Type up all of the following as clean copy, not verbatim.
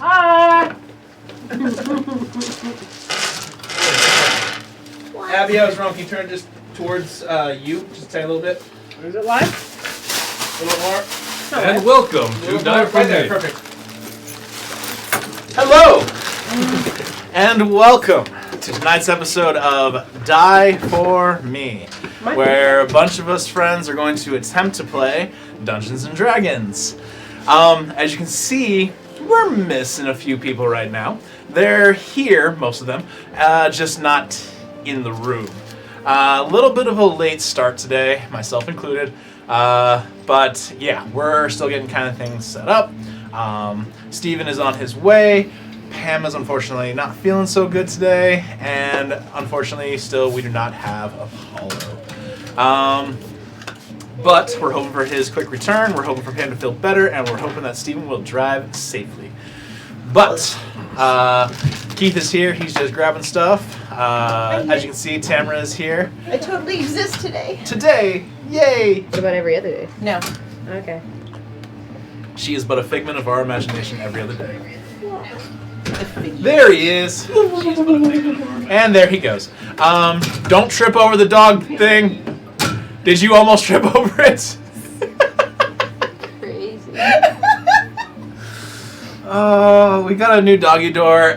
Hi! Abby, I was wrong. Can you turn just towards you? Just a tiny little bit. Is it live? A little more. And welcome to Die For Right there. Me. Perfect. Hello! And welcome to tonight's episode of Die For Me, where a bunch of us friends are going to attempt to play Dungeons & Dragons. As you can see, we're missing a few people right now. They're here, most of them, just not in the room. A little bit of a late start today, myself included. But yeah, we're still getting kind of things set up. Steven is on his way. Pam is unfortunately not feeling so good today. And unfortunately, still, we do not have Apollo. But we're hoping for his quick return. We're hoping for Pam to feel better. And we're hoping that Steven will drive safely. But Keith is here. He's just grabbing stuff. As you can see, Tamara is here. I totally exist today. Today, yay! What about every other day? No. Okay. She is but a figment of our imagination every other day. There he is. And there he goes. Don't trip over the dog thing. Did you almost trip over it? Crazy. Oh, we got a new doggy door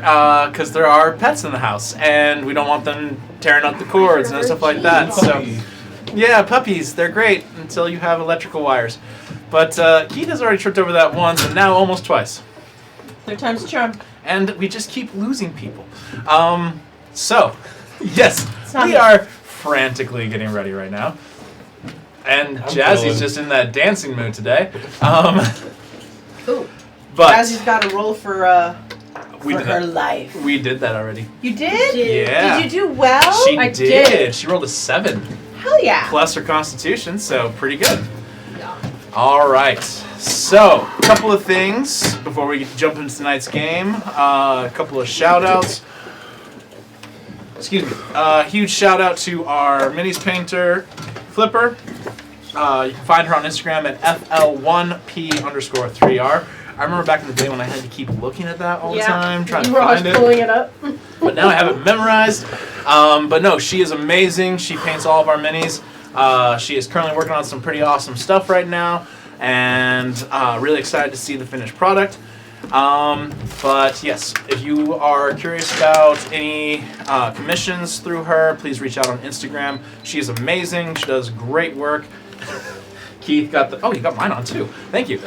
because there are pets in the house and we don't want them tearing up the cords and stuff like that. So, yeah, puppies, they're great until you have electrical wires. But Keith has already tripped over that once and now almost twice. Third time's a charm. And we just keep losing people. So, yes, not we me. are frantically getting ready right now. And Jazzy's feeling- just in that dancing mood today. Ooh. But Jazzy's got to roll for we for did her that. life. We did that already. You did? Yeah. Did you do well? She I did. did. She rolled a 7 Hell yeah. plus her constitution, so pretty good. All right. So, a couple of things before we jump into tonight's game. A couple of shout-outs. Excuse me. Huge shout-out to our minis painter, Flipper. You can find her on Instagram at FL1P_3R. I remember back in the day when I had to keep looking at that all the time, trying to You were always find it. pulling it up. But now I have it memorized. But no, she is amazing. She paints all of our minis. She is currently working on some pretty awesome stuff right now. And really excited to see the finished product. But yes, if you are curious about any commissions through her, please reach out on Instagram. She is amazing. She does great work. Keith got the... Oh, you got mine on too. Thank you.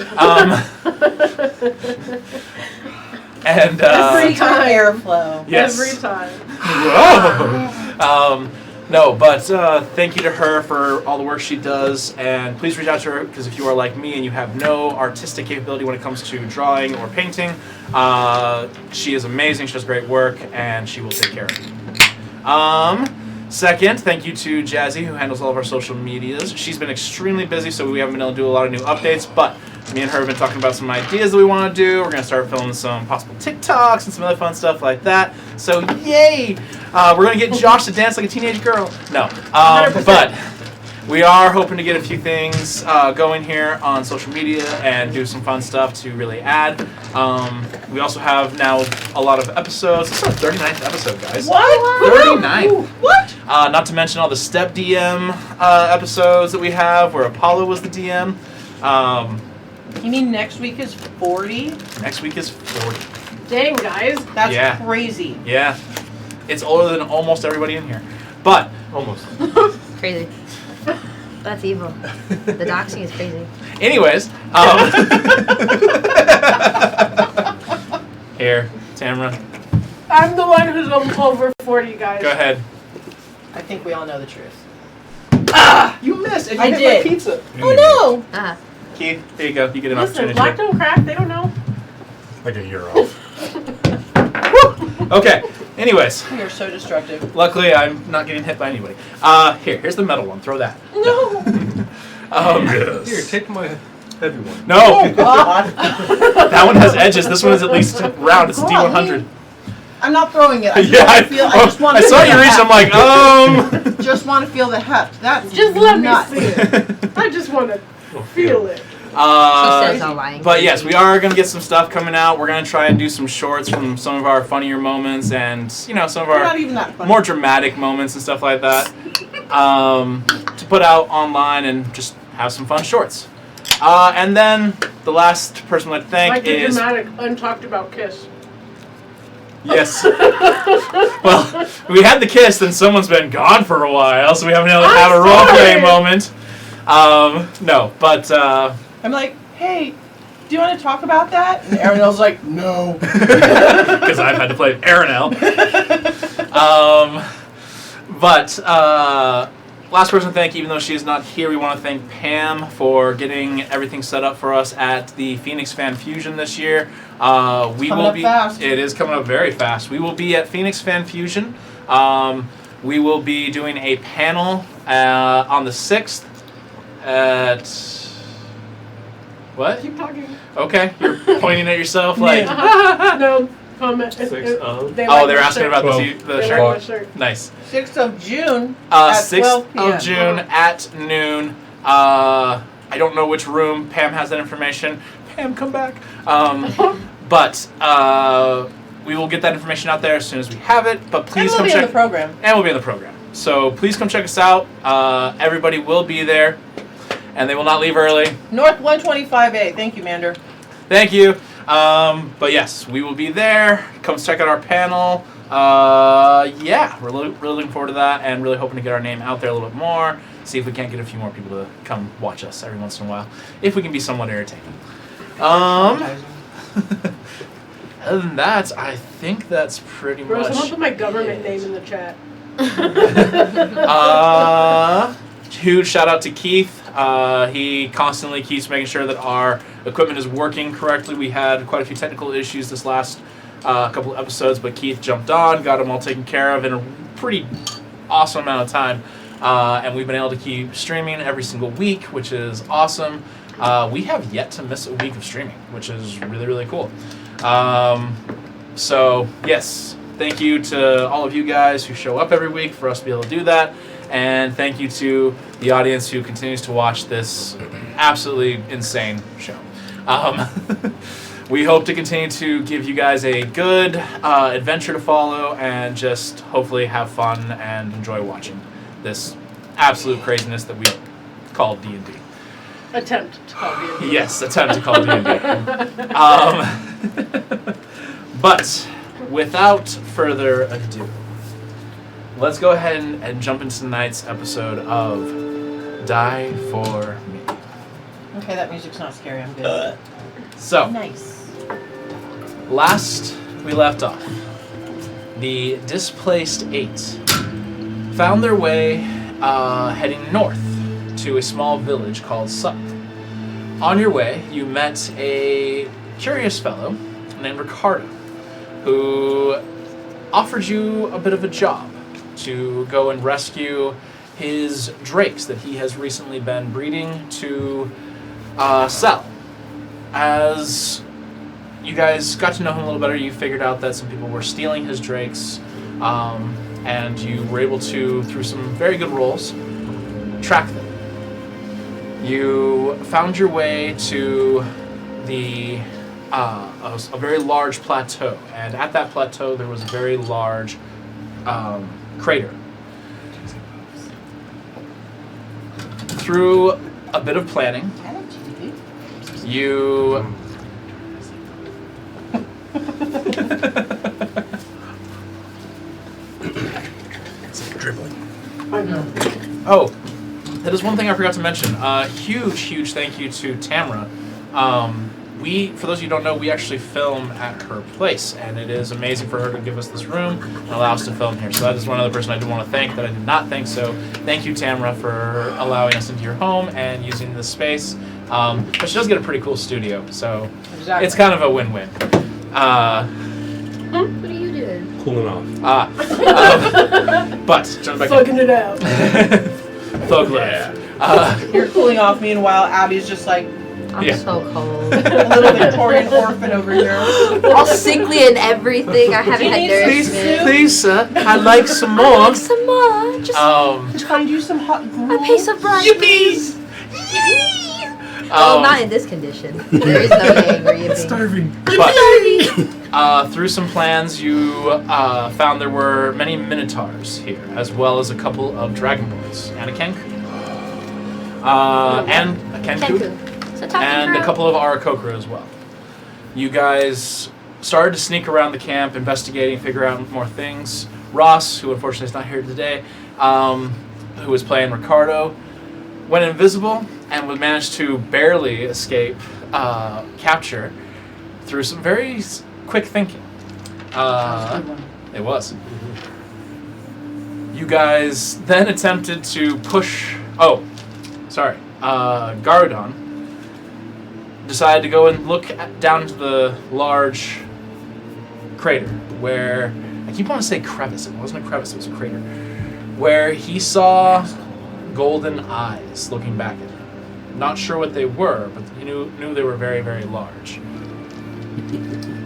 And Every time airflow. yes. Every time. Whoa. No, but thank you to her for all the work she does, and please reach out to her because if you are like me and you have no artistic capability when it comes to drawing or painting, she is amazing. She does great work, and she will take care of you. Second, thank you to Jazzy, who handles all of our social medias. She's been extremely busy, so we haven't been able to do a lot of new updates, but me and her have been talking about some ideas that we want to do. We're going to start filming some possible TikToks and some other fun stuff like that. So, yay! We're going to get Josh to dance like a teenage girl. No. 100%. But we are hoping to get a few things going here on social media and do some fun stuff to really add. We also have now a lot of episodes. This is our 39th episode, guys. What? 39. What? Not to mention all the Step DM episodes that we have where Apollo was the DM. You mean next week is 40? Next week is 40. Dang, guys. That's Yeah. crazy. Yeah. It's older than almost everybody in here. But, Almost. Crazy. That's evil. The doxing is crazy. anyways. Here, Tamara, I'm the one who's over 40, guys. go ahead. I think we all know the truth. You missed and I hit did. my pizza. Oh no! Ah. Keith, here you go. You get an Listen, opportunity. black don't crack. They don't know. Like a year off. Okay, anyways. We are so destructive. Luckily, I'm not getting hit by anybody. Here's the metal one. Throw that. No! Here, take my heavy one. No! Oh god! That one has edges. This one is at least round. It's a D100. I'm not throwing it. I just Yeah, want to feel. I just want I to saw feel you the reach. I'm heft. like, Just want to feel the heft. That's Just let me nuts. see it. I just want to feel it. says all lying. But yes, we are going to get some stuff coming out. We're going to try and do some shorts from some of our funnier moments and, some of They're our not even that funny. more dramatic moments and stuff like that to put out online and just have some fun shorts. And then the last person I'd like to thank Like the is... dramatic, untalked about kiss. Yes. Well, we had the kiss, then someone's been gone for a while, so we haven't been able to have a role play moment. No, but I'm like, hey, do you want to talk about that? And Aaronel's like, no. because I've had to play Aranel. But last person to thank, even though she is not here, we want to thank Pam for getting everything set up for us at the Phoenix Fan Fusion this year. We will be. Fast. It is coming up very fast. We will be at Phoenix Fan Fusion. We will be doing a panel on the 6th at. What? Keep talking. Okay, you're pointing at yourself like. No, comment. 6 of? They Oh, like they're my asking shirt. about Well, the They shirt. like my shirt. Nice. 6th of June at 6th 12 p.m. of June at noon. I don't know which room. Pam has that information. Pam, come back. But we will get that information out there as soon as we have it. But And please we'll come be check. in the program. And we'll be in the program. So please come check us out. Everybody will be there, and they will not leave early. North 125A. Thank you, Mander. Thank you. But yes, we will be there. Come check out our panel. Yeah, we're really looking forward to that and really hoping to get our name out there a little bit more. See if we can't get a few more people to come watch us every once in a while. If we can be somewhat entertaining. Other than that, I think that's pretty Bro, someone much. put my government name in the chat. Huge shout out to Keith. He constantly keeps making sure that our equipment is working correctly. We had quite a few technical issues this last couple of episodes, but Keith jumped on, got them all taken care of in a pretty awesome amount of time. And we've been able to keep streaming every single week, which is awesome. We have yet to miss a week of streaming, which is really, really cool. So, yes, thank you to all of you guys who show up every week for us to be able to do that. And thank you to the audience who continues to watch this absolutely insane show. We hope to continue to give you guys a good adventure to follow and just hopefully have fun and enjoy watching this absolute craziness that we call D&D. Attempt to call you. Yes, attempt to call D&D. But without further ado, let's go ahead and jump into tonight's episode of Die For Me. Okay, that music's not scary. I'm good. So, Nice. last we left off, the Displaced 8 found their way heading north to a small village called Sutton. On your way, you met a curious fellow named Ricardo, who offered you a bit of a job to go and rescue his drakes that he has recently been breeding to sell. As you guys got to know him a little better, you figured out that some people were stealing his drakes, and you were able to, through some very good rolls, track them. You found your way to the a very large plateau, and at that plateau there was a very large crater. Through a bit of planning, you I know. Oh, that is one thing I forgot to mention. Huge thank you to Tamara. For those of you who don't know, we actually film at her place, and it is amazing for her to give us this room and allow us to film here. So that is one other person I do want to thank that I did not thank. So thank you, Tamara, for allowing us into your home and using this space. But she does get a pretty cool studio, so Exactly. it's kind of a win-win. What are you doing? Cooling off. But jump back Fucking it out. Thug life. You're cooling off. Meanwhile, Abby's just like I'm Yeah. so cold. a little Victorian orphan over here. All sickly and everything. I haven't had Please, nourishment. please, sir, I'd like some I'd more. like some more. Just Find you some hot a gruel. piece of rice. Yippee! Well, not in this condition. There is no angry yipping. Starving. But through some plans, you found there were many minotaurs here, as well as a couple of dragonborns and a kenku. So talking And a crow. couple of Arakokra as well. You guys started to sneak around the camp, investigating, figure out more things. Ross, who unfortunately is not here today, who was playing Ricardo, went invisible and would manage to barely escape capture through some very quick thinking. It was. You guys then attempted to push. Garudon decided to go and look down into the large crater where I keep wanting to say crevice. It wasn't a crevice; it was a crater where he saw golden eyes looking back at him. Not sure what they were, but he knew they were very, very large.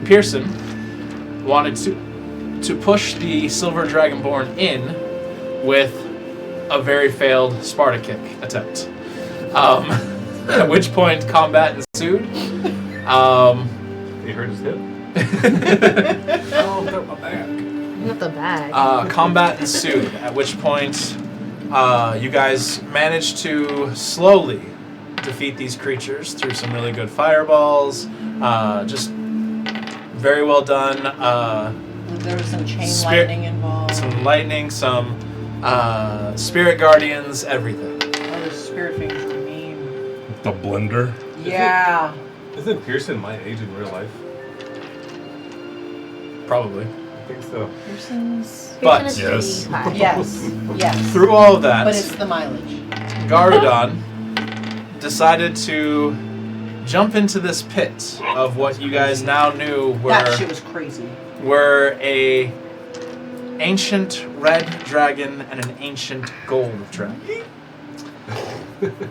Pearson wanted to push the Silver Dragonborn in with a very failed Sparta kick attempt. At which point combat ensued. He hurt his hip? Oh, got my back. Not the bag. Combat ensued, at which point you guys managed to slowly defeat these creatures through some really good fireballs. Just very well done. There was some chain Spirit- lightning involved. Some lightning, some spirit guardians, everything. Oh, those spirit fingers were mean. The blender. Yeah. Isn't Pearson my age in real life? Probably. I think so. Pearson's. But- Pearson is Yes. pretty high. Yes. Yes. Through all of that, But it's the mileage. Garudon decided to jump into this pit of what you guys now knew That shit was crazy. were a ancient red dragon and an ancient gold dragon.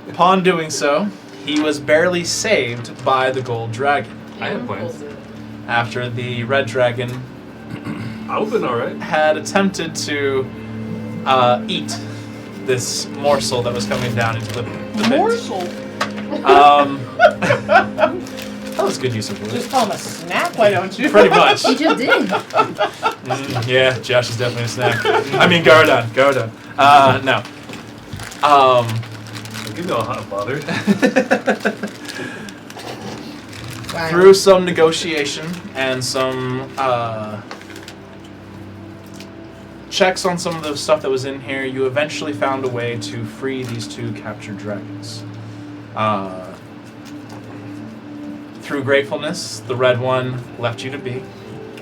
Upon doing so, he was barely saved by the gold dragon. I had plans. After the red dragon I would've been alright. had attempted to eat this morsel that was coming down into the pit. Morsel. That was good use of words. Just call him a snack, why don't you? Pretty much. You just did. Yeah, Josh is definitely a snack. I mean, Garudon. No. You know how to bother. Wow. Through some negotiation and some checks on some of the stuff that was in here, you eventually found a way to free these two captured dragons. Through gratefulness, the red one left you to be,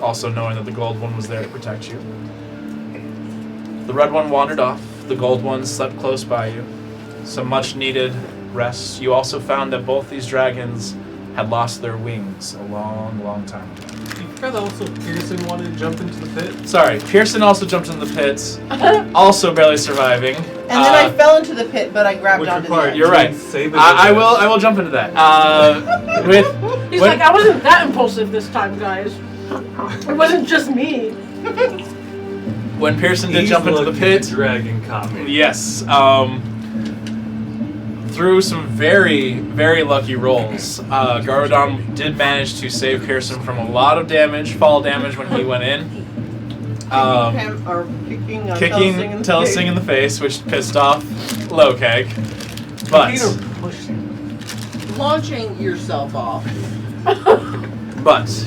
also knowing that the gold one was there to protect you. The red one wandered off, the gold one slept close by you. Some much needed rest. You also found that both these dragons had lost their wings a long, long time ago. You forgot that also Pearson wanted to jump into the pit? Sorry, Pearson also jumped into the pits, also barely surviving. And then I fell into the pit, but I grabbed Which onto the required edge. You're right. Save it I as will jump into that. He's When- like, I wasn't that impulsive this time, guys. It wasn't just me. When Pearson did He's jump into the lucky pit, dragon caught me. yes, through some very, very lucky rolls, Garudon did manage to save Pearson from a lot of damage, fall damage when he went in. Kicking Kicking Telesing in the face, which pissed off Lokeg. But Launching yourself off.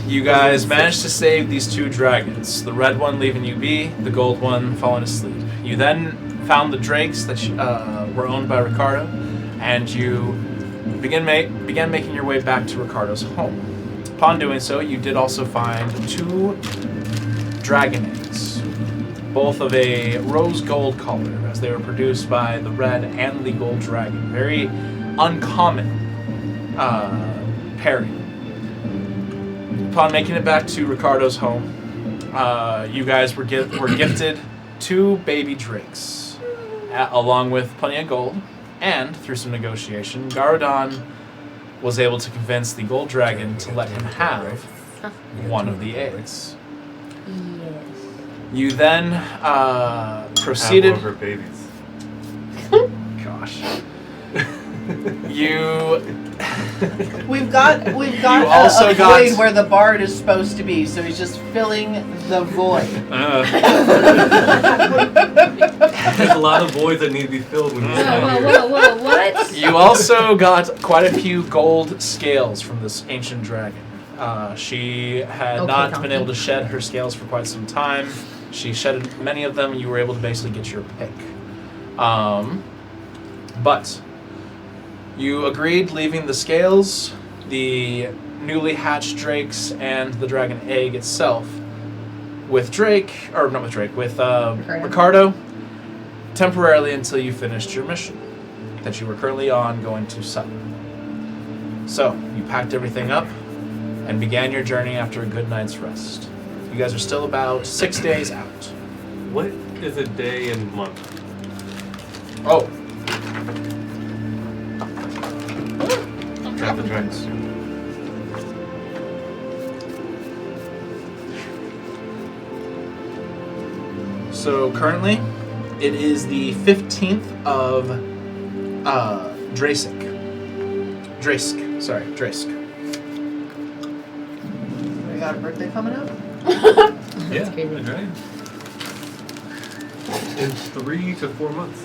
you guys managed to save these two dragons. The red one leaving you be, the gold one falling asleep. You then found the drakes that were owned by Ricardo, and you began making your way back to Ricardo's home. Upon doing so, you did also find two dragon eggs, both of a rose gold color, as they were produced by the red and the gold dragon. Very uncommon pairing. Upon making it back to Ricardo's home, you guys were gifted two baby drakes, along with plenty of gold, and through some negotiation, Garudon was able to convince the gold dragon to let him have one of the eggs. Yes. You then proceeded. Have one of her babies. Gosh. You We've got You also a got- void where the bard is supposed to be, so he's just filling the void. There's a lot of voids that need to be filled when he's not here. Whoa, what? You also got quite a few gold scales from this ancient dragon. She had Okay, not donkey. been able to shed her scales for quite some time. She shedded many of them. You were able to basically get your pick. But you agreed leaving the scales, the newly hatched drakes, and the dragon egg itself with Ricardo temporarily until you finished your mission that you were currently on going to Sutton. So, you packed everything up and began your journey after a good night's rest. You guys are still about 6 days out. What is a day and month? Oh, Trap the dragons. so currently it is the 15th of Drask. We got a birthday coming up? Yeah, crazy. the dragon. In 3 to 4 months.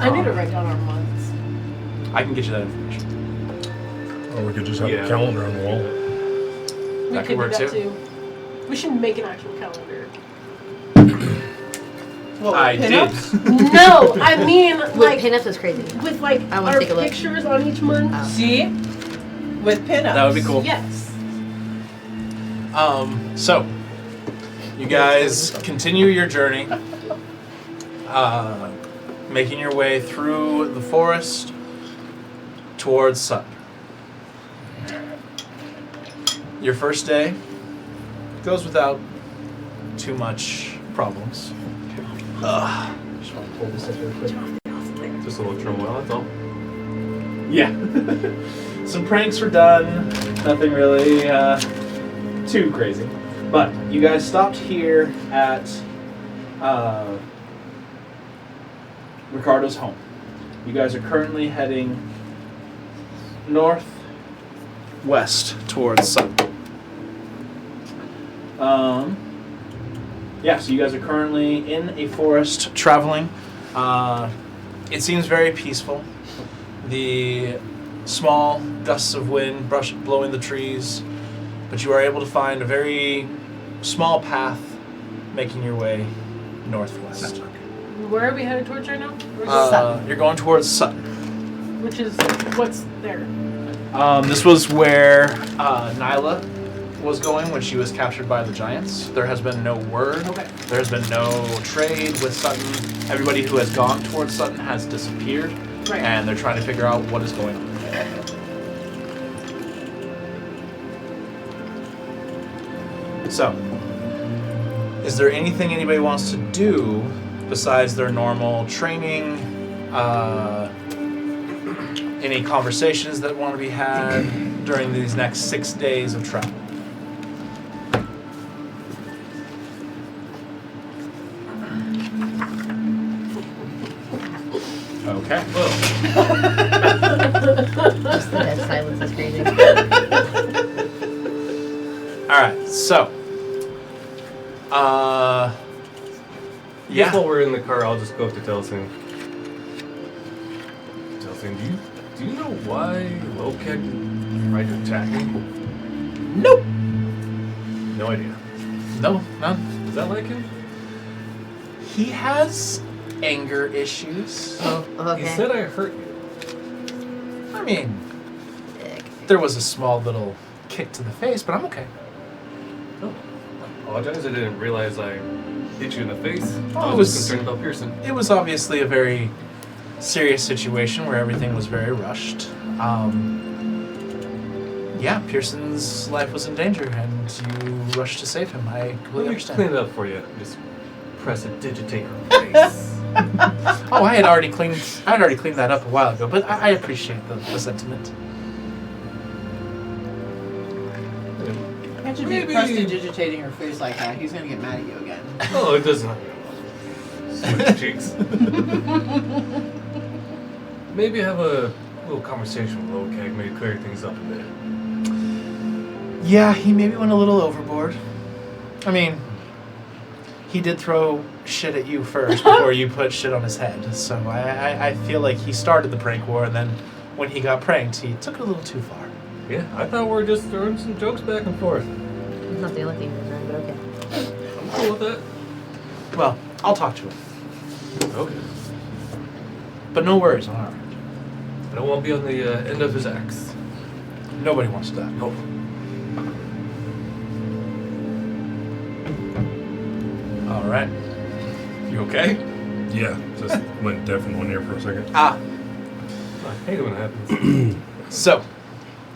I need to write down our months. I can get you that information. Or we could just have Yeah. a calendar on the wall. We That could could work do that too. too. We should make an actual calendar. What, I did. pinups? No, I mean With like pinups was crazy. with like I wanna our take a look. pictures on each month. Oh. See? With pinups. That would be cool. Yes. So you guys continue your journey, making your way through the forest towards Sutton. Your first day goes without too much problems. Just want to pull this up real quick. Just a little turmoil, that's all. Yeah. Some pranks were done. Nothing really too crazy. But you guys stopped here at Ricardo's home. You guys are currently heading northwest towards Sutton. Yeah, so you guys are currently in a forest traveling. It seems very peaceful. The small gusts of wind blowing the trees, but you are able to find a very small path making your way northwest. Where are we headed towards right now? You're going towards Sutton. Which is what's there? This was where Nyla was going when she was captured by the giants. There has been no word. Okay. There has been no trade with Sutton. Everybody who has gone towards Sutton has disappeared, Right. and they're trying to figure out what is going on. So, is there anything anybody wants to do besides their normal training? Any conversations that want to be had during these next 6 days of travel? Okay. Just the dead silence is crazy. Alright, so. I guess Yeah. while we're in the car, I'll just go up to Telsin. Telsin, do you know why Lokek tried to attack me? Nope. No idea. No, none. Is that like him? He has anger issues. Oh, okay. He said I hurt you. I mean, Dick. there was a small little kick to the face, but I'm okay. Oh, I apologize. I didn't realize I hit you in the face. Oh, I it was was- just concerned about Pearson. It was obviously a very serious situation where everything was very rushed. Yeah, Pearson's life was in danger, and you rushed to save him. I completely Let me understand. clean it up for you. Just press a digitator on your face. Oh, I had already cleaned that up a while ago, but I appreciate the sentiment. Imagine Maybe- you prestidigitating her face like that. He's gonna get mad at you again. Oh, it doesn't. Switch cheeks. maybe have a little conversation with Low Keg, maybe clear things up a bit. Yeah, he maybe went a little overboard. I mean, he did throw shit at you first before you put shit on his head. So I feel like he started the prank war, and then when he got pranked, he took it a little too far. Yeah, I thought we were just throwing some jokes back and forth. It's not the only thing we've done, but okay. I'm cool with that. Well, I'll talk to him. Okay. But no worries on our end. I don't want to be on the end of his axe. Nobody wants that. Nope. All right. You okay? Yeah, just went deaf in one ear for a second. Ah. I hate it when it happens. So,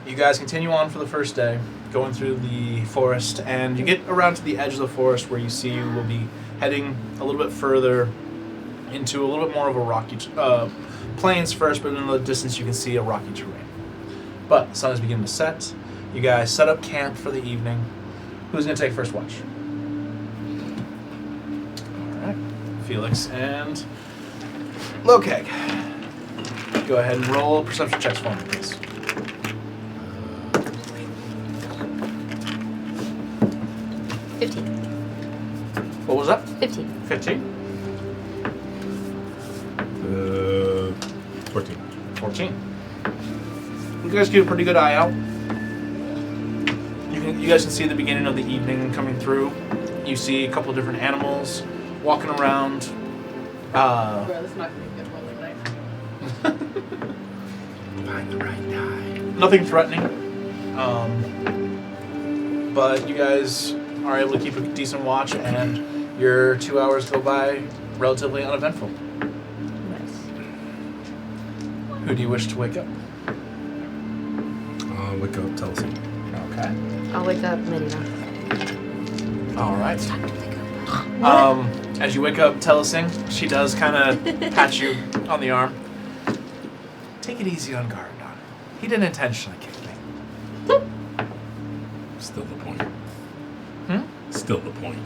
you guys continue on for the first day, going through the forest, and you get around to the edge of the forest where you see you will be heading a little bit further into a little bit more of a rocky plains first, but in the distance you can see a rocky terrain. But the sun is beginning to set. You guys set up camp for the evening. Who's going to take first watch? All right. Felix and Lokeg. Go ahead and roll perception checks for me, please. 15. What was that? 15. 15? 14. 14. You guys get a pretty good eye out. You guys can see the beginning of the evening coming through. You see a couple of different animals walking around. Bro, this is not gonna be a good rolling night. Find the right guy. Nothing threatening. But you guys are able to keep a decent watch, and your 2 hours go by relatively uneventful. Nice. Who do you wish to wake up? Wake up, tell us. Okay. I'll wake up Medina. All right. It's time to wake up. As you wake up Telesing, she does kind of pat you on the arm. Take it easy on Gargadon. He didn't intentionally kick me. Still the point. Still the point.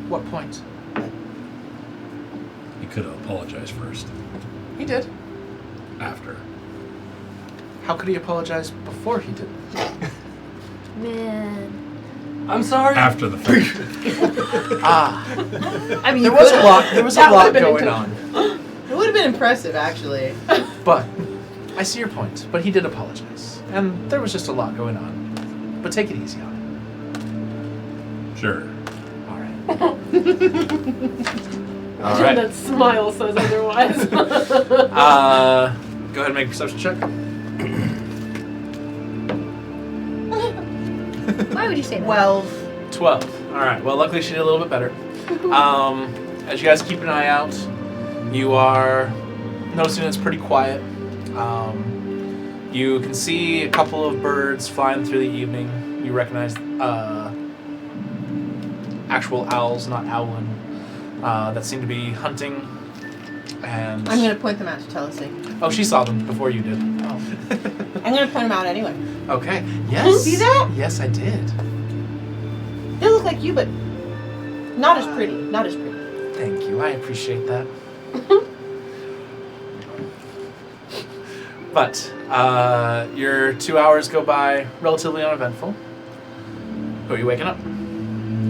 What point? You could have apologized first. He did. After. How could he apologize before he did? Man. I'm sorry. After the fact. Ah, I mean, there you was a could've. lot. There was a That lot would've been going on. It would have been impressive, actually. But I see your point. But he did apologize, and there was just a lot going on. But take it easy on him. Sure. All right. All All right. That smile says otherwise. Go ahead and make a perception check. Why would you say that? 12. All right. Well, luckily she did a little bit better. As you guys keep an eye out, you are noticing it's pretty quiet. You can see a couple of birds flying through the evening. You recognize actual owls, not owlin, that seem to be hunting. And I'm gonna point them out to Telesing. oh, she saw them before you did. Oh. I'm gonna point them out anyway. Okay. Yes. See that? Yes, I did. They look like you, but not as pretty. Not as pretty. Thank you. I appreciate that. But your 2 hours go by relatively uneventful. Who are you waking up?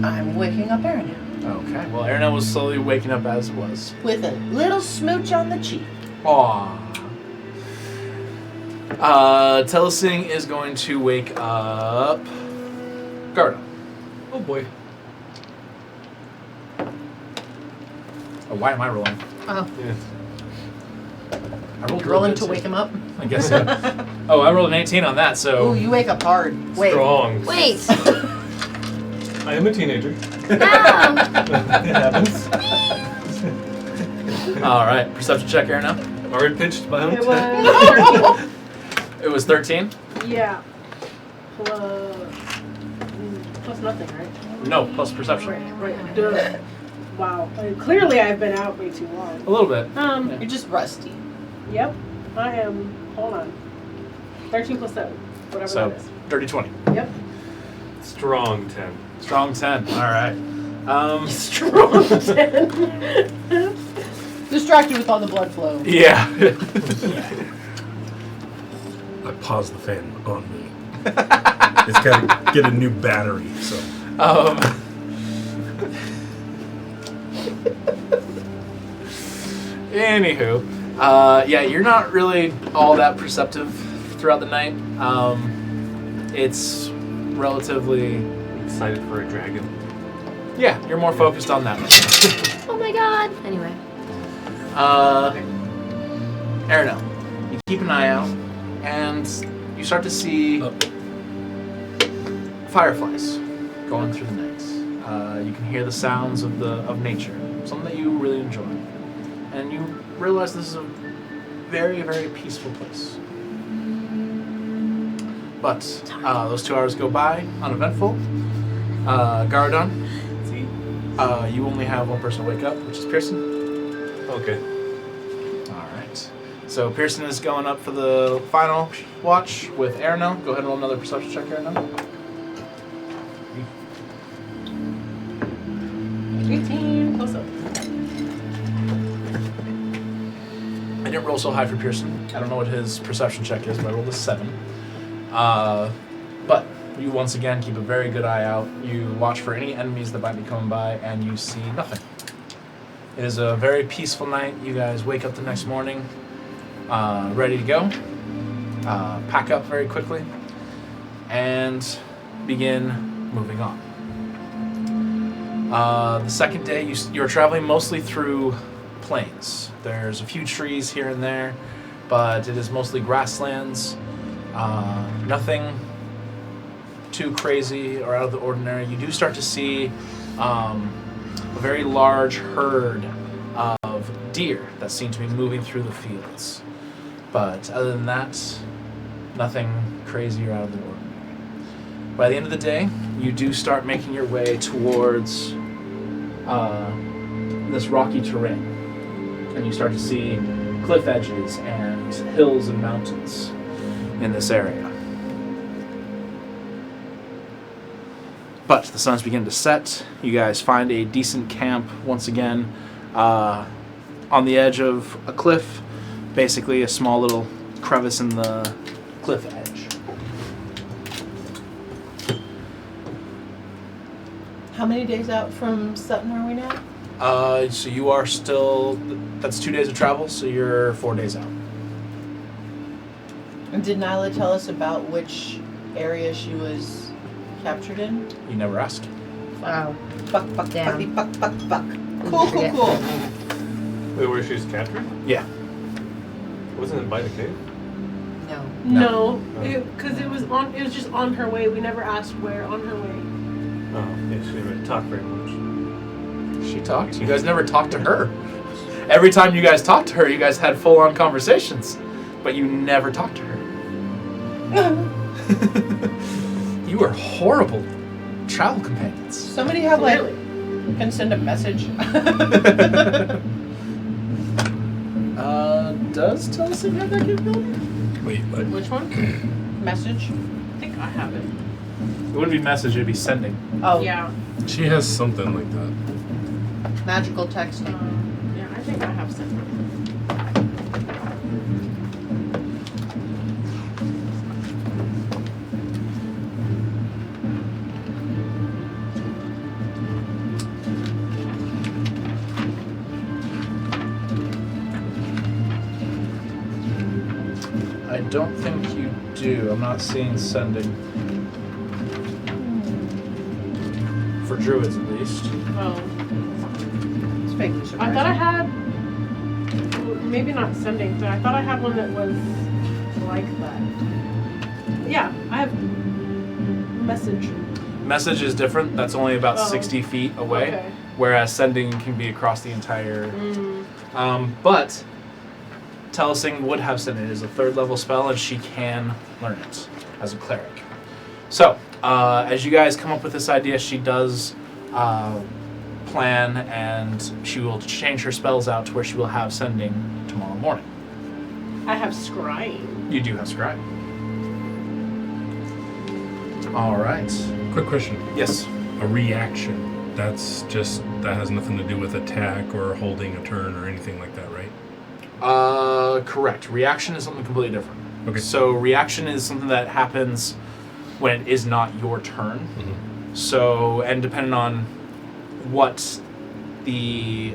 I'm waking up Aaron Okay. Well, Aaron was slowly waking up as was. with a little smooch on the cheek. Aww. Telesing is going to wake up Garda. Oh boy. Oh, why am I rolling? Oh, Yeah. I rolled real rolling good, to too. wake him up. I guess so. Oh, I rolled an 18 on that, so. Ooh, you wake up hard. Wait. Strong. Wait. I am a teenager. No. It happens. All right. Perception check, Aaron. Now. Already pitched by him. It was, It was 13. yeah. Plus nothing, right? No, plus perception. Right. Duh. Wow. Clearly, I've been out way too long. A little bit. You're just rusty. Yep. I am. Hold on. 13 plus 7. Whatever So, that is. dirty 20. Yep. Strong 10. Strong 10. All right. Strong 10. Distracted with all the blood flow. Yeah. pause the fan on me. It's got to get a new battery, so. Anywho, yeah, you're not really all that perceptive throughout the night. It's relatively... Excited for a dragon. Yeah, you're more focused on that. Oh my god. Anyway. Aranel, you keep an eye out, and you start to see fireflies going through the night. You can hear the sounds of nature, something that you really enjoy. And you realize this is a very, very peaceful place. But those 2 hours go by, uneventful. Garadon, you only have one person to wake up, which is Pearson. Okay. Alright. So Pearson is going up for the final watch with Aranel. Go ahead and roll another perception check, Aranel. 18, close up. I didn't roll so high for Pearson. I don't know what his perception check is, but I rolled a 7. But you once again keep a very good eye out. You watch for any enemies that might be coming by, and you see nothing. It is a very peaceful night. You guys wake up the next morning, ready to go. Pack up very quickly, and begin moving on. The second day, you're traveling mostly through plains. There's a few trees here and there, but it is mostly grasslands. Nothing too crazy or out of the ordinary. You do start to see a very large herd of deer that seem to be moving through the fields. But other than that, nothing crazy or out of the ordinary. By the end of the day, you do start making your way towards this rocky terrain. And you start to see cliff edges and hills and mountains in this area. But the sun's beginning to set. You guys find a decent camp once again on the edge of a cliff, basically a small little crevice in the cliff edge. How many days out from Sutton are we now? So you are still, that's 2 days of travel, so you're 4 days out. And did Nyla tell us about which area she was captured in? You never asked. Wow. Fuck. Damn. Cool. Wait, where she was captured? Yeah. Wasn't it by the cave? No. No, because it was just on her way. We never asked where on her way. Oh, yeah, she didn't talk very much. She talked. You guys never talked to her. Every time you guys talked to her, you guys had full-on conversations, but you never talked to her. You are horrible travel companions. Somebody have Clearly. can send a message. Does Telsin have that capability? Wait, what? Which one? Message. I think I have it. It wouldn't be message, it'd be sending. Oh, Yeah. She has something like that. magical texting. Yeah, I think I have sent it. I don't think you do. I'm not seeing sending. For druids, at least. Oh. It's vaguely I surprising. thought I had, well, maybe not sending, but I thought I had one that was like that. Yeah, I have message. Message is different. That's only about Oh. 60 feet away, Okay. whereas sending can be across the entire. Mm. But Telesing would have sent it. It is a 3rd level spell, and she can learn it as a cleric. So, as you guys come up with this idea, she does plan, and she will change her spells out to where she will have sending tomorrow morning. I have scrying. You do have scribe. All right. Quick question. Yes. A reaction. That has nothing to do with attack or holding a turn or anything like that, right? Correct. Reaction is something completely different. Okay. So reaction is something that happens when it is not your turn. Mhm. So, and depending on what the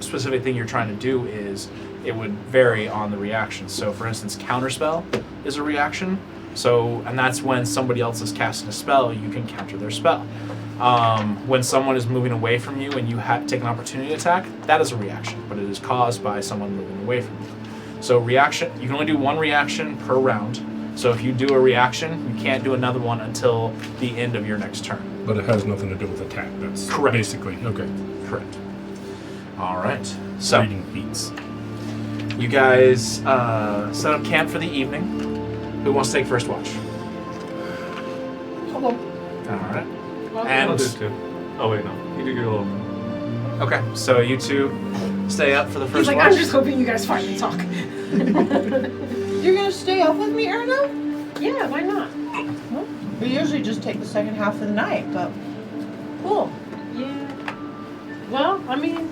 specific thing you're trying to do is, it would vary on the reaction. So, for instance, counterspell is a reaction. So, and that's when somebody else is casting a spell, you can counter their spell. When someone is moving away from you and you take an opportunity attack, that is a reaction, but it is caused by someone moving away from you. So reaction, you can only do one reaction per round. So if you do a reaction, you can't do another one until the end of your next turn. But it has nothing to do with attack. That's Correct. basically okay. Correct. All right. So Reading beats. you guys set up camp for the evening. Who wants to take first watch? Hello. All right. Well, And- I'll do it too. Oh wait, no. You do your little. Okay. So you two stay up for the He's first like, watch. I'm just hoping you guys finally talk. You're gonna stay up with me, Erno? Yeah, why not? We usually just take the second half of the night, but cool. Yeah. Well, I mean,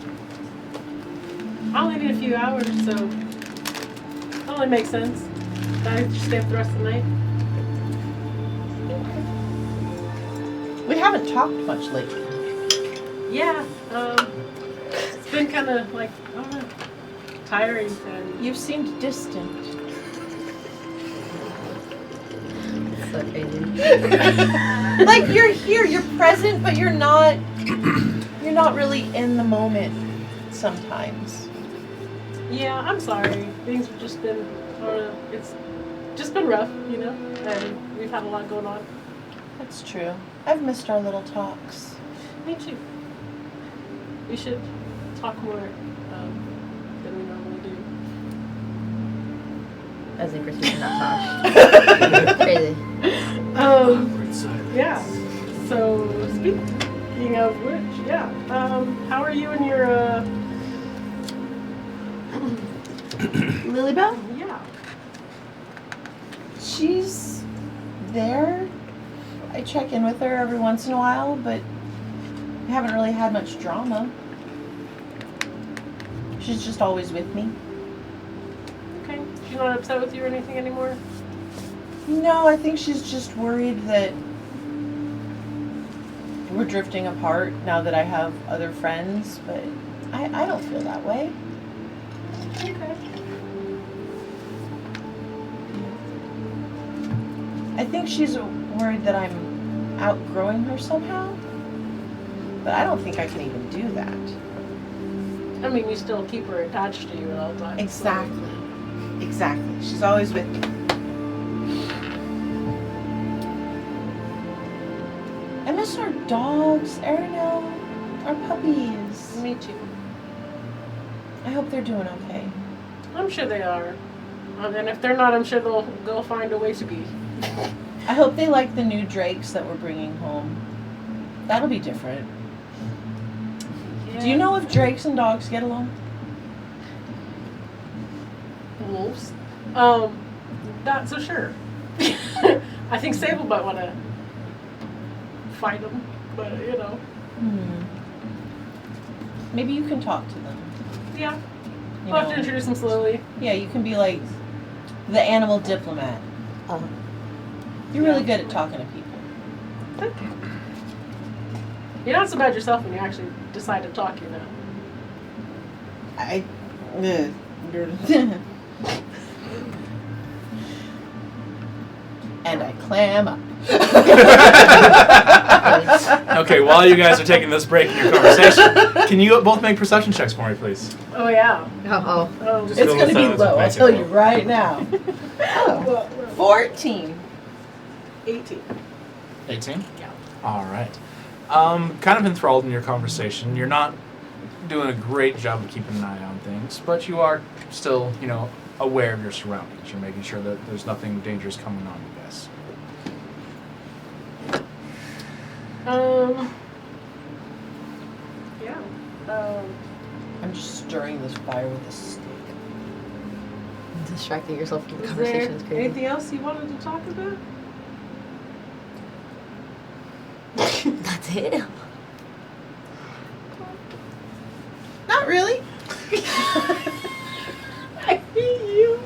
I only need a few hours, so that only makes sense. I just stay up the rest of the night. We haven't talked much lately. Yeah. It's been kind of like, I don't know, tiring and You've seemed distant. So crazy. Like you're here, you're present, but you're not really in the moment sometimes. yeah, I'm sorry. Things have just been, I don't know, it's just been rough, you know, and we've had a lot going on. That's true. I've missed our little talks. Me too. We should talk more than we normally do. As in Chris, we cannot talk. Crazy. Awkward silence. Yeah. So speaking of which, yeah. How are you and your Lilybell? yeah. She's there. I check in with her every once in a while, but we haven't really had much drama. She's just always with me. Okay. She's not upset with you or anything anymore? No, I think she's just worried that we're drifting apart now that I have other friends, but I don't feel that way. Okay. I think she's worried that I'm outgrowing her somehow, but I don't think I can even do that. I mean, you still keep her attached to you at all times. so- Exactly. Exactly. She's always with me. I miss our dogs, Ariel, our puppies. Me too. I hope they're doing okay. I'm sure they are. And if they're not, I'm sure they'll find a way to be. I hope they like the new drakes that we're bringing home. That'll be different. Do you know if drakes and dogs get along? Wolves? Not so sure. I think Sable might want to fight them, but you know. Maybe you can talk to them. Yeah. You We'll have know? to introduce them slowly. Yeah, you can be like the animal diplomat. You're really good at talking to people. Thank you. You're not so bad yourself when you actually decide to talk, you know. And I clam up. Okay, while you guys are taking this break in your conversation, can you both make perception checks for me, please? Oh, yeah. Oh, Just It's fill gonna the be silence low, with I'll magic tell you roll. right now. Well, 14. 18. 18? Yeah. All right. Kind of enthralled in your conversation. You're not doing a great job of keeping an eye on things, but you are still, you know, aware of your surroundings. You're making sure that there's nothing dangerous coming on you guys. Yeah. I'm just stirring this fire with a stick. distracting yourself from the Is conversation there is crazy. anything else you wanted to talk about? That's it. Not really. I hate you.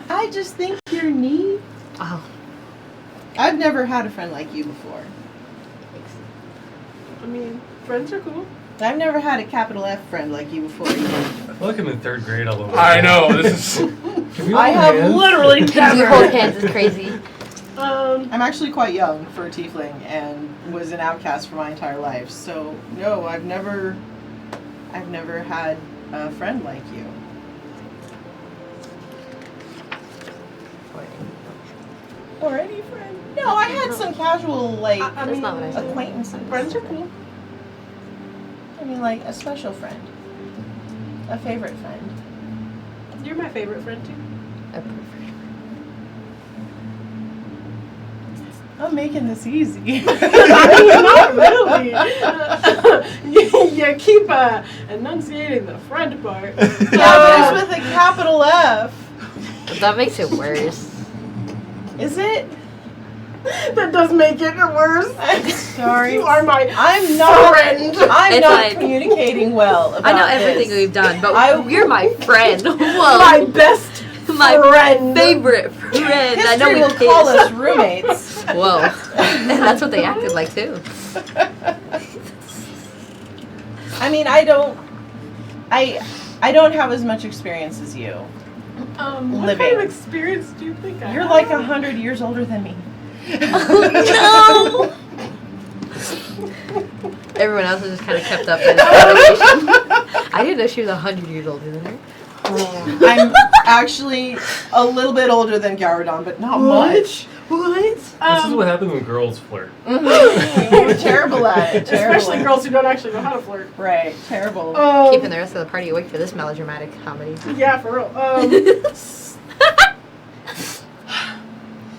I just think you're neat. Oh, I've never had a friend like you before. I mean, friends are cool. I've never had a capital F friend like you before either. I feel like I'm in 3rd grade all over. I know, this is... Can we I hold have hands? literally you never. hold hands is crazy. I'm actually quite young for a tiefling and was an outcast for my entire life. So no, I've never had a friend like you. Or any friend. No, I had some casual like I That's mean, not what I said. acquaintances. friends are cool. I mean, like a special friend, a favorite friend. You're my favorite friend too. I'm making this easy. Not really. you keep enunciating the friend part. Yeah, but it's with a capital F. That makes it worse. Is it? That does make it worse. I'm sorry. You are my I'm not. friend. I'm It's not like- communicating well about I know everything this. we've done, but I- you're my friend. Whoa. My best My friend. favorite friend. I know History we will call kissed. us roommates. Whoa. And that's what they acted like too. I mean, I don't have as much experience as you. What Living. kind of experience do you think I You're have? like 100 years older than me. No. Everyone else has just kind of kept up in that. I didn't know she was 100 years older than her. I'm actually a little bit older than Gowardon, but not much. What? This is what happens when girls flirt. We're terrible at it. Terrible. Especially girls who don't actually know how to flirt. Right, terrible. Keeping the rest of the party awake for this melodramatic comedy. Yeah, for real.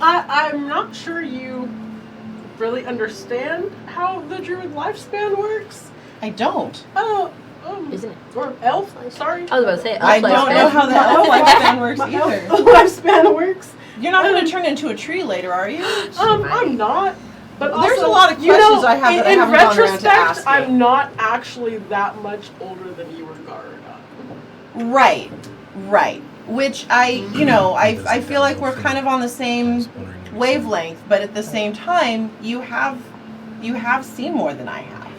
I'm not sure you really understand how the druid lifespan works. I don't. Isn't it? Or elf, sorry. I was about to say, I elf don't know lifespan. how the elf lifespan works My elf either. lifespan works. You're not going to turn into a tree later, are you? I'm not. But also, There's a lot of you know, questions I have that I in haven't gone around to retrospect, ask you. I'm not actually that much older than you or Garuda. Right, right. Which I feel like we're kind of on the same wavelength, but at the same time, you have seen more than I have.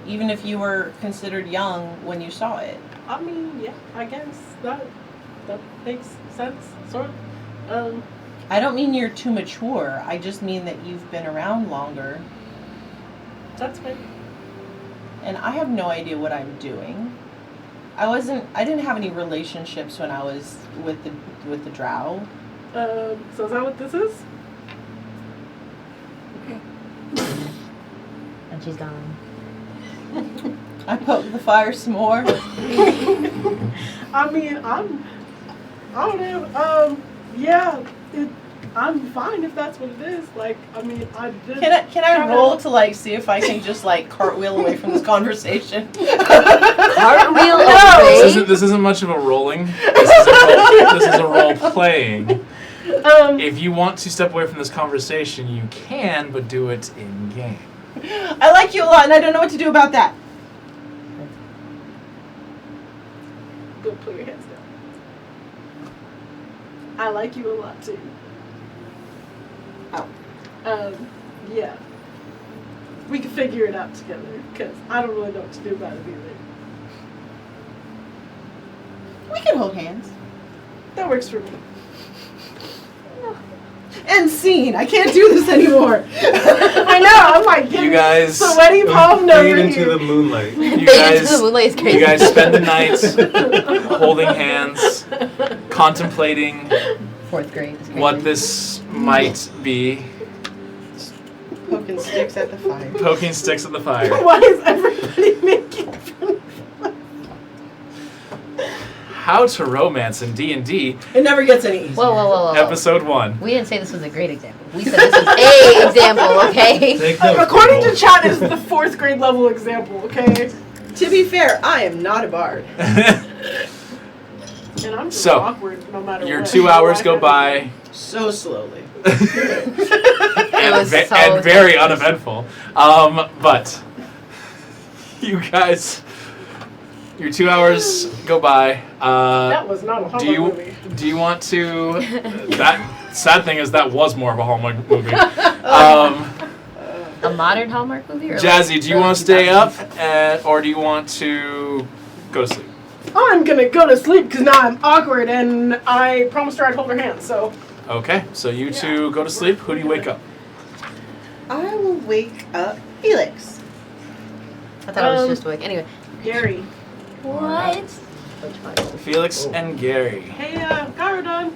Even if you were considered young when you saw it. I mean, yeah, I guess that makes sense, sort of. I don't mean you're too mature. I just mean that you've been around longer. That's fine. And I have no idea what I'm doing. I didn't have any relationships when I was with the drow. So is that what this is? And she's gone. I poked the fire some more. I mean, I don't know. Yeah, I'm fine if that's what it is. Like, I mean, I did. Can I roll to like see if I can just like cartwheel away from this conversation? Cartwheel No. away? This isn't much of a rolling. This is a role playing. If you want to step away from this conversation, you can, but do it in game. I like you a lot, and I don't know what to do about that. Go put your hands down. I like you a lot too. Oh. Yeah. We can figure it out together, because I don't really know what to do about it either. We can hold hands. That works for me. And scene. I can't do this anymore. I know, I'm like getting You guys, sweaty palmed over Fade into here. the moonlight. you Fade into guys, the moonlight is crazy. you guys spend the night holding hands, contemplating 4th grade is crazy. what this might be, Poking sticks at the fire. poking sticks at the fire. Why is everybody making fun? How to romance in D&D, It never gets any easier. Whoa. episode 1. We didn't say this was a great example. We said this was a example, okay? Take notes, According to people. chat, is the 4th grade level example, okay? To be fair, I am not a bard. And I'm just So, awkward no matter Your what. 2 hours go by, So slowly. and, was so and very uneventful. But You guys, your 2 hours go by. That was not a Hallmark movie. Do you want to? That sad thing is that was more of a Hallmark movie. A modern Hallmark movie? Or Jazzy, do you want to stay up, or do you want to go to sleep? I'm gonna go to sleep because now I'm awkward and I promised her I'd hold her hand, so. Okay, so you two go to sleep. Who do you wake up? I will wake up Felix. I thought it was just like anyway. Gary. What? Which one? Felix and Gary. Hey, Garadon.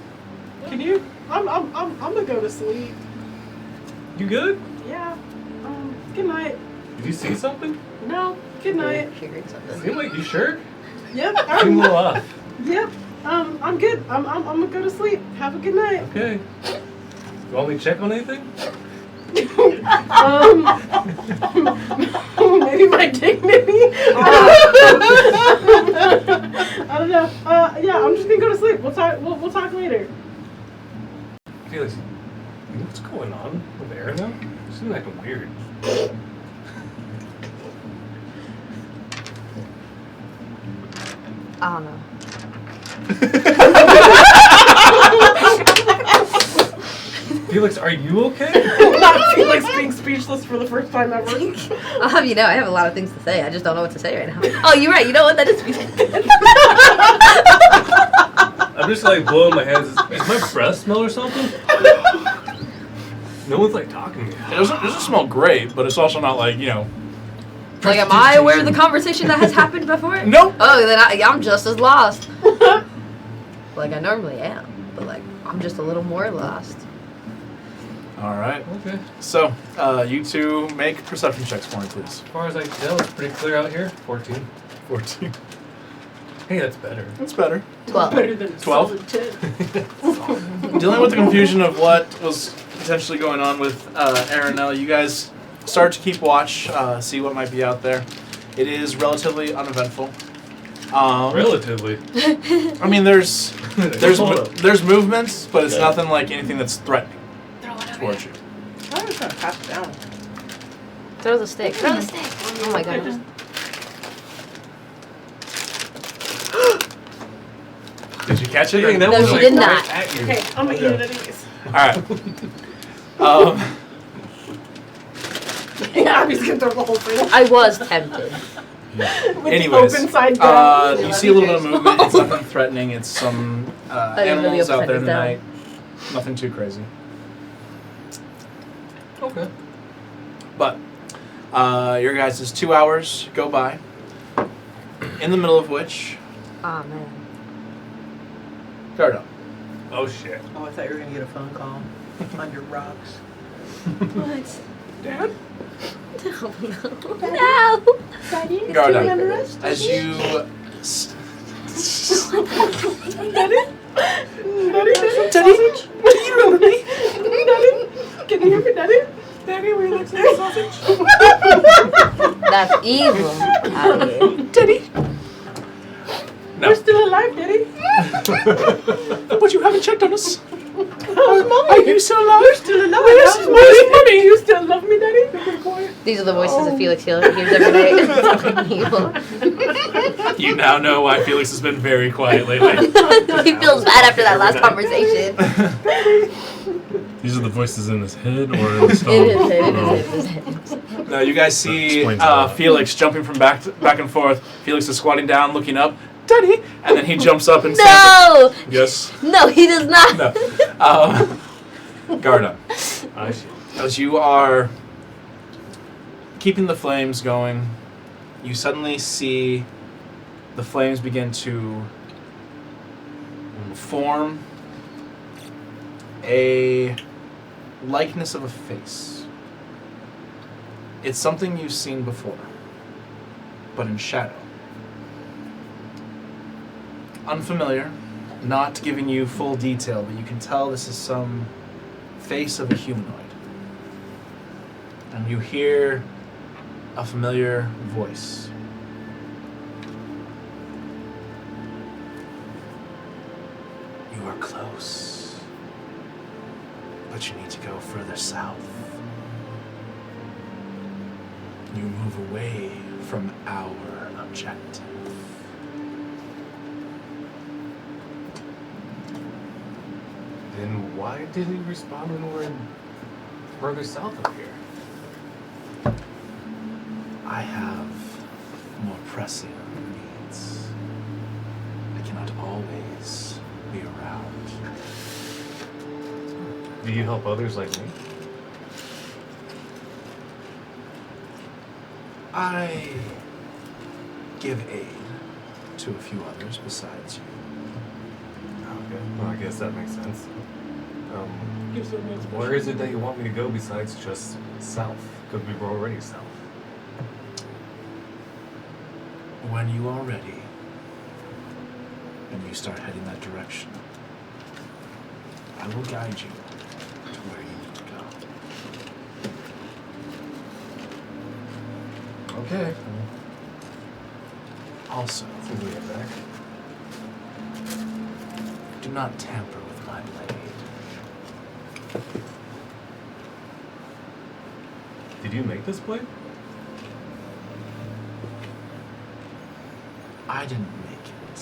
Can you? I'm gonna go to sleep. You good? Yeah. Good night. Did you see something? No. Good night. Figuring something. Seem like you sure? Yep. Seem a little off. Yep. I'm good. I'm gonna go to sleep. Have a good night. Okay. You want me to check on anything? Maybe my dignity. I don't know. Yeah, I'm just gonna go to sleep. We'll talk. We'll talk later. Felix, you know what's going on with Aaron now? She's been acting weird. I don't know. Felix, are you okay? Not Felix being speechless for the first time ever. I'll have you know, I have a lot of things to say. I just don't know what to say right now. Oh, you're right. You know what? That is. I'm just like blowing my hands. Is my breath smell or something? No one's like talking to me. It doesn't smell great, but it's also not like, you know. Like, am I aware of the conversation that has happened before? Nope. Oh, then I'm just as lost. Like I normally am, but like I'm just a little more lost. All right. Okay. So, you two make perception checks for me, please. As far as I can tell, it's pretty clear out here. 14. 14. Hey, that's better. That's better. 12. Better than 12? solid 10. Dealing with the confusion of what was potentially going on with Aranel, you guys start to keep watch, see what might be out there. It is relatively uneventful. Relatively. I mean, there's Hold up. there's movements, but it's nothing like anything that's threatening towards you. I was gonna pass it down. Throw the stick. Throw the stick. Oh my god. Did you catch it? Dang, that No, was she like did right not. at you. Okay, I'm gonna eat it anyways. All right. Yeah, I'm just gonna throw the whole thing. I was tempted. With Anyways, open side down. you see a little bit of movement. It's nothing threatening. It's some didn't really animals out upset there in me the down. night. Nothing too crazy. Okay. But your guys' 2 hours go by, in the middle of which, Oh man. Gardo. Oh shit. Oh, I thought you were gonna get a phone call on your rocks. What? Dad? No. No. Daddy, it's Gardo. doing under us. As you... Daddy? Daddy? Daddy? What are you doing, me? Daddy? Can you hear me, Daddy? Daddy, we like some sausage. That's evil. Out here. Daddy? We're No. still alive, Daddy. But you haven't checked on us. How's Mommy? Are you still alive? We're still alive. Where's Mommy? You still love me, Daddy? Good boy. These are the voices of Felix hears every day. It's evil. You now know why Felix has been very quiet lately. He feels bad after that last conversation. These are the voices in his head or in the stone? In his head, in his head. Now you guys see Explains a lot. Felix jumping from back and forth. Felix is squatting down, looking up. Daddy! And then he jumps up and stands. No! Yes. No, he does not. No. Garda. I see. As you are keeping the flames going, you suddenly see the flames begin to form a likeness of a face. It's something you've seen before, but in shadow. Unfamiliar, not giving you full detail, but you can tell this is some face of a humanoid. And you hear a familiar voice. You are close, but you need to go further south. You move away from our objective. Then why didn't you respond when we were further south of here? I have more pressing needs. I cannot always be around. Do you help others like me? I give aid to a few others besides you. Okay. Well, I guess that makes sense. Gives them an expression. Where is it that you want me to go besides just south? Because we were already south. When you are ready, and you start heading that direction, I will guide you to where you need to go. Okay. Also, Since we get back. do not tamper with my blade. Did you make this blade? I didn't make it,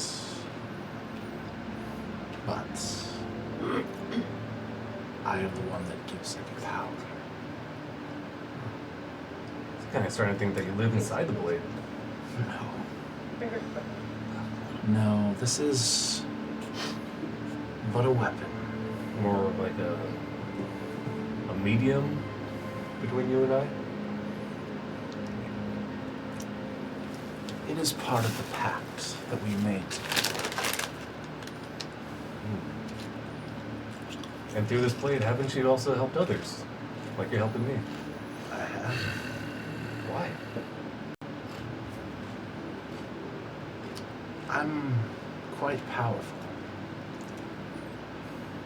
but I am the one that gives it power. I'm kind of starting to think that you live inside the blade. No, this is but a weapon. More of like a medium between you and I? It is part of the pact that we made together. And through this blade, haven't you also helped others? Like you're helping me. I have. Why? I'm quite powerful.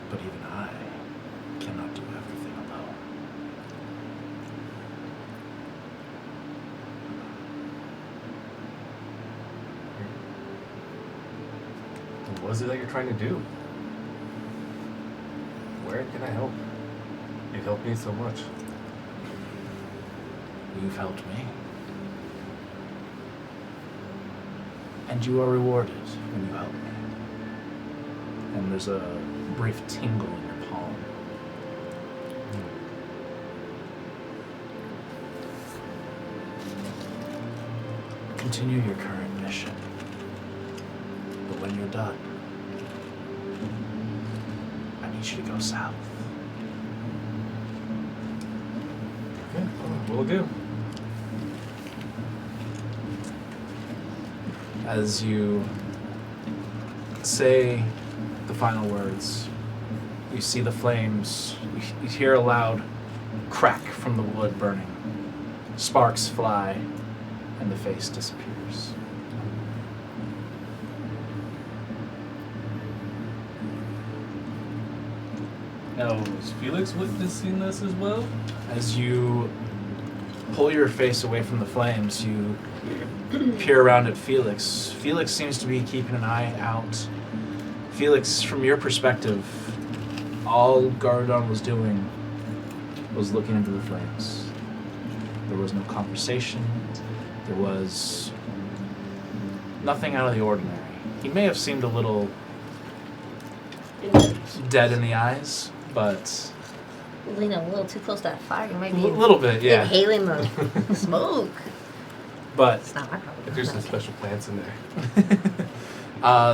But even I cannot do everything alone. What is it that you're trying to do? Where can I help? You've helped me so much. You've helped me. And you are rewarded when you help me. And there's a brief tingle in your palm. Continue your current mission. But when you're done, I need you to go south. Okay, will do. As you say the final words, you see the flames, you hear a loud crack from the wood burning. Sparks fly, and the face disappears. Now, is Felix witnessing this as well? As you pull your face away from the flames, you peer around at Felix. Felix seems to be keeping an eye out. Felix, from your perspective, all Gargadon was doing was looking into the flames. There was no conversation. There was nothing out of the ordinary. He may have seemed a little dead in the eyes, but Leaning a little too close to that fire. You might a be little bit, yeah. inhaling the smoke. But It's not my problem. If there's some special plants in there.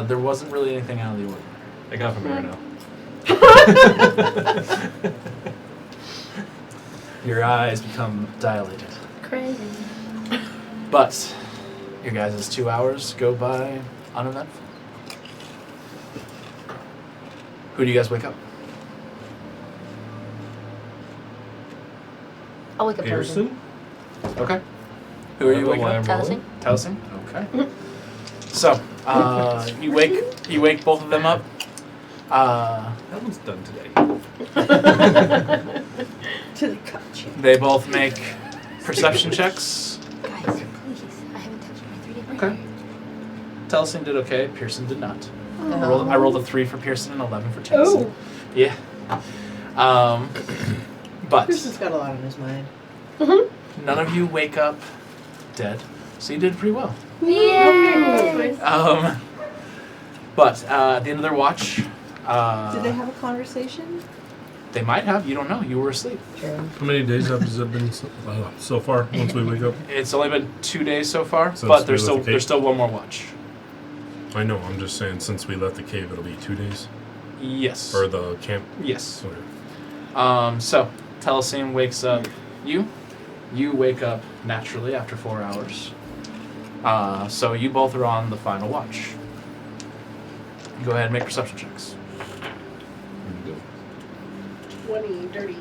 there wasn't really anything out of the ordinary. I got from Arano. Your eyes become dilated. Crazy. But your guys' 2 hours go by uneventful. Who do you guys wake up? I'll wake up Pearson? Okay. Who are you waking up? Talising. Talising? Okay. So, you wake both of them up. That one's done today. To the cut you. They both make perception checks. Guys, please. I haven't touched my 3D printer. Okay. Talising did okay. Pearson did not. Oh. I rolled a 3 for Pearson and 11 for Talising. Oh. Yeah. But Chris has got a lot on his mind. none of you wake up dead. So you did pretty well. Yay! But at the end of their watch, Did they have a conversation? they might have. You don't know. You were asleep. True. How many days has it been so far? Once we wake up, It's only been 2 days so far, Since but we there's left the there's cave? still one more watch. I know. I'm just saying, since we left the cave, it'll be 2 days Yes. or the camp. Yes. Okay. So Telesine wakes up. You wake up naturally after 4 hours. So you both are on the final watch. Go ahead and make perception checks. 20, dirty.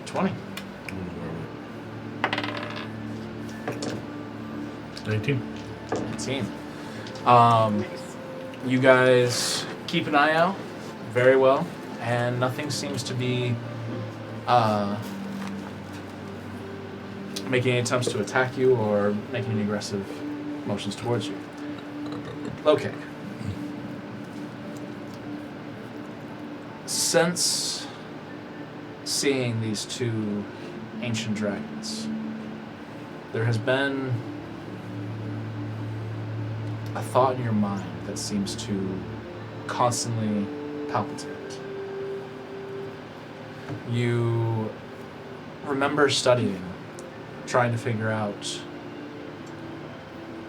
20. 19. 19. Nice. You guys keep an eye out very well, and nothing seems to be making any attempts to attack you or making any aggressive motions towards you. Okay. Since seeing these two ancient dragons, there has been a thought in your mind that seems to constantly palpitate. You remember studying, trying to figure out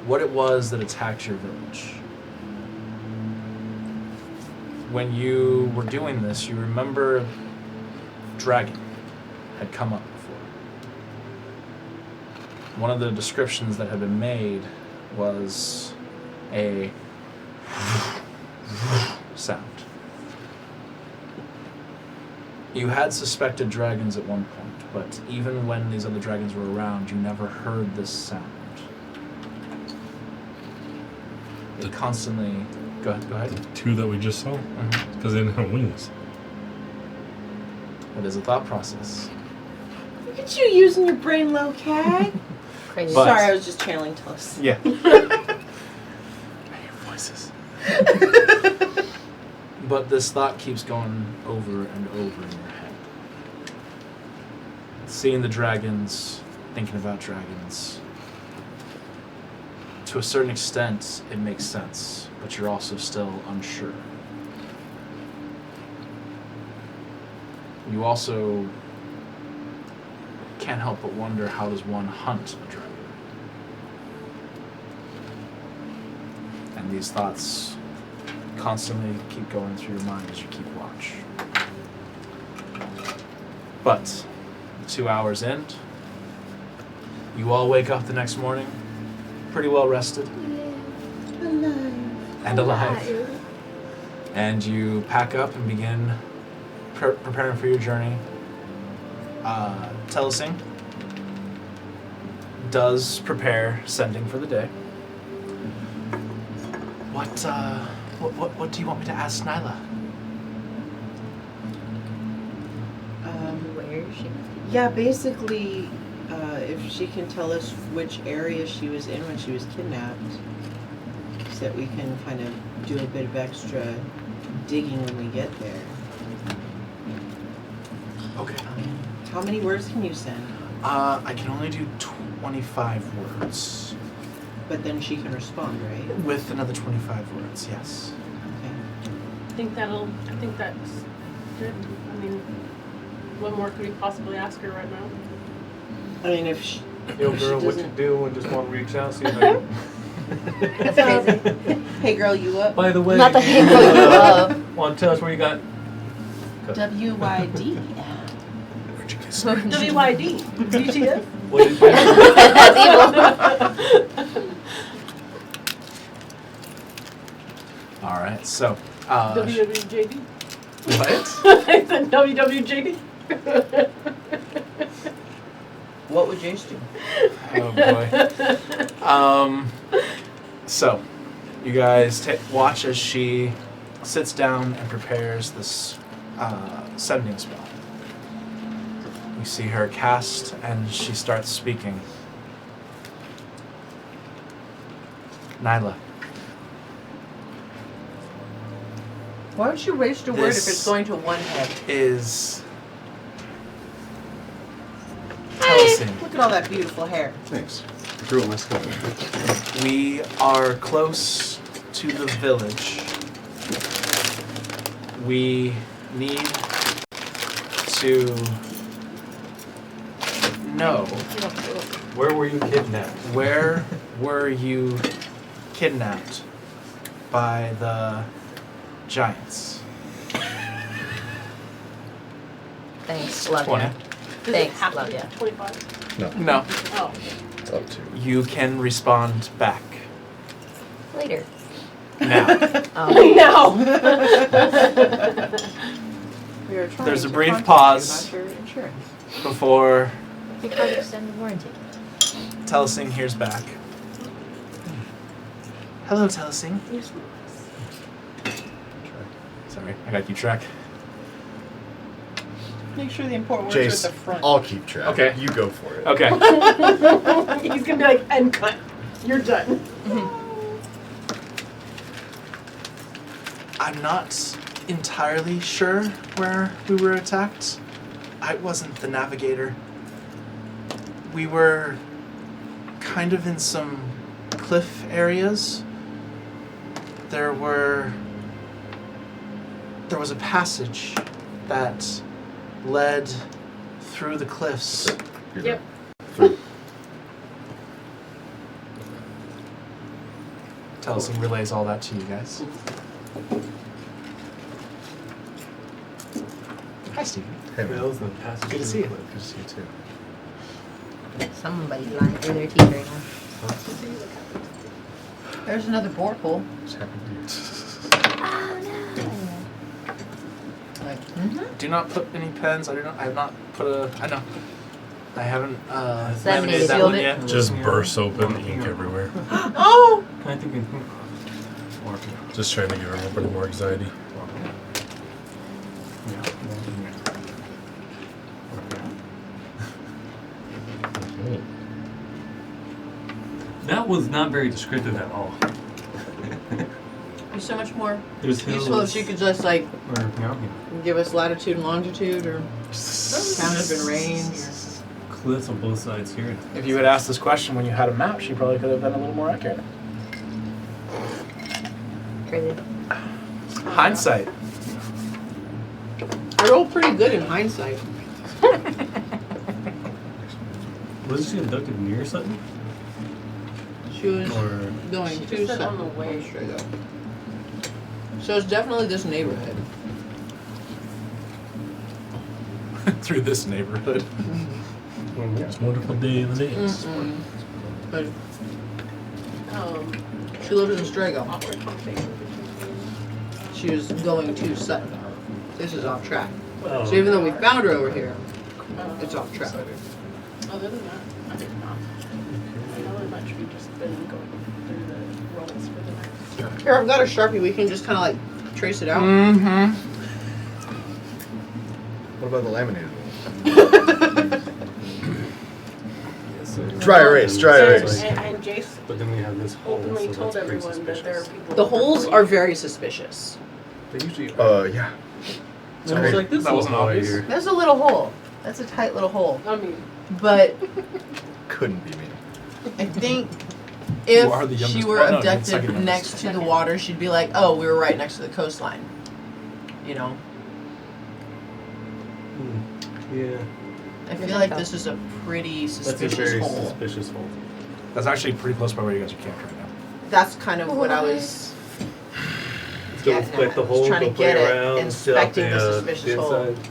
what it was that attacked your village. When you were doing this, you remember dragon had come up before. One of the descriptions that had been made was a sound. You had suspected dragons at one point, but even when these other dragons were around, you never heard this sound. It constantly... Go ahead. The 2 that we just saw, Mhm. because they didn't have wings. It is a thought process. Look at you using your brain, low cat. Crazy. But- Sorry, I was just channeling Tullis. Yeah. I hear voices. But this thought keeps going over and over in your head. Seeing the dragons, thinking about dragons. To a certain extent, it makes sense, but you're also still unsure. You also can't help but wonder, how does one hunt a dragon? And these thoughts constantly keep going through your mind as you keep watch. But 2 hours in, you all wake up the next morning pretty well rested and alive. And you pack up and begin preparing for your journey. Telesing does prepare sending for the day. What do you want me to ask Nyla? Where is she? Yeah, basically, if she can tell us which area she was in when she was kidnapped, so that we can kind of do a bit of extra digging when we get there. Okay. How many words can you send? I can only do 25 words. But then she can respond, right? With another 25 words, yes. Okay. I think that's good. I mean, what more could we possibly ask her right now? I mean, if she, Yo, if she girl, what you doesn't- do and just want to reach out, see how you... That's crazy. Hey girl, you up? By the way, Not the hate girl you love. want to tell us where you got... WYD. Where'd you get WYD. DTF? What did you... That's evil. All right, so... WWJD? what? I said WWJD. What would Jace do? Oh boy. So, you guys watch as she sits down and prepares this sending spell. You see her cast, and she starts speaking. Nyla, Why don't you waste a word if This- it's going to one head? is Telesing. Look at all that beautiful hair. Thanks. Drew my skull. We are close to the village. We need to know, Where were you kidnapped? where were you kidnapped by the giants? Thanks, love 20. ya. Does it Thanks, have to love be ya. 25? No, Oh. It's up to. you can respond back Later. now. Oh. No! We are trying There's a to brief contact pause. you about your insurance. Before We can't extend the warranty. Telesing hears back. Hello, Telesing. Sorry, I gotta keep track. Make sure the important words are Jace, at the front. I'll keep track. Okay. You go for it. Okay. He's gonna be like, end cut. You're done. I'm not entirely sure where we were attacked. I wasn't the navigator. We were kind of in some cliff areas. There was a passage that led through the cliffs. You're Yep. Through. Telesing relays all that to you guys. Hi, Steven. Hey, man. That was the passage. Good to see you. Good to see you too. Somebody's lying through their teeth right now. There's another porthole. What's happened to you? Do not put any pens. I have not put a. I know. I haven't Laminated laminated that sealed one it? yet. Just bursts open, ink everywhere. Oh! I think it. Just trying to give everybody more anxiety. That was not very descriptive at all. Be so much more There's hills. useful if she could just like Or, no, give us latitude and longitude or kind of in range. cliffs on both sides here. If you had asked this question when you had a map, she probably could have been a little more accurate. Crazy. Hindsight. I rolled pretty good in hindsight. Was she abducted near Sutton? She was Or going She to just said on Sutton the way. straight up. So it's definitely this neighborhood. Through this neighborhood. It's a wonderful day in the days. But she lives in Strago. Awkward conversation. She was going to Sutton. This is off track. Oh. So even though we found her over here, it's off track. Other than that, I did not. I know it might be just been going through the rolls for the next. Here, I've got a Sharpie. We can just kind of like trace it out. Mm-hmm. What about the laminated one? Yes, so- Dry erase, dry erase. And Jace But then we have this hole. openly so told that's pretty everyone that there are suspicious. people. The holes are very suspicious. They usually. Yeah. It was like this That wasn't little hole obvious. here. There's a little hole. That's a tight little hole. I mean, But Couldn't be me. I think Who are the if she youngest were one? No, abducted second youngest. next to the water, she'd be like, "Oh, we were right next to the coastline." You know. Yeah. I feel like this is a pretty That's a suspicious very hole. suspicious hole. That's actually pretty close by where you guys are camped right now. That's kind of what I was So getting inspect at. the I hole, was trying go to play get it, around, inspecting the suspicious hole. inside.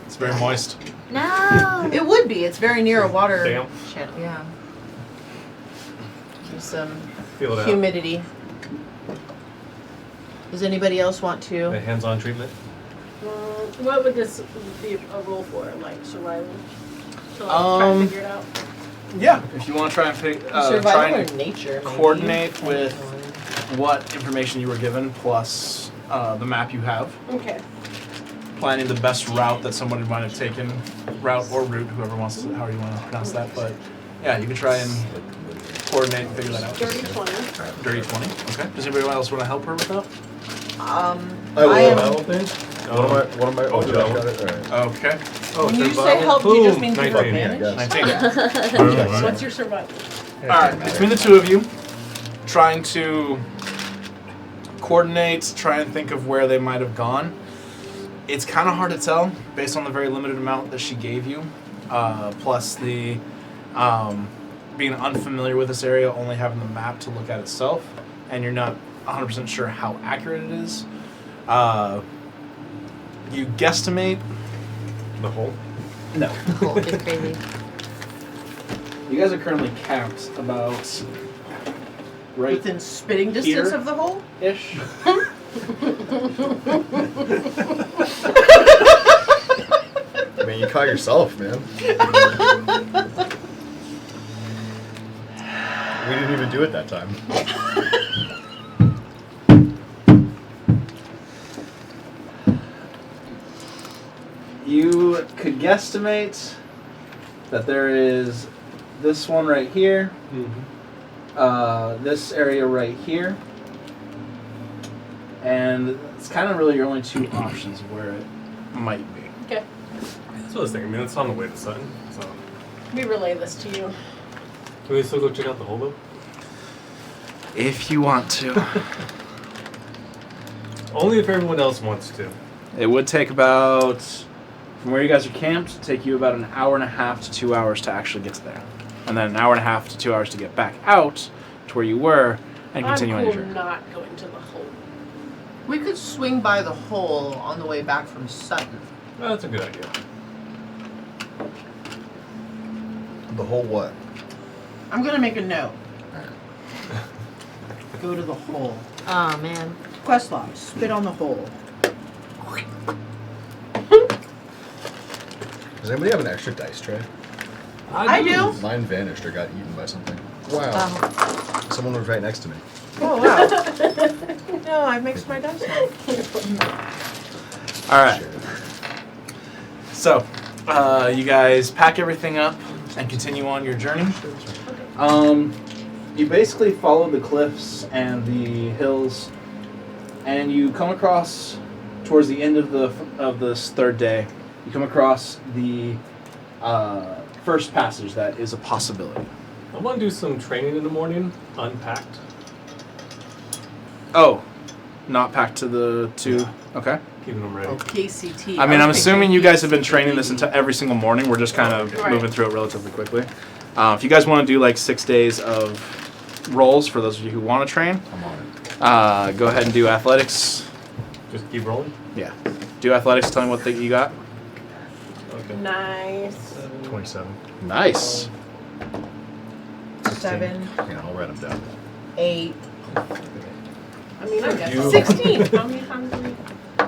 It's very moist. No. It would be. It's very near a water Damp. channel. Yeah. There's some Feel it out. humidity. Does anybody else want The to? hands-on treatment. what would this be a roll for? Like survival? To like, try Um, to figure it out. Yeah, if you want to try and try Survival or and nature? Maybe? coordinate with what information you were given plus the map you have, Okay. planning the best route that somebody might have taken, route or route, whoever wants to, however you want to pronounce that. But yeah, you can try and coordinate and figure that out. Dirty 20. Dirty 20. Okay. Does anybody else want to help her with that? I I will. am. What am I? Oh, Joe. Joe. Got it? Alright. Okay. Oh, When you say survival. help, do you just Boom, mean give 19. advantage? Yeah, 19. Alright. What's your survival? All right, between the two of you, trying to coordinate, try and think of where they might have gone. It's kind of hard to tell based on the very limited amount that she gave you, plus the being unfamiliar with this area, only having the map to look at itself, and you're not 100% sure how accurate it is. You guesstimate. The hole? No. Oh, it's crazy. You guys are currently camped about right Within spitting distance Here? of the hole? ish. I mean, you caught yourself, man. We didn't even do it that time. You could guesstimate that there is this one right here, this area right here, and it's kind of really your only two options of where it might be. Okay. That's what I was thinking. I mean, it's on the way to Sutton, so. We relay this to you. Can we still go check out the hole, though? If you want to. Only if everyone else wants to. It would take about, from where you guys are camped, take you about an hour and a half to 2 hours to actually get to there. And then an hour and a half to 2 hours to get back out to where you were and continue I'm on cool your journey. not going to the hole. We could swing by the hole on the way back from Sutton. Oh, that's a good idea. The whole what? I'm gonna make a note. Go to the hole. Oh man. Quest log. Spit on the hole. Does anybody have an extra dice tray? I do. Mine vanished or got eaten by something. Wow. Someone was right next to me. Oh wow. No, I mixed my dice now. All right. So, you guys pack everything up and continue on your journey. You basically follow the cliffs and the hills, and you come across, towards the end of this third day, you come across the first passage that is a possibility. I want to do some training in the morning, unpacked. Oh, not packed to the two. Okay. Keeping them ready. Oh, KCT. I mean, I'm was assuming thinking you guys have been KCT. training this into every single morning. We're just kind of Right. moving through it relatively quickly. If you guys want to do like 6 days of rolls, for those of you who want to train, I'm on it. go ahead and do athletics. Just keep rolling. Yeah. Do athletics. Tell me what thing you got. Okay. Nice. 27. Nice. 7, Yeah, I'll write them down. 8. I mean, I guess You- 16. How many times do we?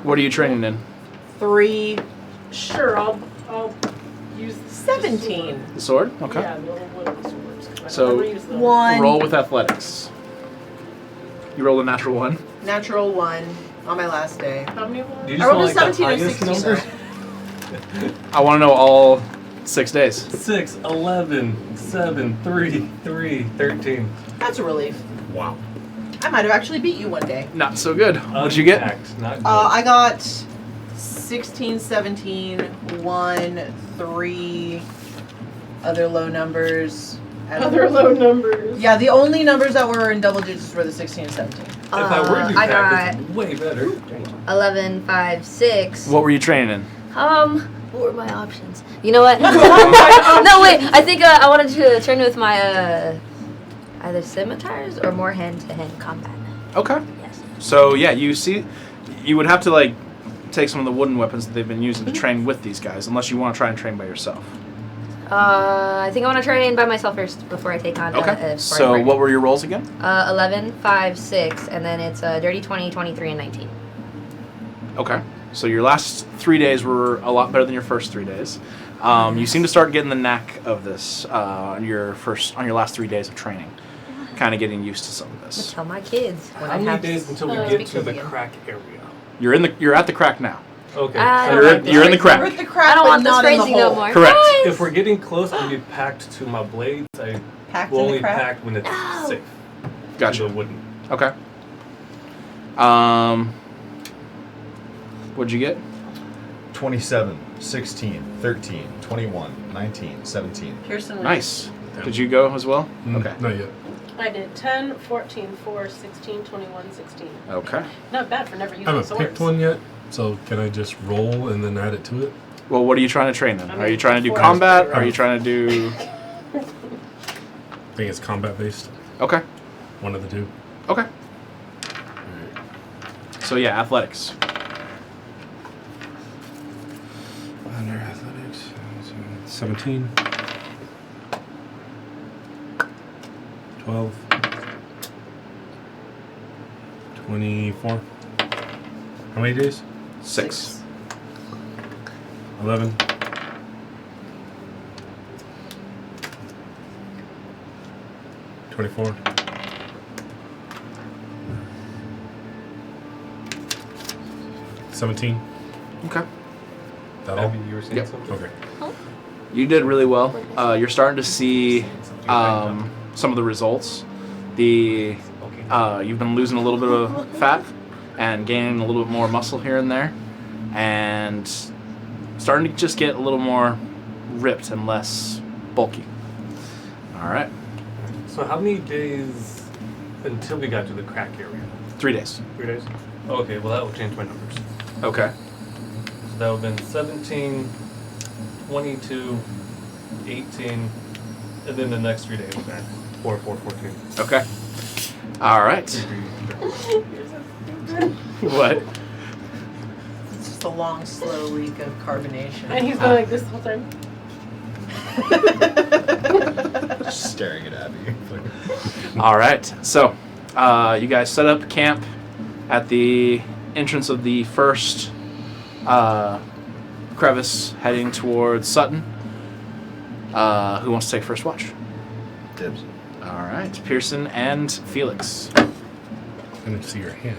What are you training in? 3. Sure, I'll use the 17. The sword. Okay. Yeah, the little wooden swords. 'Cause I So, don't ever use them. 1. Roll with athletics. You rolled a natural 1. Natural 1 on my last day. How many of Do you them? just I rolled want a like the 17 and highest 16. number? I want to know all 6 days. 6, 11, 7, 3, 3, 13. That's a relief. Wow. I might have actually beat you one day. Not so good. What'd you get? Unpacked, not good. I got 16, 17, 1, 3, other low numbers. and- Other low numbers. Yeah, the only numbers that were in double digits were the 16 and 17. If I were to do I packed, got it's way better. 11, 5, 6. What were you training in? What were my options? You know what? No, wait. I think I wanted to train with my either scimitars or more hand-to-hand combat. Okay. Yes. So yeah, you see, you would have to like take some of the wooden weapons that they've been using to train with these guys, unless you want to try and train by yourself. I think I want to train by myself first before I take on. Okay. So what were your rolls again? 11, 5, 6, and then it's dirty 20, 23, and 19. Okay. So your last 3 days were a lot better than your first 3 days. You seem to start getting the knack of this on your last 3 days of training, kind of getting used to some of I'm gonna this. tell my kids when How I many have days until we speak get to to them the again. crack area? You're at the crack now. Okay. I so don't like You're in the We're crack. at the crack, I don't but want this not in the phrasing no hole. more. Correct. Guys! if we're getting close, I'll be packed to my blades. I Packed will in only the crack. pack when it's No. safe. Gotcha. The wooden. Okay. What'd you get? 27, 16, 13, 21, 19, 17. Pearson was Nice. Did you go as well? Mm, Okay. Not yet. I did 10, 14, 4, 16, 21, 16. Okay. Not bad for never I using haven't swords. picked one yet, so can I just roll and then add it to it? Well, what are you trying to train them? I Are you mean, trying to do force, combat? right? Are you trying to do? I think it's combat based. Okay. One of the two. Okay. So yeah, athletics. Under athletics, 17, 12, 24. How many days? 6. 11. 24. 17. Okay. That all? Abby, you were saying Yep. something? Okay. You did really well. You're starting to see some of the results. You've been losing a little bit of fat and gaining a little bit more muscle here and there, and starting to just get a little more ripped and less bulky. All right, So how many days until we got to the crack area? 3 days. 3 days? Okay, well that will change my numbers. Okay. So that would have been 17, 22, 18, and then the next 3 days back. 4, 4, 14. Okay. All right. What? It's just a long, slow week of carbonation. And he's going like this the whole time. Just staring at Abby. All right. So, you guys set up camp at the entrance of the first crevice heading towards Sutton. Who wants to take first watch? Dibs. All right. Pearson and Felix. I didn't see your hand.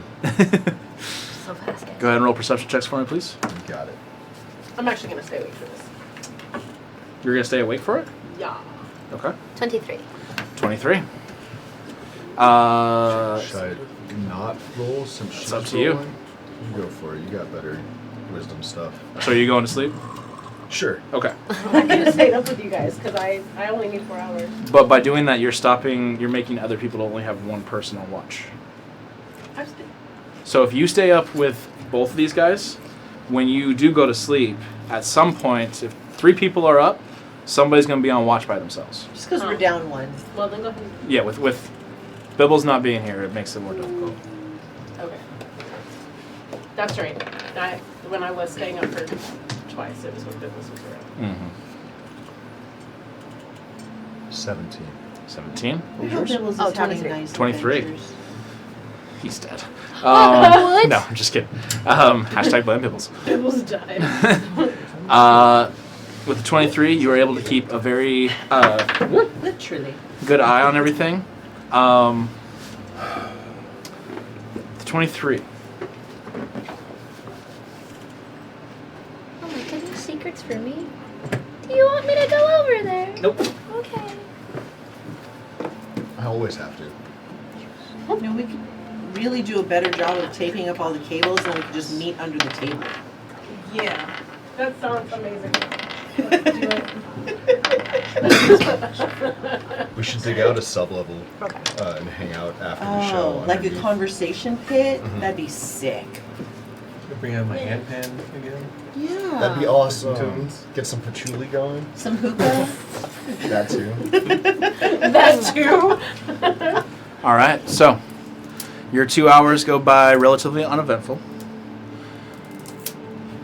So fast, guys. Go ahead and roll perception checks for me, please. You got it. I'm actually going to stay awake for this. You're going to stay awake for it? Yeah. Okay. 23. 23. Should I not roll since she's up to you. rolling? You go for it. You got better wisdom stuff. So are you going to sleep? Sure. Okay. I could have stayed up with you guys because I only need 4 hours. But by doing that, you're making other people only have one person on watch. I've stayed. So if you stay up with both of these guys, when you do go to sleep, at some point, if 3 people are up, somebody's going to be on watch by themselves. Just because we're down one. Well, then go ahead. Yeah, with Bibbles not being here, it makes it more difficult. Okay. That's right. When I was staying up for twice, it was when Bibbles was around. 17. 17. I hope Bibbles is Oh, having 23. nice 23. adventures. He's dead. What? No, I'm just kidding. Hashtag blame Bibbles. Bibbles died. With the 23, you were able to keep a very Literally. good eye on everything. The 23. Oh my goodness, secrets for me? Do you want me to go over there? Nope. Okay. I always have to. You know, we could really do a better job of taping up all the cables and we could just meet under the table. Yeah. That sounds amazing. Let's do it. We should dig out a sub-level Okay. and hang out after the show. Oh, like a underneath. conversation pit? Mhm. That'd be sick. Bring out my hand pan again. Yeah. That'd be awesome. Tunes. Get some patchouli going. Some hookah. That too. That too. All right, so your 2 hours go by relatively uneventful,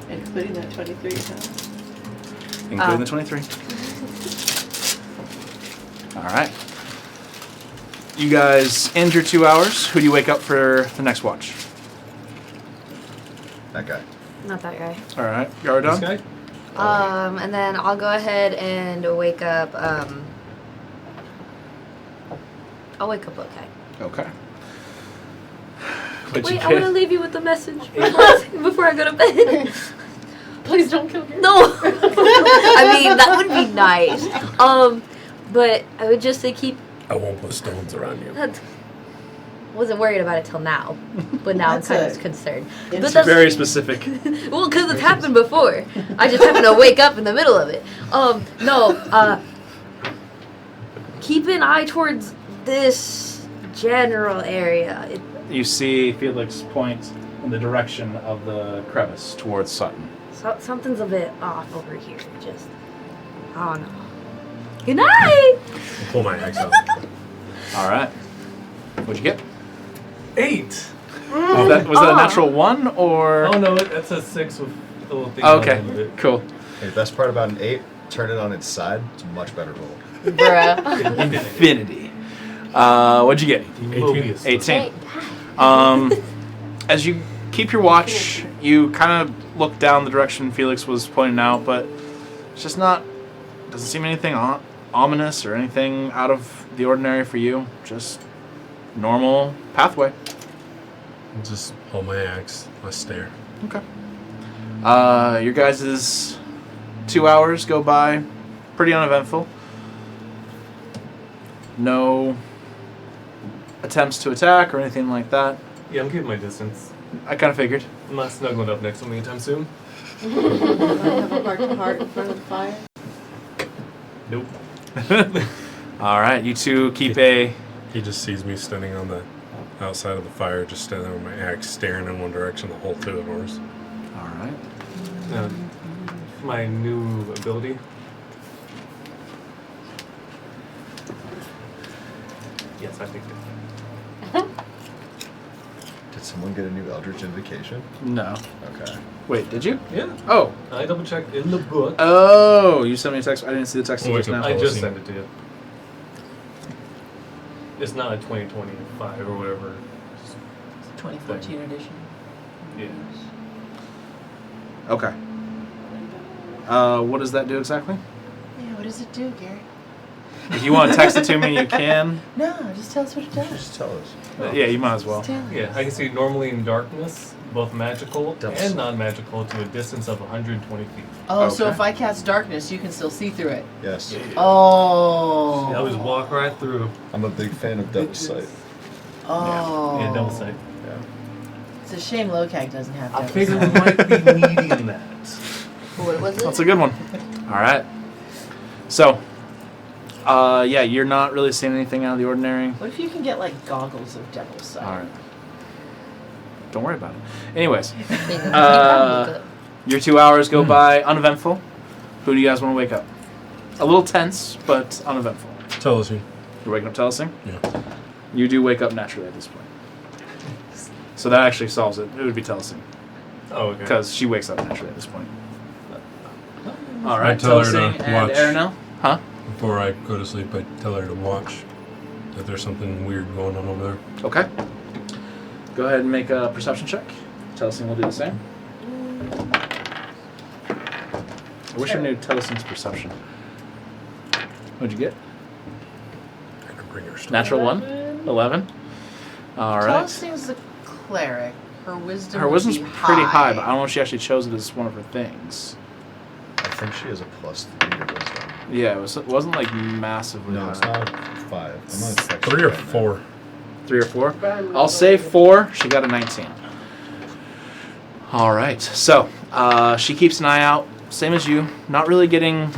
Including that 23, huh? including the 23. All right. You guys end your 2 hours. Who do you wake up for the next watch? That guy. Not that guy. All right, you are This done? guy? And then I'll go ahead and wake up, I'll wake up okay. Okay. What'd you Wait, I want to get? leave you with a message before I go to bed. Please don't kill me. No! I mean, that would be nice. But I would just say keep... I won't put stones around you. Wasn't worried about it till now, but now I'm That's kind a- of concerned. It's But that's Very specific. well, because it's happened before. I just happened to wake up in the middle of it. keep an eye towards this general area. You see Felix point in the direction of the crevice towards Sutton. Something's a bit off over here. Just, I don't know. Good night! I'll pull my axe out. All right. What'd you get? 8. Was that a natural 1 or? Oh no, that's a 6 with the little thing. Oh, on the okay. end of it. Cool. Hey, the best part about an 8, turn it on its side. It's a much better roll. Bruh. Infinity. What'd you get? 18. 18. As you keep your watch, you kind of look down the direction Felix was pointing out, but it's just not. Doesn't seem anything ominous or anything out of the ordinary for you. Just normal pathway. I'll just hold my axe. I stare. Okay. Your guys' 2 hours go by pretty uneventful. No attempts to attack or anything like that. Yeah, I'm keeping my distance. I kind of figured. I'm not snuggling up next to me anytime soon. have a heart-to-heart in front of the fire. Nope. All right, you two keep a. He just sees me standing on the outside of the fire, just standing there with my axe, staring in one direction the whole 2 hours. All right. My new ability. Yes, I think it. Did someone get a new Eldritch Invocation? No. Okay. Wait, did you? Yeah. Oh. I double checked in the book. Oh, you sent me a text. I didn't see the text Oh, just wait, now. I just sent it to you. It's not a 2025 or whatever. 2014 edition. Yeah. Okay. What does that do exactly? Yeah, what does it do, Gary? If you want to text it to me, you can. No, just tell us what it does. Just tell us. Yeah, you might as well. Just tell us. Yeah, I can see normally in darkness, both magical Double and sword. non-magical, to a distance of 120 feet. Oh, so Okay. if I cast darkness, you can still see through it. Yes. Oh. Yeah, I always walk right through. I'm a big fan of Devil's Sight. Oh. Yeah, double sight. Yeah. It's a shame Locag doesn't have I Devil's figured Sight. we might be needing that. What was it? That's a good one. All right. So, yeah, you're not really seeing anything out of the ordinary. What if you can get like goggles of Devil's Sight? All right. Don't worry about it. Anyways, Uh, your 2 hours go by uneventful. Who do you guys want to wake up? A little tense, but uneventful. Tell us you. You're waking up Telesing? Yeah. You do wake up naturally at this point. So that actually solves it. It would be Telesing. Oh, okay. Because she wakes up naturally at this point. All I right, tell her to Telesing and watch. Aranel? Huh? Before I go to sleep, I tell her to watch. If there's something weird going on over there. Okay. Go ahead and make a perception check. Telesing will do the same. I wish I knew Telesing's perception. What'd you get? I can bring her stuff. Natural 1? 11? All right. Telesing's a cleric. Her wisdom. Her would wisdom's be pretty high, but I don't know if she actually chose it as one of her things. I think she has a +3 to wisdom. Yeah, it wasn't like massively No, high. it's not 5. I'm not texting 3 or right now. 4. 3 or 4? I'll say 4. She got a 19. All right. So she keeps an eye out, same as you. Not really getting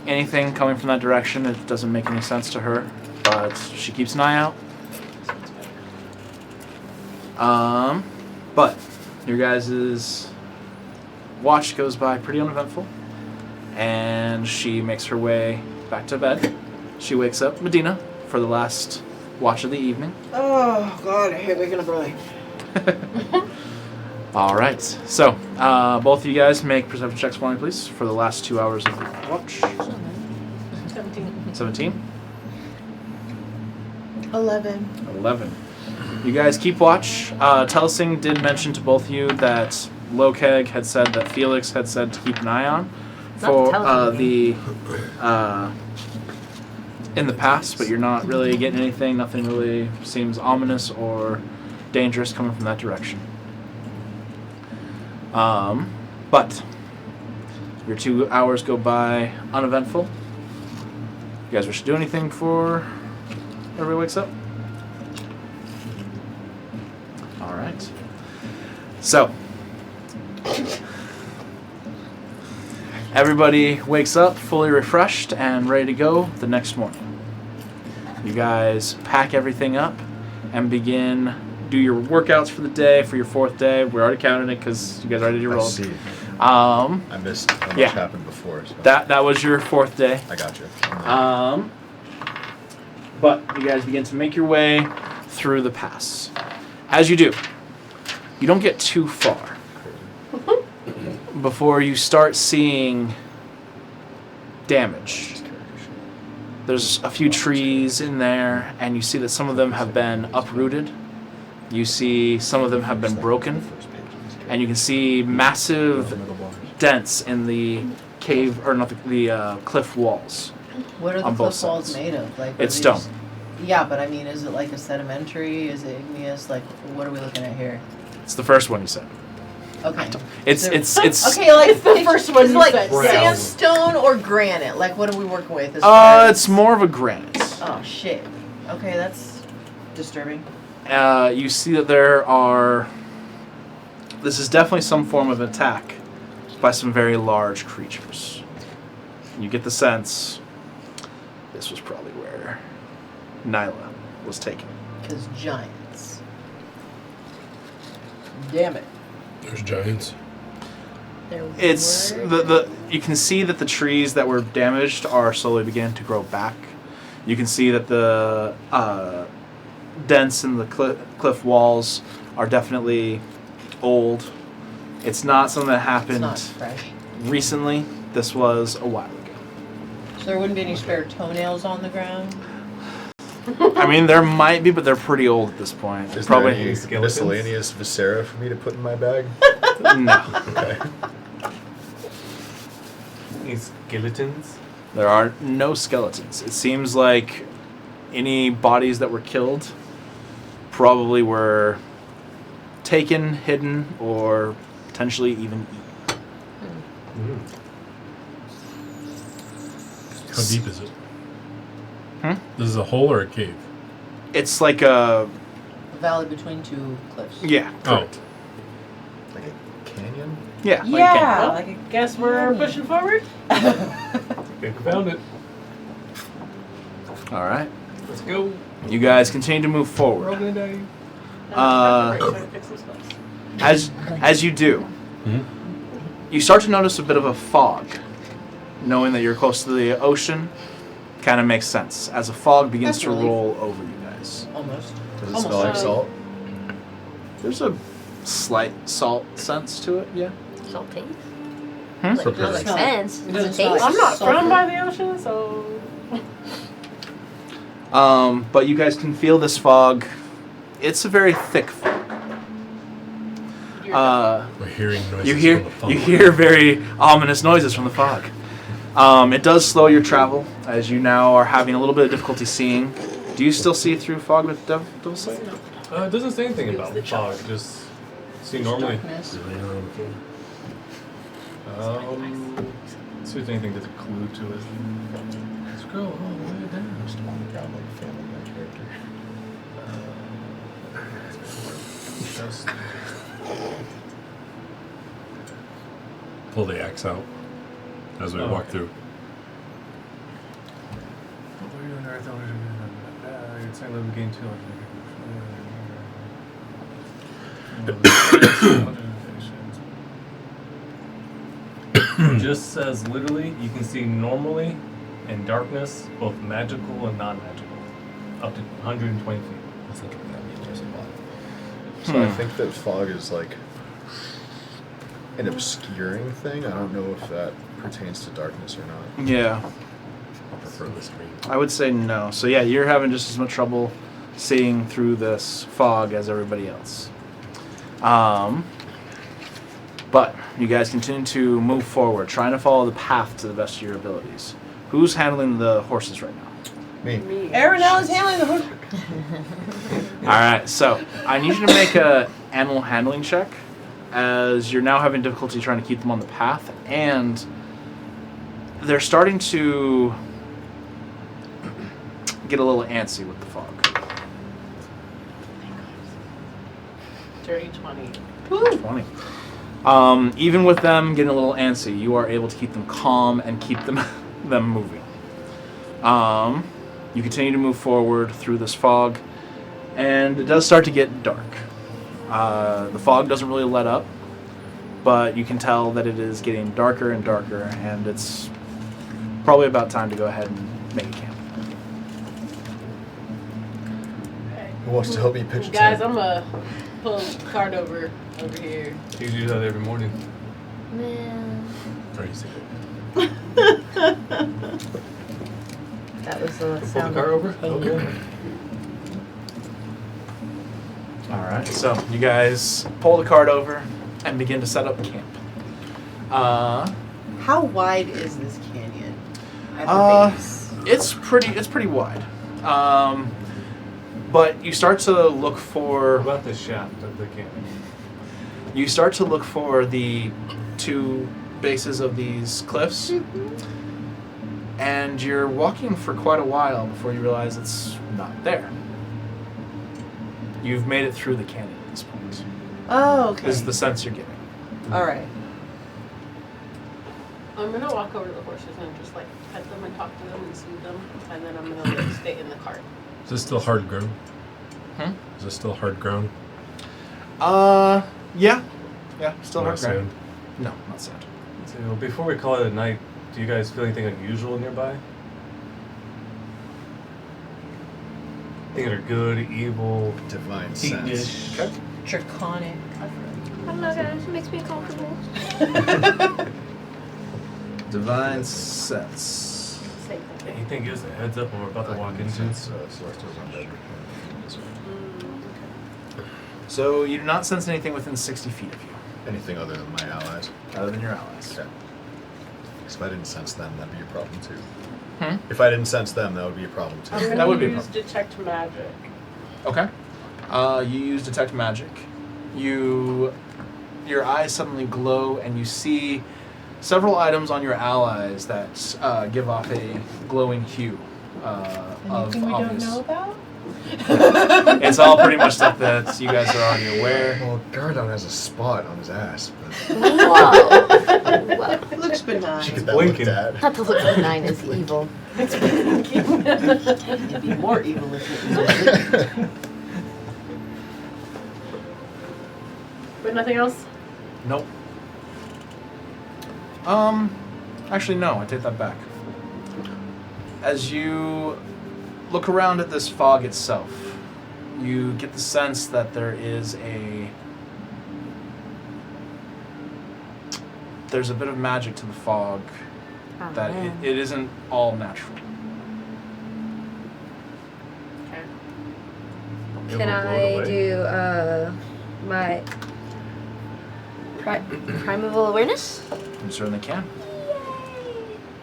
anything coming from that direction. It doesn't make any sense to her, but she keeps an eye out. But your guys' watch goes by pretty uneventful, and she makes her way back to bed. She wakes up Medina for the last watch of the evening. Oh God, I hate waking up early. All right. So, both of you guys make perception checks for me, please, for the last 2 hours of the watch. 17? 11. You guys keep watch. Telesing did mention to both of you that Lokeg had said that Felix had said to keep an eye on for in the past, but you're not really getting anything. Nothing really seems ominous or dangerous coming from that direction. But your 2 hours go by uneventful. You guys wish to do anything before everybody wakes up? All right. So, everybody wakes up fully refreshed and ready to go the next morning. You guys pack everything up and do your workouts for the day, for your 4th day. We're already counting it because you guys already did your I rolls. see. Um, I missed how much Yeah. happened before. So. that was your 4th day. I got you. But you guys begin to make your way through the pass. As you do, you don't get too far before you start seeing damage. There's a few trees in there, and you see that some of them have been uprooted. You see some of them have been broken, and you can see massive dents in the cave, or not the cliff walls. What are the On both cliff walls sides. made of? Like, are It's these- stone. Yeah, but I mean, is it like a sedimentary? Is it igneous? Like, what are we looking at here? It's the first one you said. Okay. It's So- it's Okay, like It's the first one It's you like said. sandstone or granite. Like, what are we working with? As far as- it's more of a granite. Oh shit. Okay, that's disturbing. You see that this is definitely some form of attack by some very large creatures. You get the sense this was probably where Nyla was taken. Because giants. Damn it. There's giants. It's you can see that the trees that were damaged are slowly beginning to grow back. You can see that the dents in the cliff walls are definitely old. It's not something that It's happened not fresh. recently. This was a while ago. So there wouldn't be any spare toenails on the ground? I mean, there might be, but they're pretty old at this point. Is Probably there any skeletons? miscellaneous viscera for me to put in my bag? no. Okay. Any skeletons? There are no skeletons. It seems like any bodies that were killed probably were taken, hidden, or potentially even eaten. How deep is it? Hmm? This is a hole or a cave? It's like a A valley between two cliffs. yeah, Oh, correct. Like a canyon? Yeah. Yeah. Well, I guess we're pushing forward. Think we found it. All right. Let's go. You guys continue to move forward. Rolling day. As you do, Mhm. you start to notice a bit of a fog. Knowing that you're close to the ocean kind of makes sense as a fog begins That's to relief. roll over you guys. Almost. Does it Almost smell like like- salt? There's a slight salt sense to it, yeah. Salty. Hmm? Like, So that makes perfect. sense. It It doesn't doesn't smell taste. like I'm not sulfur. from by the ocean, so But you guys can feel this fog. It's a very thick fog. we're hearing noises You hear from the phone. you hear very ominous noises from the fog. It does slow your travel as you now are having a little bit of difficulty seeing. Do you still see through fog with Devil Sight? It doesn't say anything about fog. Just see normally. Darkness. See if anything there's a clue to it. Scroll all the way down. Just Pull the axe out as we Oh, walk okay. through. it's like we gain 2 Just says literally, you can see normally in darkness, both magical and non-magical, up to 120 feet. I think that means there's a lot. So I think that fog is like an obscuring thing. I don't know if that pertains to darkness or not. Yeah, I prefer the screen. I would say no. So yeah, you're having just as much trouble seeing through this fog as everybody else. But you guys continue to move forward, trying to follow the path to the best of your abilities. Who's handling the horses right now? Me. Aranell is handling the hook. All right, so I need you to make a animal handling check, as you're now having difficulty trying to keep them on the path, and they're starting to get a little antsy with the fog. dirty 20. 20. Even with them getting a little antsy, you are able to keep them calm and keep them moving. You continue to move forward through this fog, and it does start to get dark. The fog doesn't really let up, but you can tell that it is getting darker and darker, and it's probably about time to go ahead and make a camp. Who wants to help me pitch a Guys, tent? I'm gonna pull a card over here. You do that every morning. Man, Crazy. that was the Pull the sound. car over? Hey. Okay. Alright, so you guys pull the cart over and begin to set up camp. How wide is this canyon at the Uh, base? It's pretty wide. But you start to look What for about the shaft of the canyon? the two bases of these cliffs, and you're walking for quite a while before you realize it's not there. You've made it through the canyon at this point. Oh, okay. Is the sense you're getting. All right. I'm gonna walk over to the horses and just like pet them and talk to them and soothe them, and then I'm gonna like, stay in the cart. Is this still hard ground? Hmm? Is this still hard ground? Yeah, still Not hard ground. sand? No, not sand. So before we call it a night, do you guys feel anything unusual nearby? Things that are good, evil, Divine sense. fiendish? Okay. Draconic. I don't know, guys. It makes me comfortable. Divine sense. Same thing. Anything gives a heads up what we're about to walk into? Celestials undead. So you do not sense anything within 60 feet of you, Anything other than my allies. other than your allies. Okay. Because if I didn't sense them, that'd be a problem too. Hmm? If I didn't sense them, that would be a problem too. I'm gonna That would be a use detect magic. Okay. You use detect magic. Your eyes suddenly glow, and you see several items on your allies that give off a glowing hue. Anything we obvious. don't know about? It's all pretty much stuff that you guys are already aware. Well, Gardon has a spot on his ass, but Whoa. Whoa. Looks benign. she get that Blinking. looked at. Not to look benign is evil. It'd be more evil if it was. But nothing else? Nope. Actually, no, I take that back. As you look around at this fog itself, you get the sense that there's a bit of magic to the fog, Oh, that man. it isn't all natural. Okay. It Can will blow it I away. do my primeval awareness? You certainly can.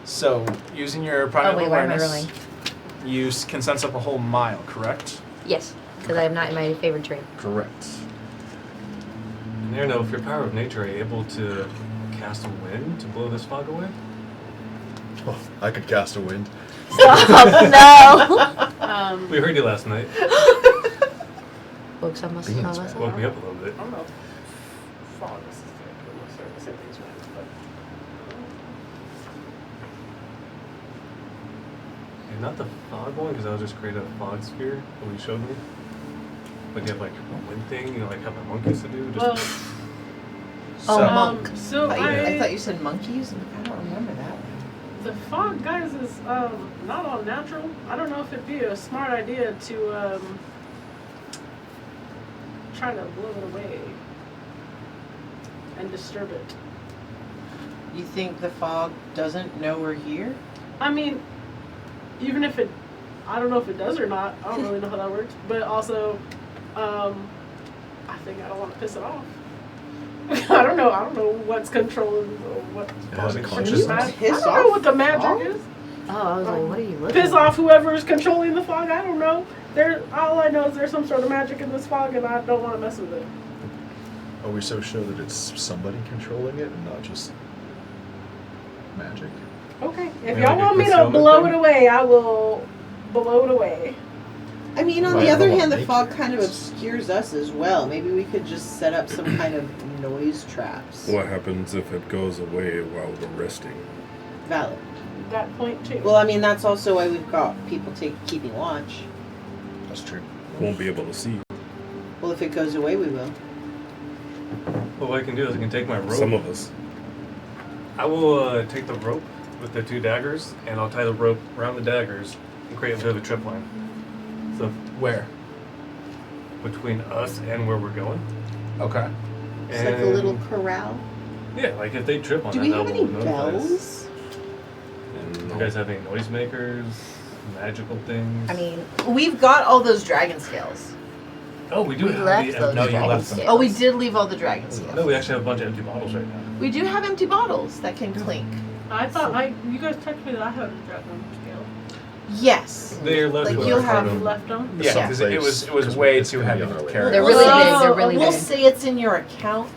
So, using your primal wait, why am I awareness, rolling? you can sense up a whole mile, correct? Yes, because I am not in my favorite terrain. Correct. And Nerno, if your power of nature are you able to cast a wind to blow this fog away? Oh, I could cast a wind. Stop! No! We heard you last night. Woke some of us Beans, up. man. Woke me up a little bit. I don't know. Fog is the same thing's right, but And not the fog one, because I was just creating a fog sphere that you showed me. But you have like a wind thing, you know, like how the monk used to do. Just well, Oh, So- monk. so I thought you said monkeys. I don't remember that one. the fog, guys, is not all natural. I don't know if it'd be a smart idea to try to blow it away and disturb it. You think the fog doesn't know we're here? I mean, even if it, I don't know if it does or not. I don't really know how that works. But also, I think I don't want to piss it off. I don't know. I don't know what's controlling or what. It has a I consciousness. don't know what the magic fog? is. Oh, I was like, what are you looking Piss at? off whoever is controlling the fog. I don't know. All I know is there's some sort of magic in this fog, and I don't want to mess with it. Are we so sure that it's somebody controlling it and not just magic? Okay. If Yeah, y'all like a want me to concealment blow thing? it away, I will blow it away. I mean, on Right, the other well, hand, the nature fog kind of is- obscures us as well. Maybe we could just set up some kind of noise traps. What happens if it goes away while we're resting? Valid. that point too. Well, I mean, that's also why we've got people keeping watch. That's true. Won't be able to see. Well, if it goes away, we will. Well, what I can do is I can take my rope. Some of us. I will take the rope with the 2 daggers, and I'll tie the rope around the daggers and create a bit of a trip line. So Where? between us and where we're going. Okay. It's like a little corral. Yeah, like if they trip on Do that, we that have will any notify us. bells? You guys have any noisemakers, magical things? I mean, We've got all those dragon scales. oh, we do we have left the those No, you dragon left them. scales. Oh, we did leave all the dragon scales. No, we actually have a bunch of empty bottles right now. We do have empty bottles that can clink. I thought you guys texted me that I had a dragon scale. Yes. They're left Like with you'll our have- You cargo. left them. Yeah, Yeah. because it was Because way it's too gonna be heavy on our to way. carry. They're really big. They're really We'll big. say it's in your account.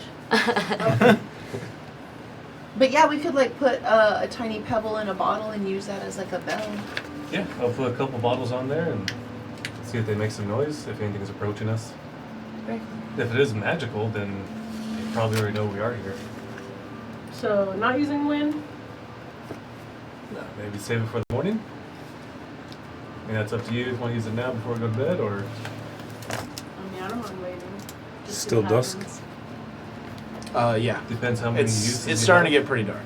But yeah, we could like put a tiny pebble in a bottle and use that as like a bell. Yeah, I'll put a couple bottles on there and see if they make some noise, if anything's approaching us. Right. If it is magical, then they probably already know we are here. So not using wind. Maybe save it for the morning? I mean, that's up to you if you want to use it now before we go to bed, or... I mean, I don't mind waiting. Just see Still what dusk? happens. Yeah. Depends how many uses It's you starting to have. get pretty dark.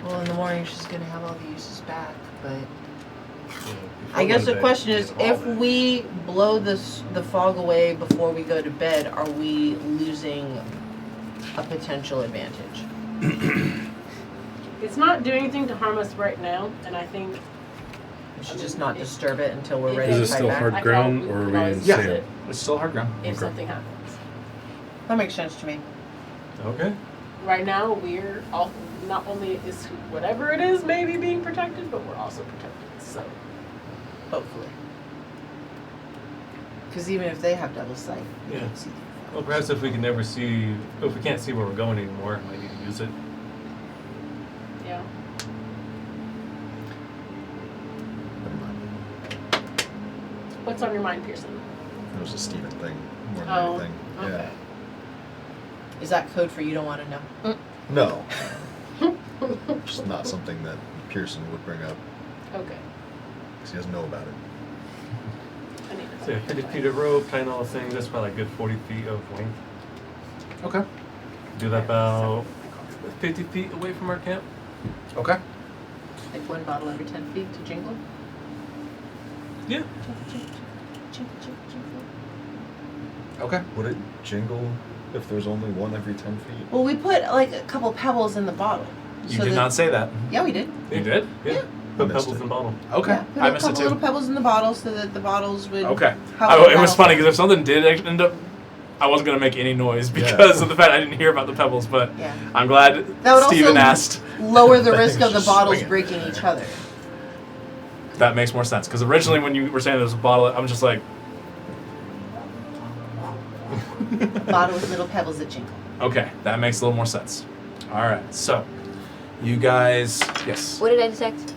Well, in the morning she's gonna have all the uses back, but Yeah, before I we guess go the to bed, question you is, can if haul it. we blow the fog away before we go to bed, are we losing a potential advantage? It's not doing anything to harm us right now, and I think We should just not disturb it until we're ready Is to it fight still back. hard I ground, can or are always we in use Yeah. sand? it It's still hard ground. if Okay. something happens. That makes sense to me. Okay. Right now, we're all not only is whatever it is maybe being protected, but we're also protected. So Hopefully. Because even if they have double sight, we Yeah. can see. Well, perhaps if we can never see... If we can't see where we're going anymore, we might need to use it. yeah. Never mind. What's on your mind, Pearson? It was a Steven thing more than Oh, anything. okay. Is that code for you don't want to know? Yeah. No. Just not something that Pearson would bring up Okay. because he doesn't know about it. I need to So yeah, 50 feet of rope, tying all the things, that's probably a good 40 feet of length. Okay. Do that about 50 feet away from our camp. Okay. Like one bottle every 10 feet to jingle? Yeah. Okay. Would it jingle if there's only one every 10 feet? Well, we put like a couple pebbles in the bottle. You so did that- not say that. Yeah, we did. You did? Yeah. Put I missed pebbles it. in bottle. Okay. Yeah, put I a missed it couple too. little pebbles in the bottle so that the bottles would. Okay. have It a was rattle. funny because if something did end up, I wasn't gonna make any noise because of the fact I didn't hear about the pebbles. But Yeah. I'm glad That would Steven also asked. lower the That risk thing's of the just bottles swinging. breaking each other. That makes more sense because originally when you were saying there was a bottle, I'm just like, A bottle with little pebbles that jingle. okay, that makes a little more sense. All right, so you guys, yes, What did I detect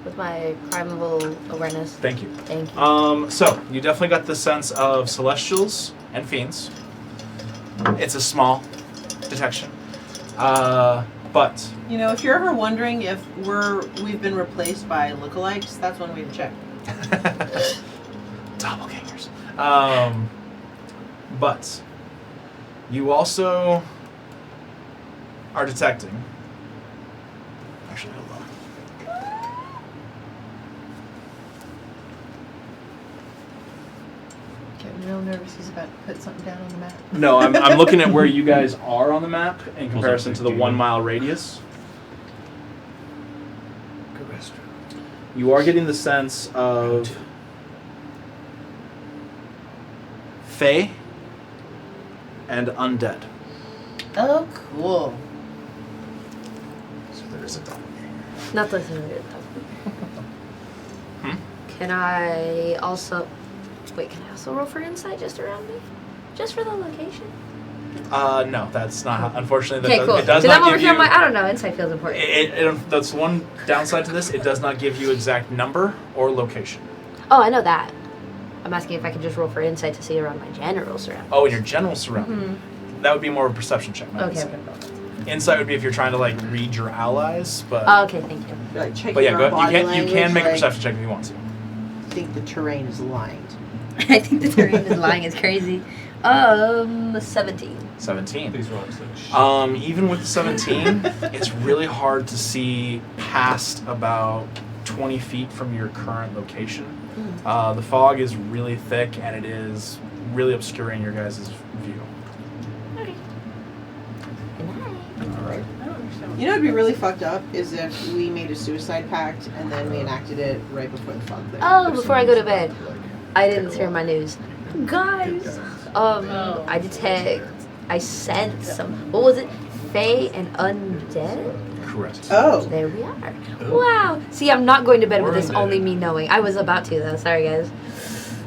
with my primeval awareness? thank you. Thank you. So you definitely got the sense of celestials and fiends. It's a small detection, but You know, if you're ever wondering if we've been replaced by lookalikes, that's one way to check. doppelgangers. But you also are detecting. Actually, hold on. Getting real nervous. He's about to put something down on the map. No, I'm looking at where you guys are on the map in comparison to the 1 mile radius. You are getting the sense of Fae and undead. Oh, cool. So there is a doppelganger. Not the thing. Can I also... Wait, can I also roll for insight just around me? Just for the location? No, that's not. How, unfortunately, Okay, that cool. it does Because I'm not over give here, you. I'm like, I don't know, insight feels important. That's one downside to this. It does not give you exact number or location. Oh, I know that. I'm asking if I could just roll for insight to see around my general surroundings. Oh, in your general surrounding. That would be more of a perception check. my Okay, inside. okay. Insight would be if you're trying to like read your allies, but Oh, okay, thank you. Like checking but yeah, our go, body you language, can make a like, perception check if you want to. think the terrain is lined. I think the terrain is lying is crazy. 17. 17. These rocks like shit. Even with 17, it's really hard to see past about 20 feet from your current location. The fog is really thick and it is really obscuring your guys' view. Alright. I don't understand. You know, it'd be really fucked up is if we made a suicide pact and then we enacted it right before the fog cleared. Oh, before I go to bed, I didn't hear my news. Guys, Oh. I detect, I sense some, what was it? Fae and undead? Correct. Oh, There we are. Wow. See, I'm not going to bed with Or this, undead. only me knowing. I was about to, though. Sorry, guys.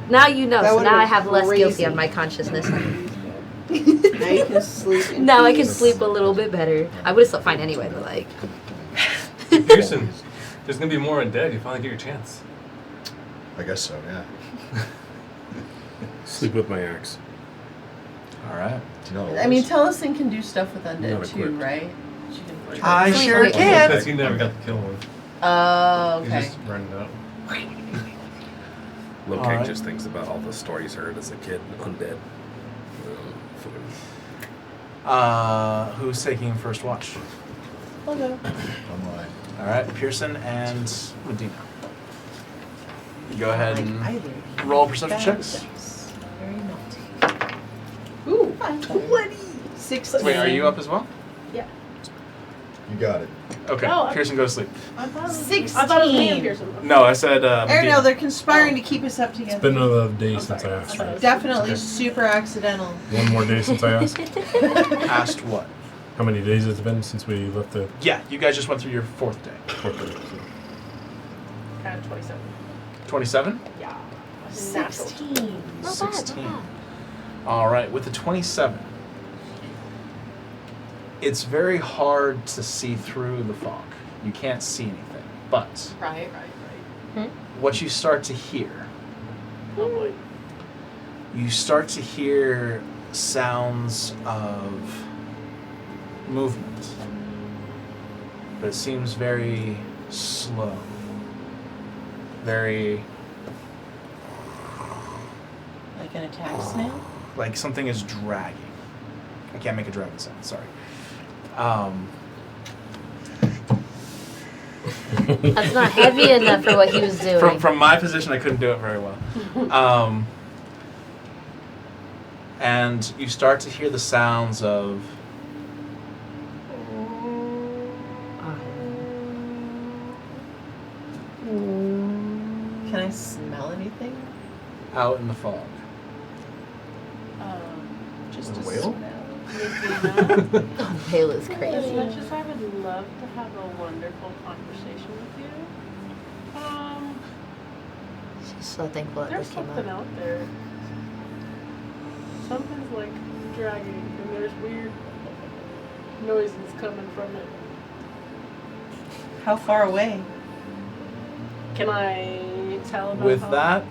Now you know, That so would've now I been have less guilty crazy. on my consciousness. now you can sleep. In Now I can peace. sleep a little bit better. I would have slept fine anyway, but like. Pearson, there's gonna be more undead. You finally get your chance. I guess so, yeah. Sleep with my axe. Alright. Do you know what I mean, Tellison can do stuff with undead Not too, equipped. right? She can I Sleep sure with- can. Because he never got to kill one. Oh, He's okay. just running out. Locate Alright. just thinks about all the stories heard as a kid, undead. Who's taking first watch? I'll go. Online. Alright, Pearson and Medina. Go ahead Like and either. roll perception Bad checks. dice. Very naughty. Ooh, 20. 16. Wait, are you up as well? You got it. Okay, No, I- Pearson, go to sleep. I thought it was, 16. I thought it was me and Pearson. No, I said I don't know, Medina. they're conspiring to keep us up It's together. been another day I'm since sorry. I asked. I thought it Right? was- Definitely Okay. super accidental. One more day since I asked. Asked what? How many days has it been since we left the Yeah, you guys just went through your fourth day. corporate? Kind of 27. 27? Yeah. Natural. 16. Not bad, 16. not Alright, with the 27, it's very hard to see through the fog. You can't see anything. But Right. what you start to hear, Oh boy. you start to hear sounds of movement. But it seems very slow. Very Like an attack snail? like something is dragging. I can't make a dragon sound, sorry. That's not heavy enough for what he was doing. From my position, I couldn't do it very well. And you start to hear the sounds of Can I smell anything? out in the fog. Just A a whale? Medina, Oh, Halo is as crazy. much as I would love to have a wonderful conversation with you, She's so thankful that there's this came something up. out there. Something's like dragging, and there's weird noises coming from it. How far away? Can I tell about With how- that,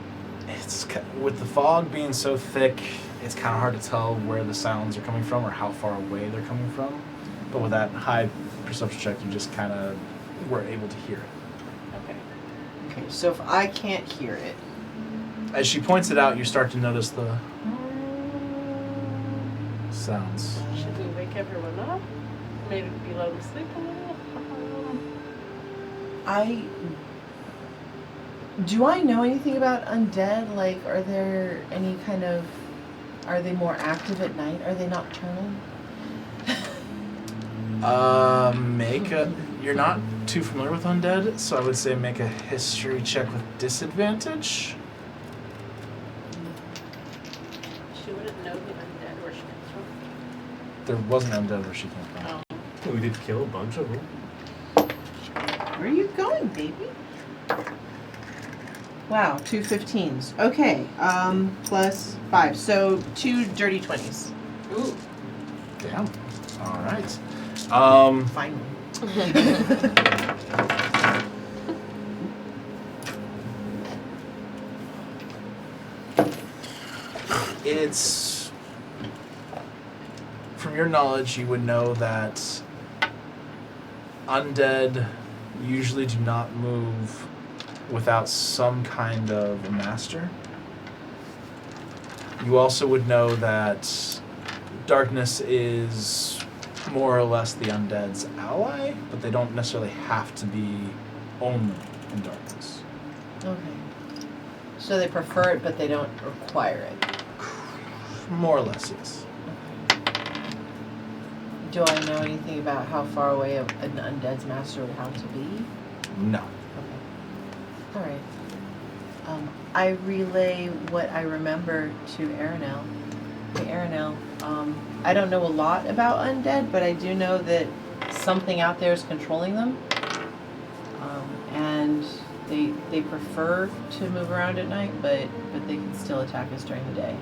with the fog being so thick, it's kind of hard to tell where the sounds are coming from or how far away they're coming from. But with that high perception check, you just kind of were able to hear it. Okay. Okay, so if I can't hear it, As she points it out, you start to notice the sounds. Should we wake everyone up? Maybe let them sleep a little? Do I know anything about undead? Like, are there any kind of. Are they more active at night? Are they nocturnal? You're not too familiar with undead, so I would say make a history check with disadvantage. She wouldn't know the undead where she comes from. There wasn't undead where she came from. Oh. We did kill a bunch of them. where are you going, baby? Wow, 2 15s. Okay, plus 5. So 2 dirty 20s. Ooh. Damn. All right. Finally. It's from your knowledge, you would know that undead usually do not move without some kind of a master. You also would know that darkness is more or less the undead's ally, but they don't necessarily have to be only in darkness. Okay. So they prefer it, but they don't require it. More or less, yes. Do I know anything about how far away an undead's master would have to be? No. Okay. All right. I relay what I remember to Aranel. Hey, Aranel, I don't know a lot about undead, but I do know that something out there is controlling them. And they prefer to move around at night, but they can still attack us during the day.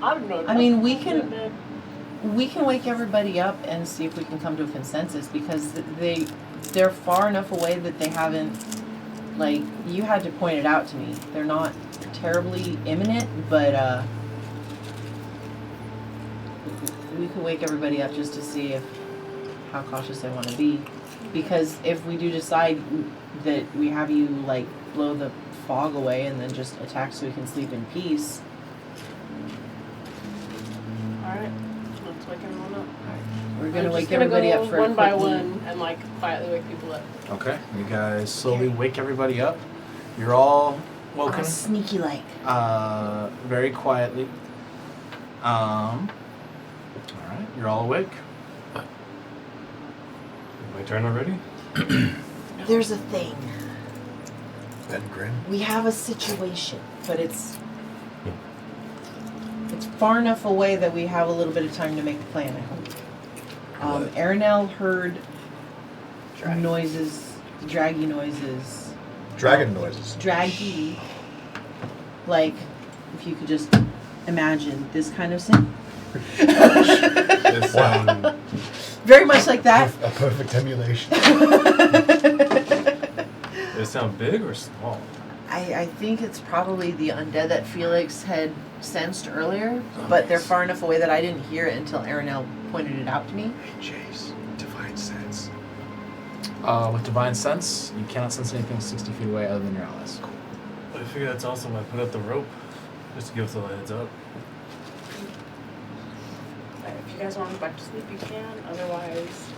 I don't know. I mean, we can wake everybody up and see if we can come to a consensus, because they're far enough away that they haven't, like, you had to point it out to me. They're not terribly imminent, but we could wake everybody up just to see how cautious they want to be. Because if we do decide that we have you, like, blow the fog away and then just attack so we can sleep in peace. Alright, let's wake everyone up. We're gonna I'm wake just gonna everybody go up for a one by quick one and like quietly wake people up. Okay. You guys slowly wake everybody up. You're all woken. Sneaky like. Very quietly. Alright, you're all awake. My turn already? There's a thing. Ben Grimm. We have a situation, but it's far enough away that we have a little bit of time to make a plan, I hope. Aranel heard noises, draggy noises. Dragon noises. Draggy. Like, if you could just imagine this kind of scene. This, Very much like that. A perfect emulation. Does it sound big or small? I think it's probably the undead that Felix had sensed earlier, but they're far enough away that I didn't hear it until Aranel pointed it out to me. Jace, divine sense. With divine sense, you cannot sense anything 60 feet away other than your allies. But I figure that's also why I put up the rope, just to give us a heads up. If you guys want to go back to sleep, you can. Otherwise,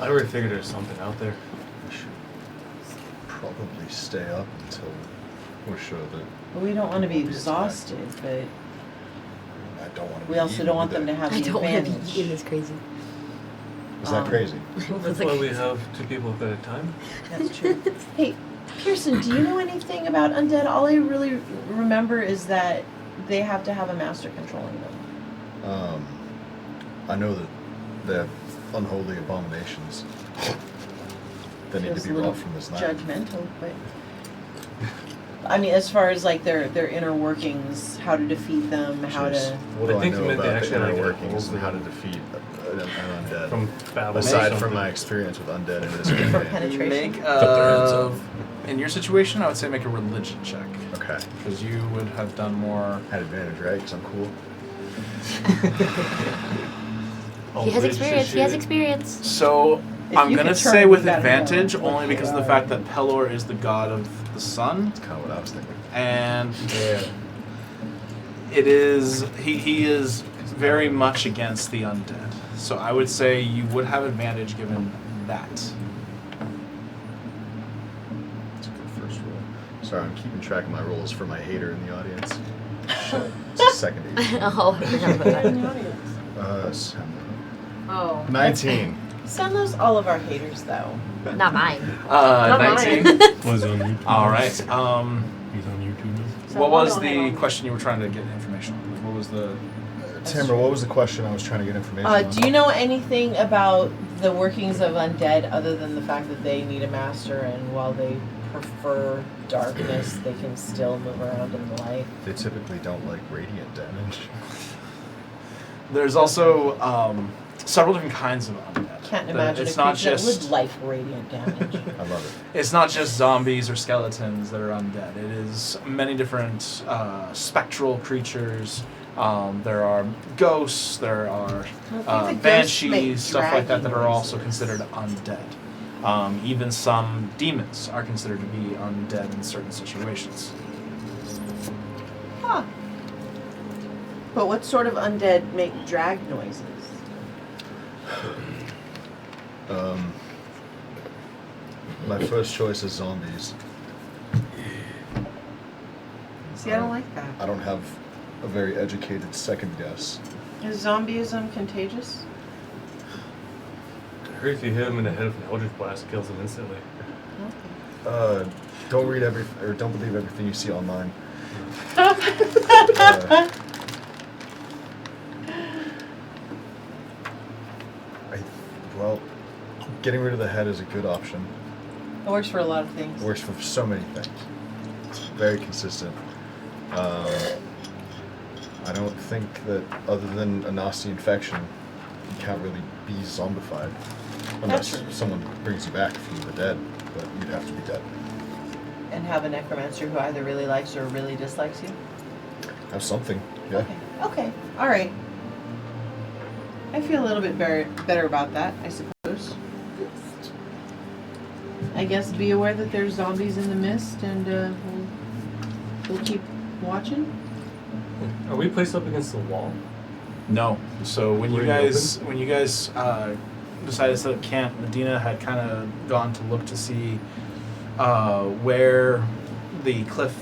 I already figured there's something out there. We should probably stay up until we're sure that Well, we don't want to be exhausted, but I don't want to. we also don't want them to have I the don't want to be advantage. eating this crazy. Is that crazy? That's why we have 2 people at a time. That's true. Hey, Pearson, do you know anything about undead? All I really remember is that they have to have a master controlling them. I know that they have unholy abominations that need Feels to a be little brought from this land. Judgmental, but I mean, as far as like their inner workings, how to defeat them, how Jeez, to. what do I I think know you meant they about the actually, inner like, workings and hold how to the- defeat an undead? From battle. Aside or from my something. experience with undead in this For campaign. penetration. Make their hands in your situation, I would say make a religion check Okay. because you would have done more. Had advantage, right? Because I'm cool. Oh, He has British experience. He has shit. experience. So If I'm you gonna could turn, say you with gotta know advantage what only they because of the are. fact that Pelor is the god of the sun, That's kind of what I was thinking. and it is he is very much against the undead. So I would say you would have advantage given that. That's a good first roll. Sorry, I'm keeping track of my rolls for my hater in the audience. Shit. It's a second hater. Oh, I forgot about that. in the audience. Send Oh. them. 19. Send those all of our haters though. Not mine. Not 19. Was on YouTube. All right. He's on YouTube now. So What was hold on, hang the on. question you were trying to get information on? Like, what was the? Tamara, what was the question I was trying to get information on? Do you know anything about the workings of undead other than the fact that they need a master, and while they prefer darkness, they can still move around in the light? They typically don't like radiant damage. There's also several different kinds of undead. Can't imagine It's a not creature that just would like radiant damage. I love it. it's not just zombies or skeletons that are undead. It is many different spectral creatures, There are ghosts. There are I think the ghosts make banshees, stuff like that dragging are also noises. considered undead. Even some demons are considered to be undead in certain situations. Huh. But what sort of undead make drag noises? My first choice is zombies. See, I don't like that. I don't have a very educated second guess. Is zombieism contagious? I heard if you hit him in the head with an Eldritch Blast, it kills him instantly. Don't read don't believe everything you see online. Well, getting rid of the head is a good option. It works for a lot of things. It works for so many things. It's very consistent. I don't think that other than a nasty infection, you can't really be zombified. Unless That's- someone brings you back from the dead, but you'd have to be dead. And have a necromancer who either really likes or really dislikes you? Have something, yeah. Okay. Okay. All right. I feel a little bit better about that, I suppose. I guess be aware that there's zombies in the mist, and we'll keep watching. Are we placed up against the wall? No. So when you Were you guys decided to set up camp, Medina had kind of gone to look to see where the cliff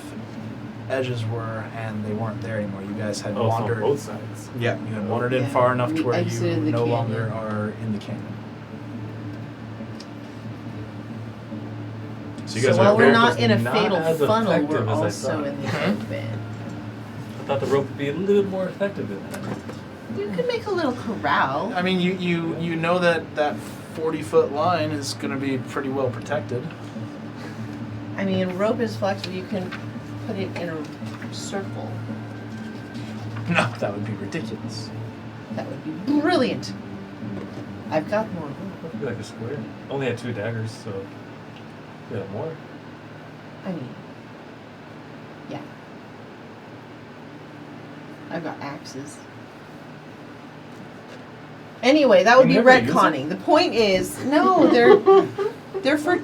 edges were, and they weren't there anymore. You guys had Oh, it's on wandered. both sides. Yeah, you had wandered in Yeah, far enough to we where you exited the no canyon. longer are in the canyon. So you guys while are we're very not in a not fatal as funnel, effective we're as I also thought. in the open. I thought the rope would be a little bit more effective than that. You could make a little corral. I mean, you know that 40-foot line is going to be pretty well protected. I mean, rope is flexible. You can put it in a circle. No, that would be ridiculous. That would be brilliant. I've got more rope. It'd be like a square. Only had 2 daggers, so you have more. I mean, yeah. I've got axes. Anyway, that would be You never use retconning. The point is, no, they're for,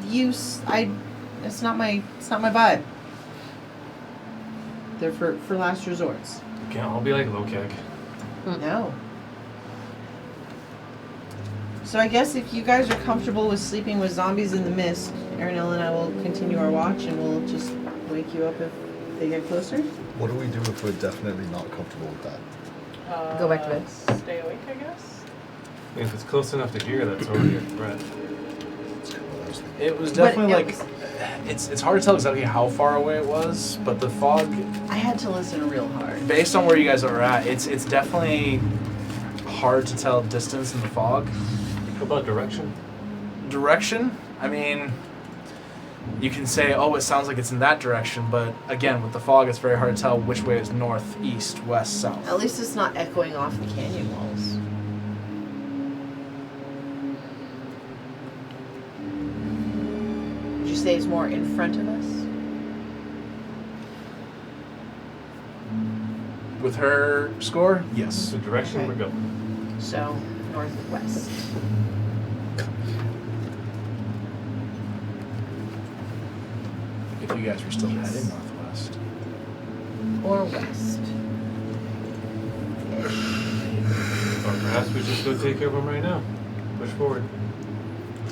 use. It's not my vibe. They're for last resorts. Can't all be like low kick. No. So I guess if you guys are comfortable with sleeping with zombies in the mist, Arinel and I will continue our watch, and we'll just wake you up if they get closer. What do we do if we're definitely not comfortable with that? Go back to bed. Stay awake, I guess. I mean, if it's close enough to here, that's already a threat. That's kind of what I was thinking. It was But definitely it like was- it's hard to tell exactly how far away it was, but the fog, I had to listen real hard. based on where you guys are at, it's definitely hard to tell distance in the fog. How about direction? Direction, I mean, you can say, oh, it sounds like it's in that direction, but again, with the fog, it's very hard to tell which way is north, east, west, south. At least it's not echoing off the canyon walls. Would you say it's more in front of us? With her score, It's yes. the direction Okay. we're going. So, northwest. If you guys were still heading northwest. Or west. Or perhaps we just go take care of them right now. Push forward.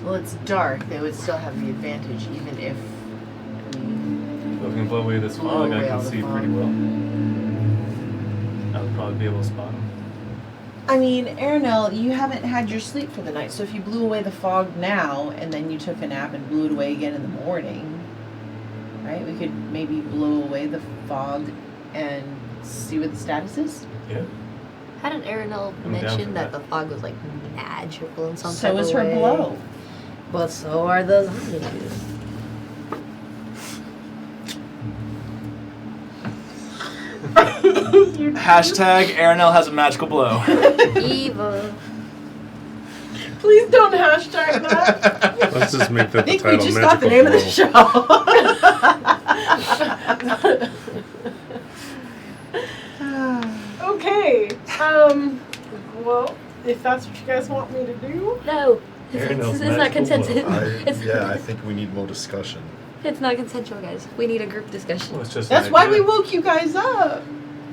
Well, it's dark. They would still have the advantage, even if. If we can blow away this Blow fog, I away all can the see fog. pretty well. I would probably be able to spot them. I mean, Arinel, you haven't had your sleep for the night, so if you blew away the fog now and then you took a nap and blew it away again in the morning, right? We could maybe blow away the fog and see what the status is. Yeah. Hadn't Arinel I'm down mentioned for that that. the fog was like magical in some So type is of her way? blow. But so are the zombies. Hashtag Arinel has a magical blow. Evil. Please don't hashtag that. Let's just make that I think the we title. just got the name of the Magical show. Well, if that's what you guys want me to do. No. Aaron knows It's not magical consensual. blow. I think we need more discussion. It's not consensual, guys. We need a group discussion. Well, it's just That's an why we idea. woke you guys up.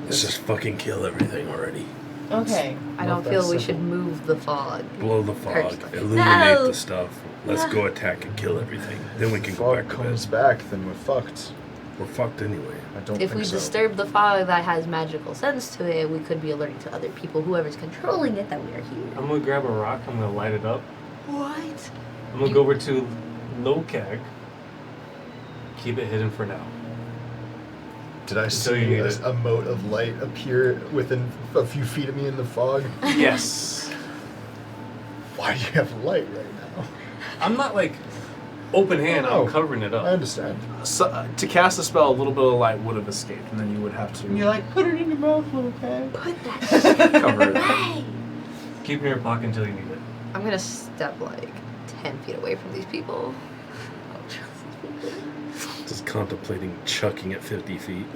Let's just fucking kill everything already. Okay. I don't feel we should move the fog. Blow the fog. Personally. Illuminate No. the stuff. Let's No. go attack and kill everything. Then we can If go fog back to comes bed. back, then we're fucked. We're fucked anyway. I don't If think we so. disturb the fog that has magical sense to it, we could be alerting to other people, whoever's controlling it, that we are here. I'm gonna grab a rock. I'm gonna light it up. What? I'm gonna go over to Lokag. Keep it hidden for now. Did I Until see you need a, it. a mote of light appear within a few feet of me in the fog? Yes. Why do you have light right now? I'm not like open hand. Oh, I'm covering it I up. understand. So, to cast a spell, a little bit of light would have escaped, and then you would have to And you're like, put it in your mouth, okay? Put that cover it. away. Keep it in your pocket until you need it. I'm gonna step like 10 feet away from these people. Just contemplating chucking at 50 feet.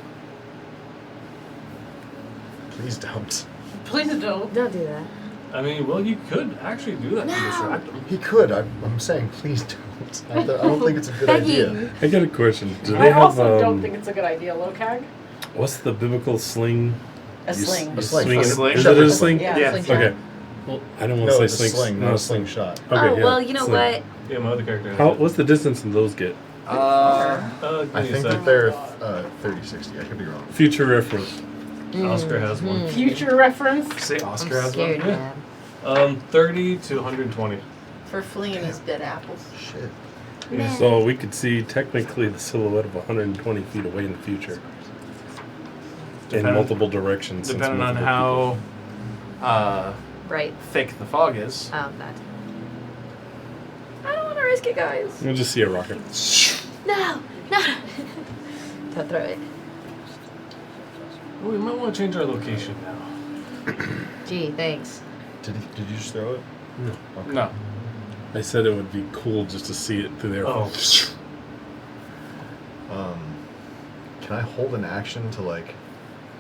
Please don't. Please don't. Don't do that. I mean, well, you could actually do that to No. distract them. He could. I'm saying please don't. I don't think it's a good Begging. idea. I got a question. Do I they have also don't think it's a good idea, Lokag. what's the biblical sling? A You s- sling. you A sling. swing A it- sling? Is it a sling? Yeah, Yeah. slingshot. Okay. Well, I don't want No, to it's say a sling. sling, not a slingshot. Okay, Oh, yeah. well, you know Sling. what? Yeah, my other character. has How? it. What's the distance in those get? Uh, I give me a think sec. that they're 30-60. I could be wrong. Future reference. Oscar has one. Future reference. Say I'm Oscar has scared, one. yeah. man. 30 to 120. For fleeing his dead apples. Shit. Man. So we could see technically the silhouette of 120 feet away in the future. In Depend- multiple directions. since Depending on multiple how Right. thick the fog is. Oh, that. I don't want to risk it, guys. people. We'll just see a rocket. No! No! Don't throw it. Well, we might want to change our location now. Gee, thanks. Did you just throw it? No. Okay. No. I said it would be cool just to see it through there. Oh. Can I hold an action to like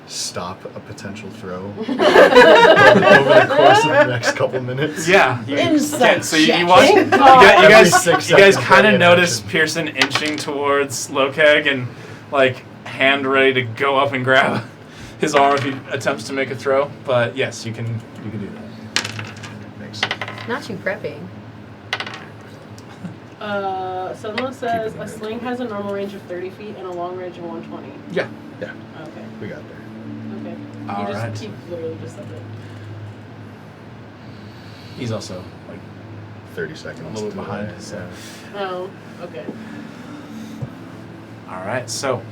stop a potential throw over the course of the next couple minutes? Yeah. Insight So you check. watch. You Thank guys, God. Every 6 you guys seconds, kind of ready in notice action. Pearson inching towards Lokeg and like hand ready to go up and grab his arm if he attempts to make a throw. But yes, you can do that. Thanks. Not you prepping. Sunla says Keep it a sling has a normal range of 30 feet and a long range of 120. Yeah. Yeah, Okay. we got there. Okay. All You just right. keep literally just said it. He's also like 30 seconds. a little to behind. delay, So. yeah. Oh, okay. All right. So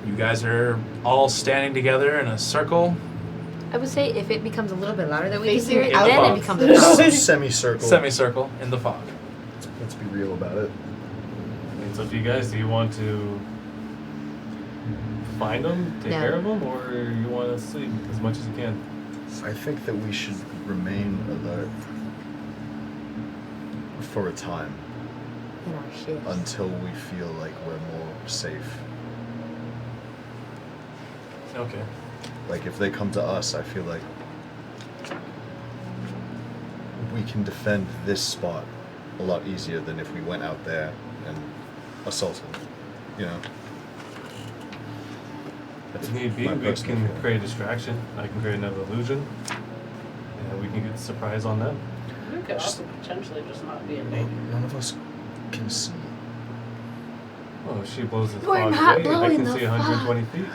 you guys are all standing together in a circle. I would say if it becomes a little bit louder that we can Facing hear it, out. then it becomes a problem. Semicircle. Semicircle in the fog. Let's be real about it. It's up to you guys. Do you want to find them, take No. care of them, or you want to sleep as much as you can? I think that we should remain alert for a time In our shifts. until we feel like we're more safe. Okay. Like if they come to us, I feel like we can defend this spot a lot easier than if we went out there and assaulted. You know. That's If need be, my we personal can feeling. create a distraction. I can create another illusion, and we can get a surprise on them. We could also potentially just not be in Well, danger. none of us can see. Oh, if she blows the We're fog not away, I blowing can the see 120 feet.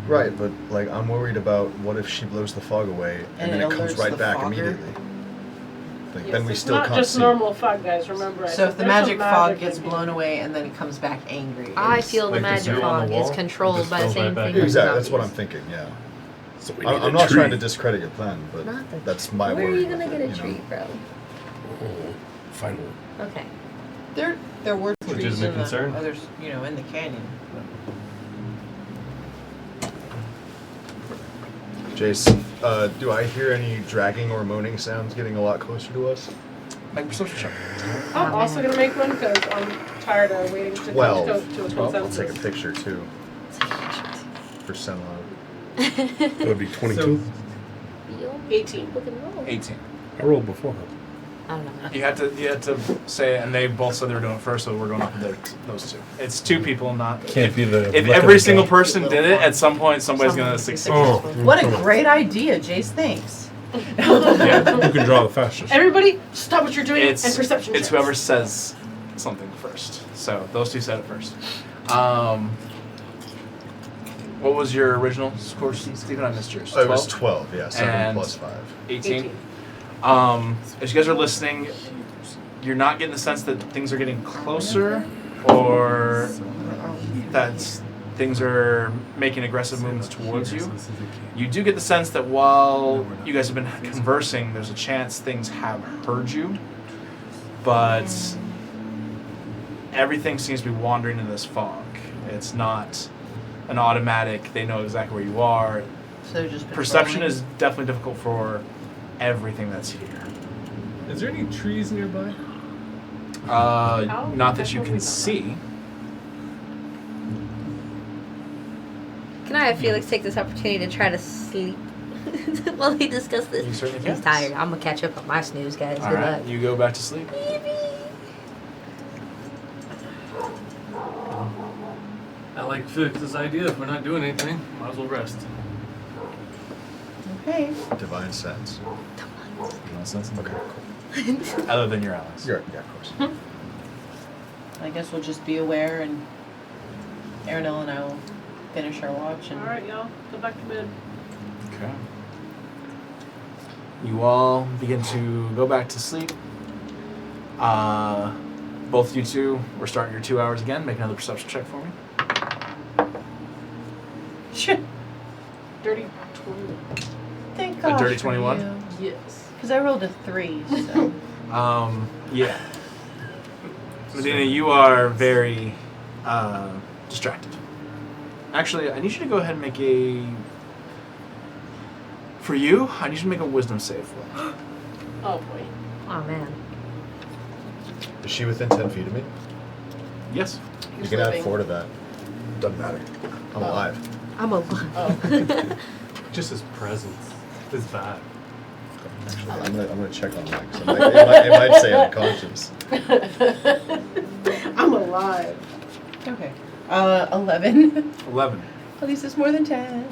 Right, but like I'm worried about what if she blows the fog away and, And then it it comes alerts right the back fogger? immediately. Like, Yes, then we it's still not can't just see. normal fog, guys. Remember. I So said if the there's some magic fog magic gets in blown here. away and then it comes back angry. I it's- feel the Like the magic zoo on fog the is wall, controlled just by the goes same right back thing. in. as Exactly, that's what I'm zombies. thinking. Yeah, So we need I'm a not trying to tree. discredit your plan, but Not the that's my Where are worry you gonna with get it, a you know? tree, bro? Oh, find one. Okay. There were trees Legitimate in the concern. others, in the canyon. Jason, do I hear any dragging or moaning sounds getting a lot closer to us? Make a perception check. I'm also gonna make one because I'm tired of waiting to 12. come to a I'll consensus. take a picture too for Senla. That would be 22. You 18. look and roll. 18. I rolled before. I don't know. You had to say it, and they both said they were doing it first, so we're going off of those two. It's 2 people, not. Can't be the. If luck of every the single draw. person did it, at some point somebody's gonna succeed. Oh. What a great idea, Jace. Thanks. Yeah. Who can draw the fastest? Everybody, stop what you're doing It's and perception It's checks. whoever says something first. So those 2 said it first. What was your original score, Stephen? I missed yours. Oh, it was 12, yeah. 7 And- plus 5. 18. As you guys are listening, you're not getting the sense that things are getting closer or that things are making aggressive movements towards you. You do get the sense that while you guys have been conversing, there's a chance things have heard you, but everything seems to be wandering in this fog. It's not an automatic, they know exactly where you are. So they're just Perception patrolling. is definitely difficult for everything that's here. Is there any trees nearby? Not that you can see. Can I have Felix take this opportunity to try to sleep while we discuss this? You certainly He's can. tired. I'm gonna catch up on my snooze, guys. All Good right, luck. you go back to sleep. I like Felix's idea. If we're not doing anything, might as well rest. Okay. Divine sense. Okay, cool. Other than your allies. Yeah, of course. I guess we'll just be aware, and Aranel and I will finish our watch. And Alright, y'all. Go back to bed. Okay. You all begin to go back to sleep. Both you two, we're starting your 2 hours again. Make another perception check for me. Dirty 20. Thank A God. dirty 21? Yes. Because I rolled a 3, so. Yeah. Medina, you are very distracted. Actually, I need you to go ahead and make a... For you, I need you to make a wisdom save for me. Oh boy. Oh man. Is she within 10 feet of me? Yes. You can add 4 to that. Doesn't matter. I'm alive. I'm a. Oh. Just his presence is bad. Actually, I'm gonna check on that because it might say unconscious. I'm alive. Okay. 11. 11. At least it's more than 10.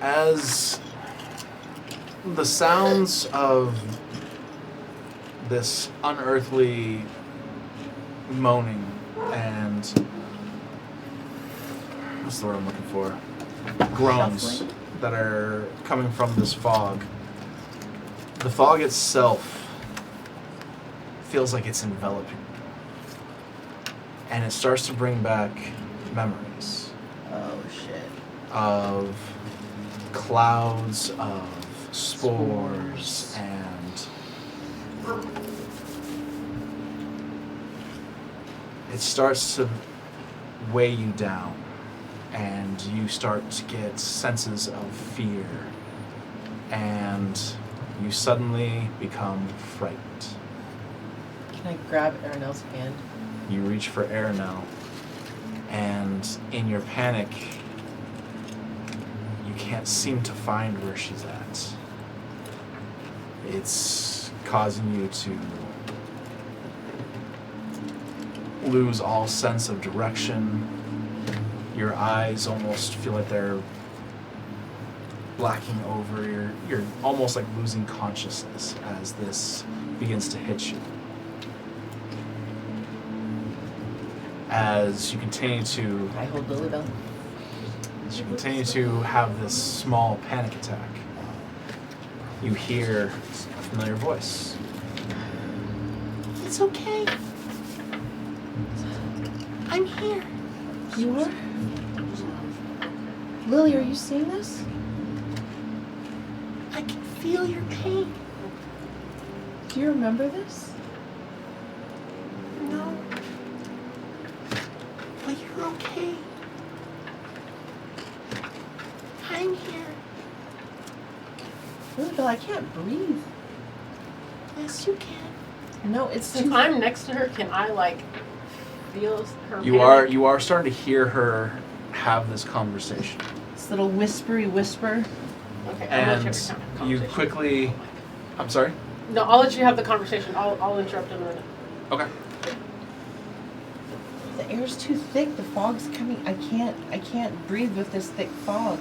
As the sounds of this unearthly moaning and what's the word I'm looking for? Groans Shuffling. that are coming from this fog. The fog itself feels like it's enveloping. And it starts to bring back memories Oh, shit. of clouds of spores and it starts to weigh you down and you start to get senses of fear and you suddenly become frightened. Can I grab Aranel's hand? You reach for Aranel and in your panic you can't seem to find where she's at. It's causing you to lose all sense of direction. Your eyes almost feel like they're blacking over. You're almost like losing consciousness as this begins to hit you. As you continue to I hold Lilybell. As you continue to have this small panic attack, you hear a familiar voice. It's okay. I'm here. You are? Lily, are you seeing this? I can feel your pain. Do you remember this? No. But you're okay. I'm here. Lilybell, I can't breathe. Yes, you can. No, it's Since too... I'm next to her, can I feel her? You are starting to hear her have this conversation. This little whispery whisper. Okay. I'll let and have the you conversation. quickly. I'm sorry. No, I'll let you have the conversation. I'll interrupt in a minute. Okay. The air's too thick. The fog's coming. I can't breathe with this thick fog.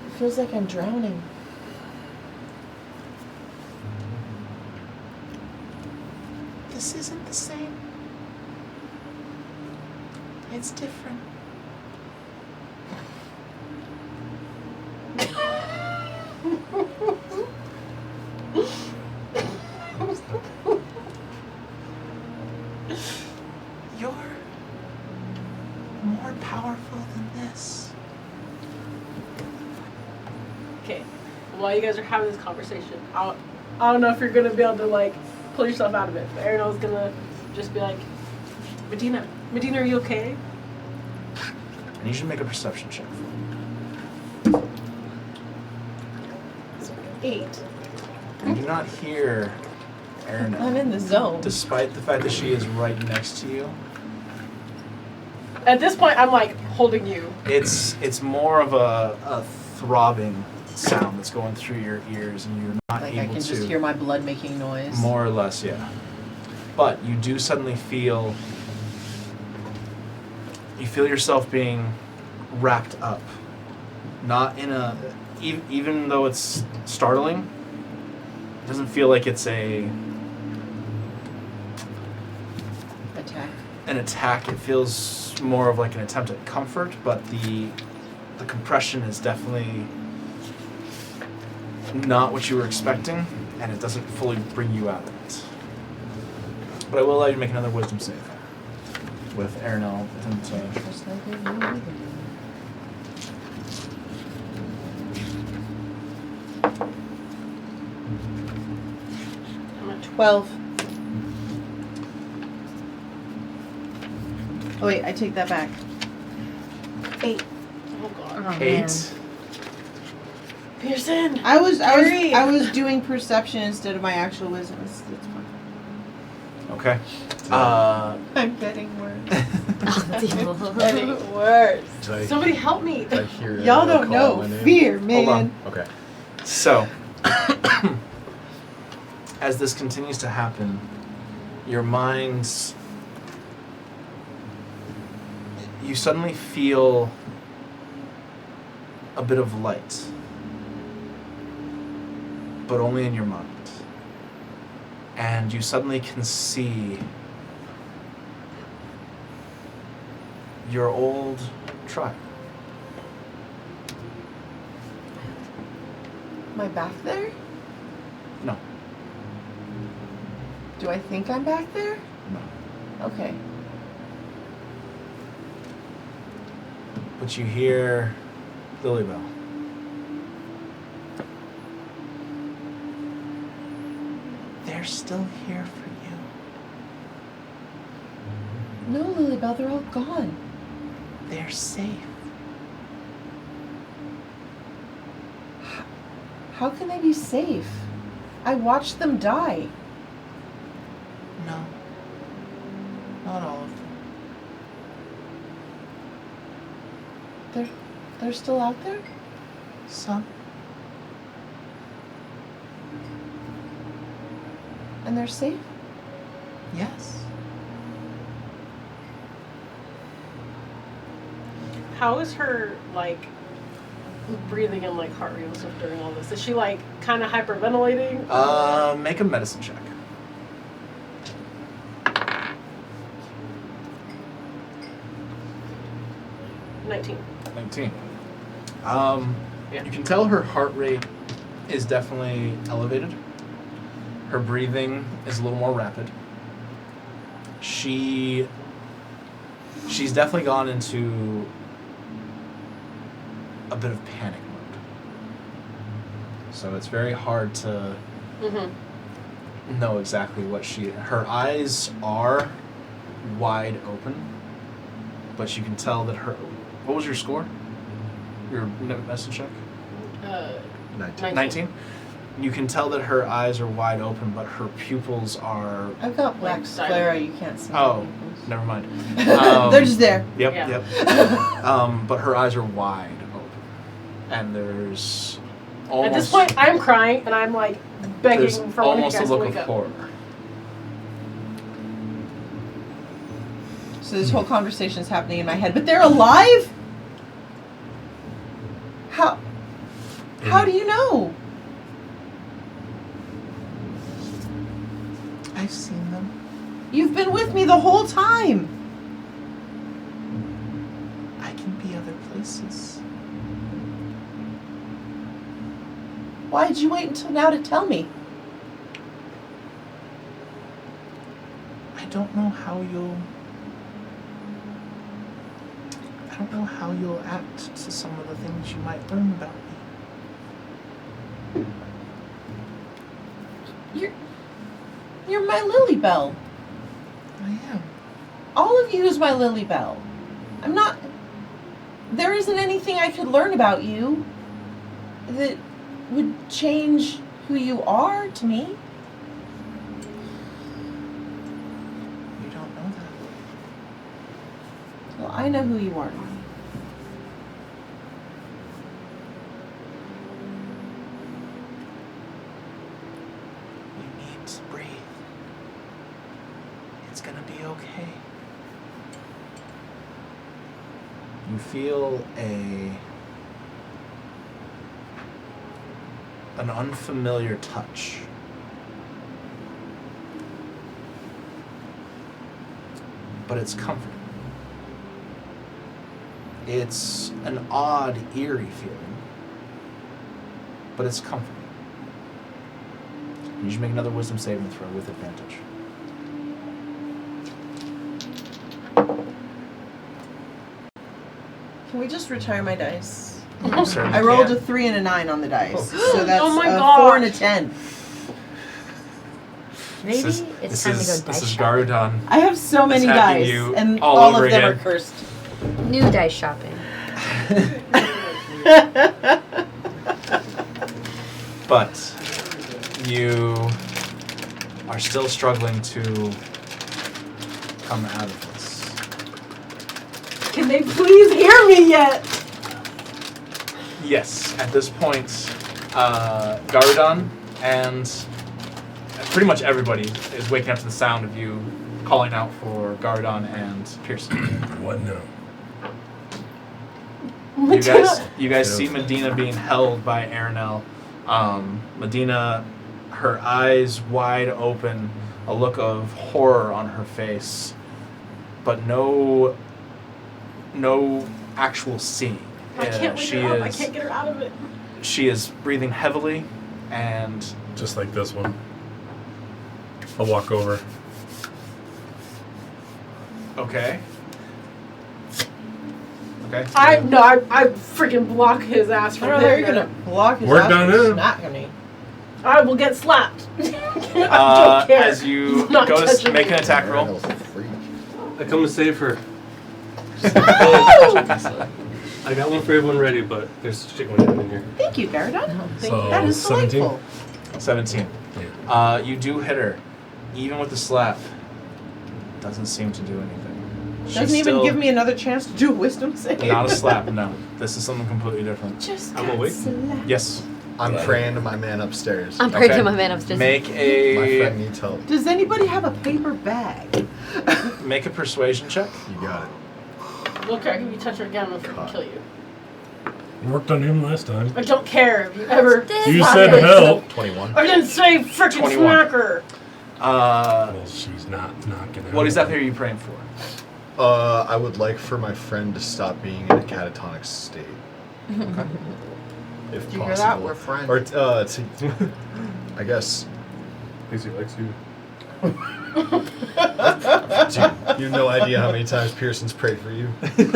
It feels like I'm drowning. This isn't the same. It's different. You're more powerful than this. Okay. While you guys are having this conversation, I don't know if you're gonna be able to like pull yourself out of it. But Arenal's gonna just be like, Medina, are you okay? And you should make a perception check. 8. You do not hear I'm Aranel, in the zone. despite the fact that she is right next to you. At this point, I'm like holding you. It's more of a throbbing sound that's going through your ears, and you're not Like able I can to. just hear my blood making noise. More or less, yeah. But you do suddenly feel. You feel yourself being wrapped up. Not in a. Even though it's startling, it doesn't feel like it's Attack. an attack. It feels more of like an attempt at comfort, but the compression is definitely not what you were expecting, and it doesn't fully bring you out of it. But I will allow you to make another wisdom save with Aranel. Just like I knew we could do. I'm at 12. Oh wait, I take that back. 8. Oh god. Oh, 8. man. Pearson. I Hurry. was doing perception instead of my actual wisdom. It's fine. Okay. I'm getting worse. Oh, Getting worse. Did I, Somebody help me. did I hear Y'all Aranel don't call know my name? fear, man. Hold on. Okay. So, as this continues to happen, your minds. You suddenly feel a bit of light, but only in your mind. And you suddenly can see your old tribe. Am I back there? No, Do I think I'm back there? no. Okay. But you hear Lilybell. They're still here for you. No, Lilybell, they're all gone. They're safe. How can they be safe? I watched them die. No. Not all of them. They're still out there? Some. And they're safe? Yes. How is her like breathing and like heart rate and stuff during all this? Is she like kind of hyperventilating? Make a medicine check. Uh, 19. 19. Yeah. You can tell her heart rate is definitely elevated. Her breathing is a little more rapid. She's definitely gone into a bit of panic mode. So it's very hard to Mm-hmm. know exactly what her eyes are wide open, but you can tell that what was your score? Your medicine check? 19. 19? You can tell that her eyes are wide open, but her pupils are. I've got black Like sclera, silent. you can't see. Oh, my never mind. pupils. They're just there. Yep, Yeah. yep. But her eyes are wide open. and there's almost At this point, I'm crying and I'm like begging there's for one of you almost a guys to look wake of up. horror. So this whole conversation is happening in my head, but they're alive? How do you know? I've seen them. You've been with me the whole time. I can be other places. Why did you wait until now to tell me? I don't know how you'll act to some of the things you might learn about me. You're my Lily Bell. I am. All of you is my Lily Bell. I'm not. There isn't anything I could learn about you that would change who you are to me. You don't know that. Well, I know who you are. You need to breathe. It's gonna be okay. You feel an unfamiliar touch. But it's comforting. It's an odd, eerie feeling, but it's comforting. You should make another wisdom saving throw with advantage. Can we just retire my dice? You certainly I rolled can. a 3 and a 9 on the dice, Oh. so that's Oh my a gosh. 4 and a 10. Maybe This it's time to go is dice shopping. Garudon. I have so many Attacking dice, you and all all over of them again. are cursed. New dice shopping. But you are still struggling to come out of this. Can they please hear me yet? Yes, at this point, Garudon and pretty much everybody is waking up to the sound of you calling out for Garudon and Pearson. What now? You guys see Medina being held by Aranel. Medina, her eyes wide open, a look of horror on her face, but no actual seeing. I can't wake her up. I can't get her out of it. She is breathing heavily, and Just like this one. I'll walk over. okay. I freaking block his ass I from don't know, hitting you're gonna block his Work ass on from him. smacking me. I will get slapped. I don't care. As you Not go to touching make me. an attack roll. Aranel's a freak. I come to save her. I got one for everyone ready, but there's chicken wing in here. Thank you, Garadon. So, That is 17? delightful. 17. You do hit her, even with the slap. Doesn't seem to do anything. Doesn't She's even still- give me another chance to do a wisdom save. Not a slap, no. This is something completely different. Just I'm got awake. slapped. Yes. I'm praying to my man upstairs. I'm praying Okay. to my man upstairs. Make My a friend needs help. Does anybody have a paper bag? make a persuasion check. You got it. Look, if you touch her again, I'm gonna freaking kill you. Worked on him last time. I don't care if you ever. You slap said her. help. 21. I didn't say freaking 21. smack her. Well, she's not knocking out. What exactly are you praying for? I would like for my friend to stop being in a catatonic state. If Did you possible. hear that? We're friends. Or, to, I guess, Thinks he likes you. dude, you have no idea how many times Pearson's prayed for you. It's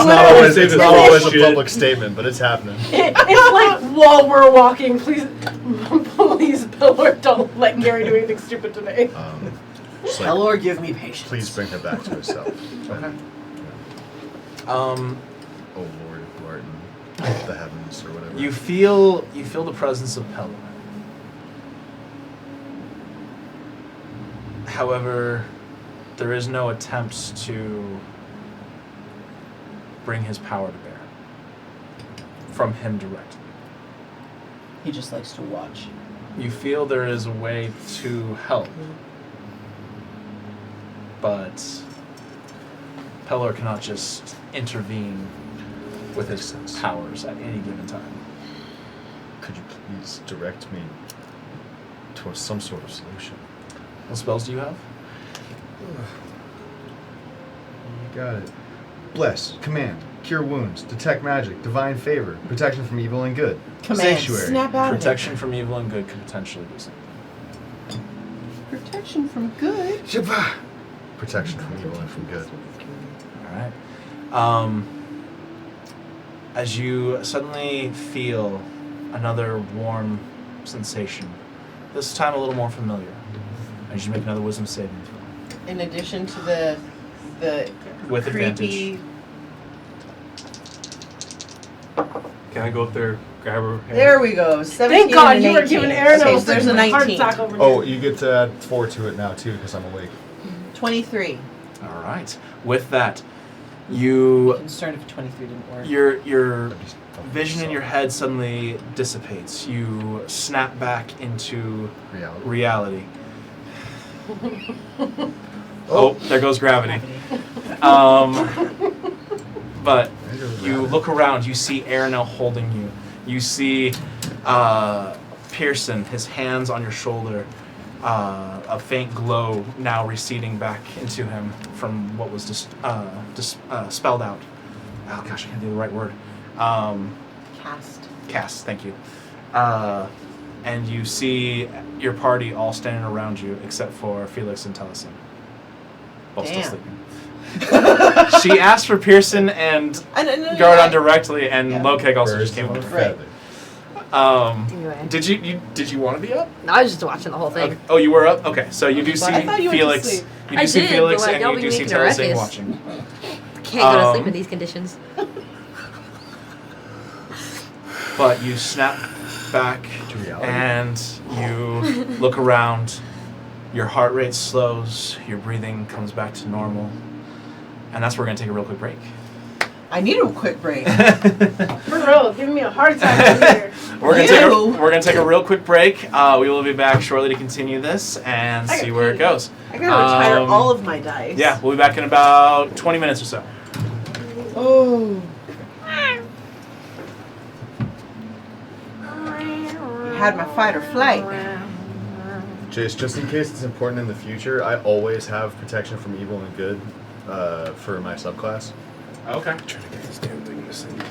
not always, it's not always a public statement, but it's happening. It's like while we're walking, please, Bellor, don't let Gary do anything stupid today. Just like, Lord, give me patience. please bring her back to herself. Okay. Oh Lord, who art in the heavens or whatever. You feel the presence of Pelor. However, there is no attempts to bring his power to bear from him directly. He just likes to watch. You feel there is a way to help, but Pelor cannot just intervene with his powers at any given time. Could you please direct me towards some sort of solution? What spells do you have? You got it. Bless, command, cure wounds, detect magic, divine favor, protection from evil and good, Command. sanctuary. Snap out Protection from evil and good could potentially be something. of it. Protection from good. Shabbat. Protection from evil and from good. All right. As you suddenly feel another warm sensation, this time a little more familiar, as you make another wisdom saving throw. In addition to the With creepy. Can I go up there, grab her hand? There we go. 17 Thank God and you were 18. giving Aaron Okay, a so there's a heart 19. attack over Oh, here. you get to add 4 to it now too because I'm awake. 23. All right. With that, you Concerned if 23 didn't work. your vision in your head suddenly dissipates. You snap back into reality. Oh, there goes gravity. But you look around, you see Aranel holding you. You see Pearson, his hands on your shoulder, a faint glow now receding back into him from what was just spelled out. Oh gosh, I can't do the right word. Cast, thank you. And you see your party all standing around you except for Felix and Telesin. Both still Damn. sleeping. She asked for Pearson and Gardon directly, and Yeah. Lokeg also Birds just came of a over. feather. Anyway. Did you want to be up? No, I was just watching the whole thing. Okay. Oh, you were up. Okay, so you do see I thought you went to Felix. sleep. You do I see did, Felix, but, like, and y'all you be do see making a Telesin ruckus. watching. Can't go to sleep Um, in these conditions. But you snap back To reality. and you look around. Your heart rate slows. Your breathing comes back to normal. And that's where we're going to take a real quick break. I need a quick break. For real, giving me a heart attack over here. We're gonna take a real quick break. We will be back shortly to continue this and I see gotta where it pee. goes. I gotta retire Um, all of my dice. Yeah, we'll be back in about 20 minutes or so. Oh. You had my fight or flight. Jace, just in case it's important in the future, I always have protection from evil and good for my subclass. Okay. Trying to get this damn thing to sync.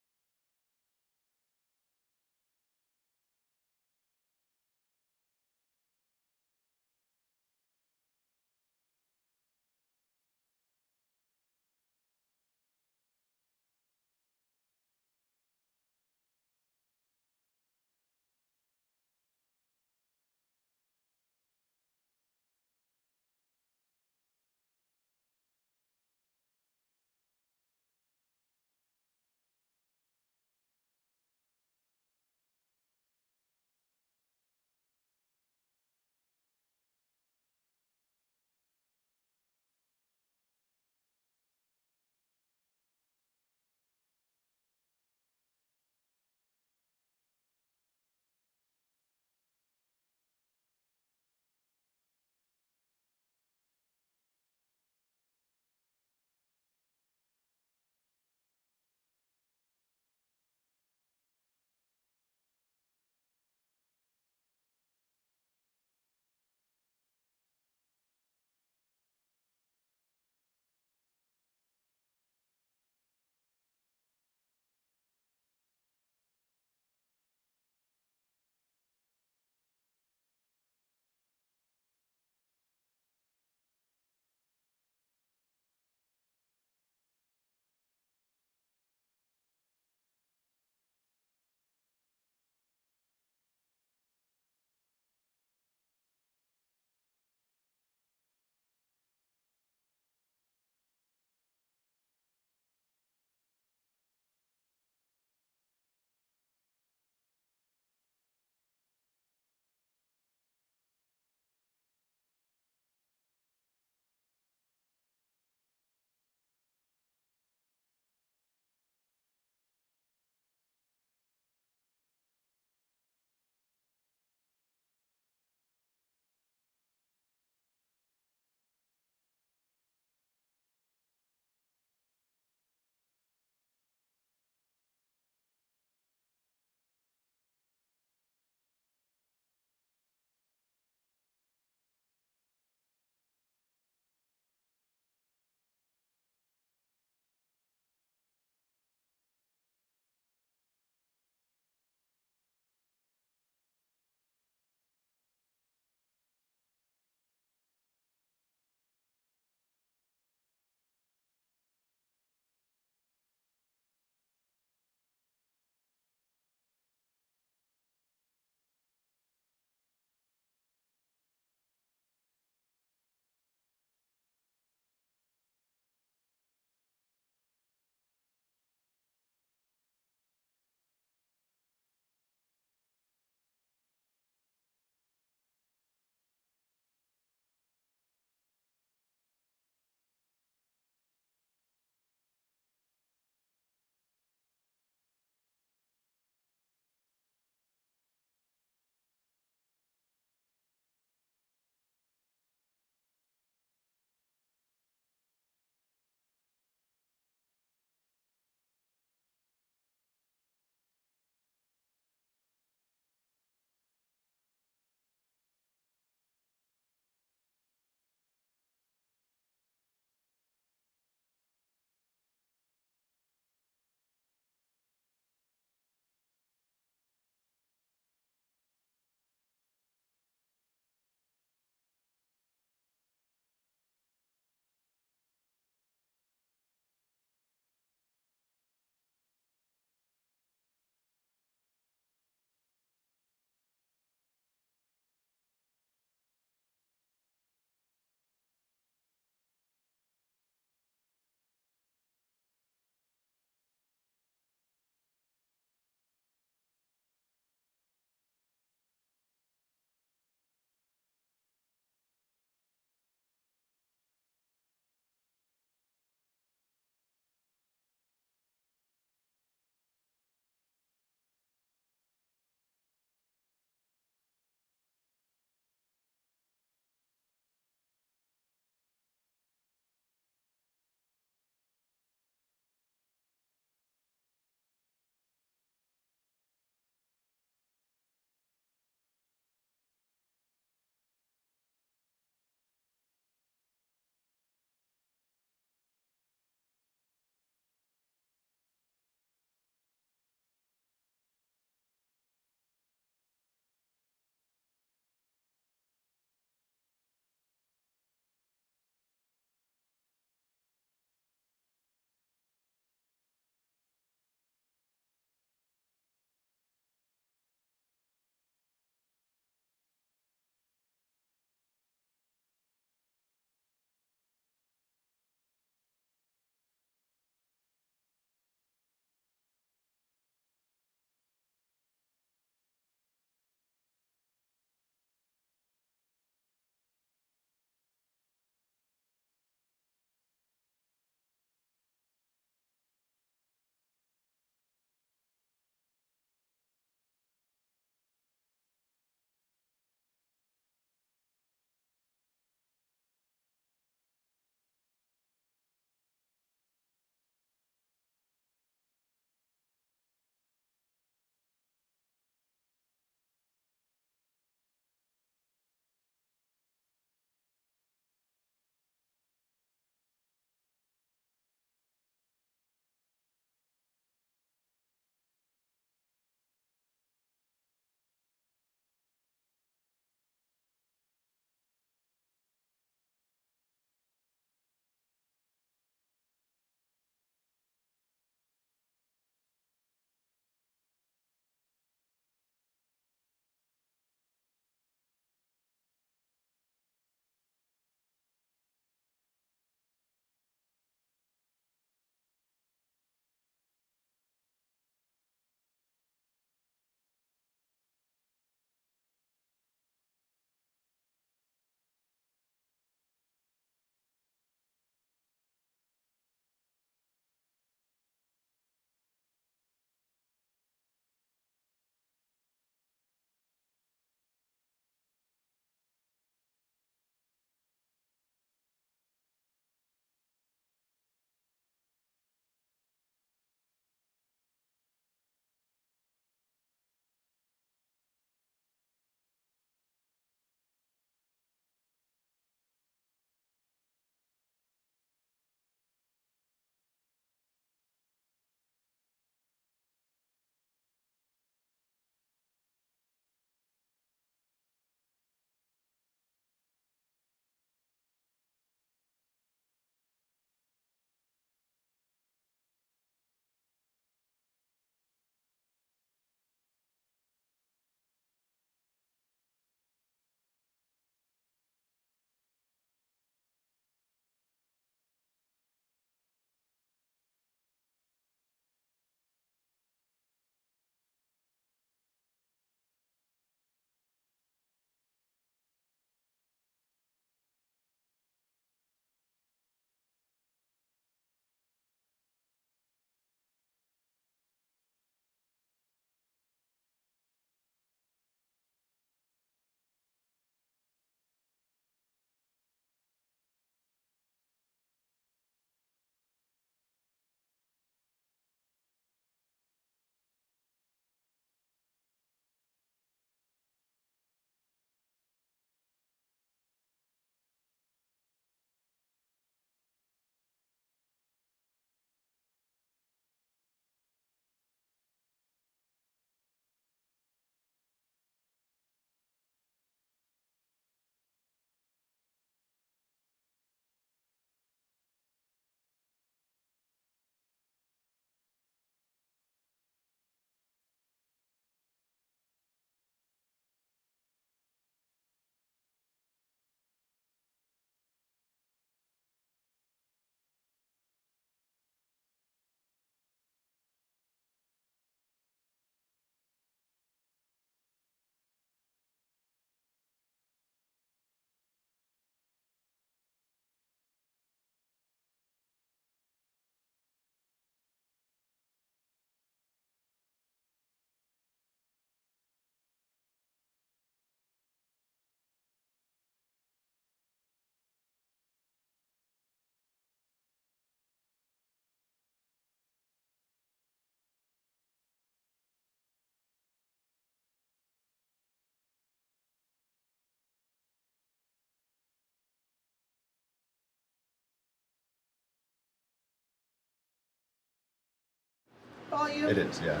volume? It is, yeah.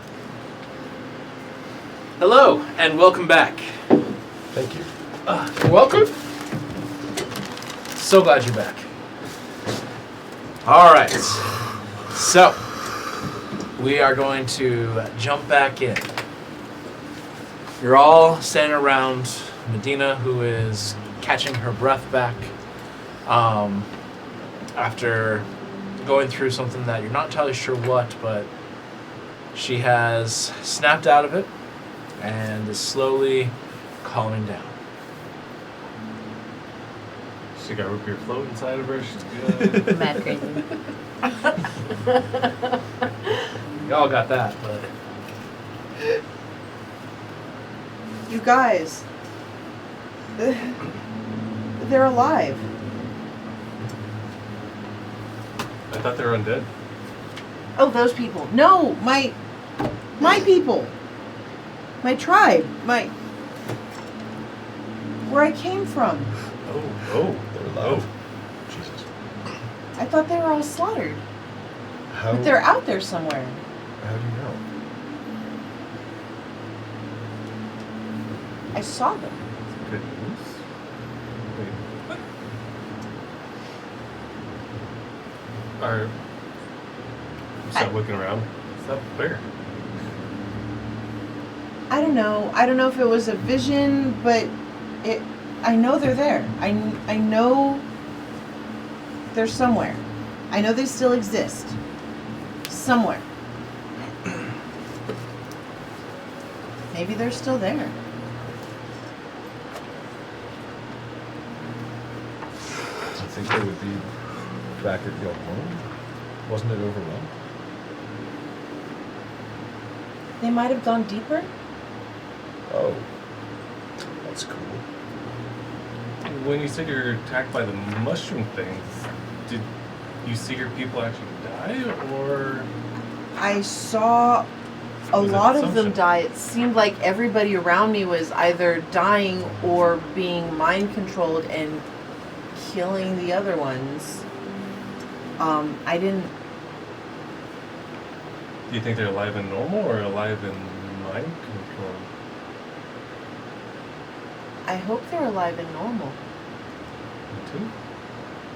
Hello, and welcome back. Thank you. You're welcome. So glad you're back. All right. So, we are going to jump back in. You're all standing around Medina, who is catching her breath back after going through something that you're not entirely sure what, but she has snapped out of it and is slowly calming down. She got root beer float inside of her. She's good. Mad crazy. Y'all got that, but You guys. They're alive. I thought they were undead. Oh, those people. No, my people. My tribe. Where I came from. Oh. They're alive. Jesus. I thought they were all slaughtered. How, But they're out there somewhere. how do you know? I saw them. Good news. Wait, what? Stop looking around. Stop where? I don't know. I don't know if it was a vision, but I know they're there. I know they're somewhere. I know they still exist. Somewhere. Maybe they're still there. Do you think they would be back at your home? Wasn't it overwhelmed? They might have gone deeper. Oh. That's cool. When you said you're attacked by the mushroom things, did you see your people actually die, or? I saw a Was it lot of them assumption? die. It seemed like everybody around me was either dying or being mind controlled and killing the other ones. I didn't. Do you think they're alive and normal, or alive in mind control? I hope they're alive and normal. Me too.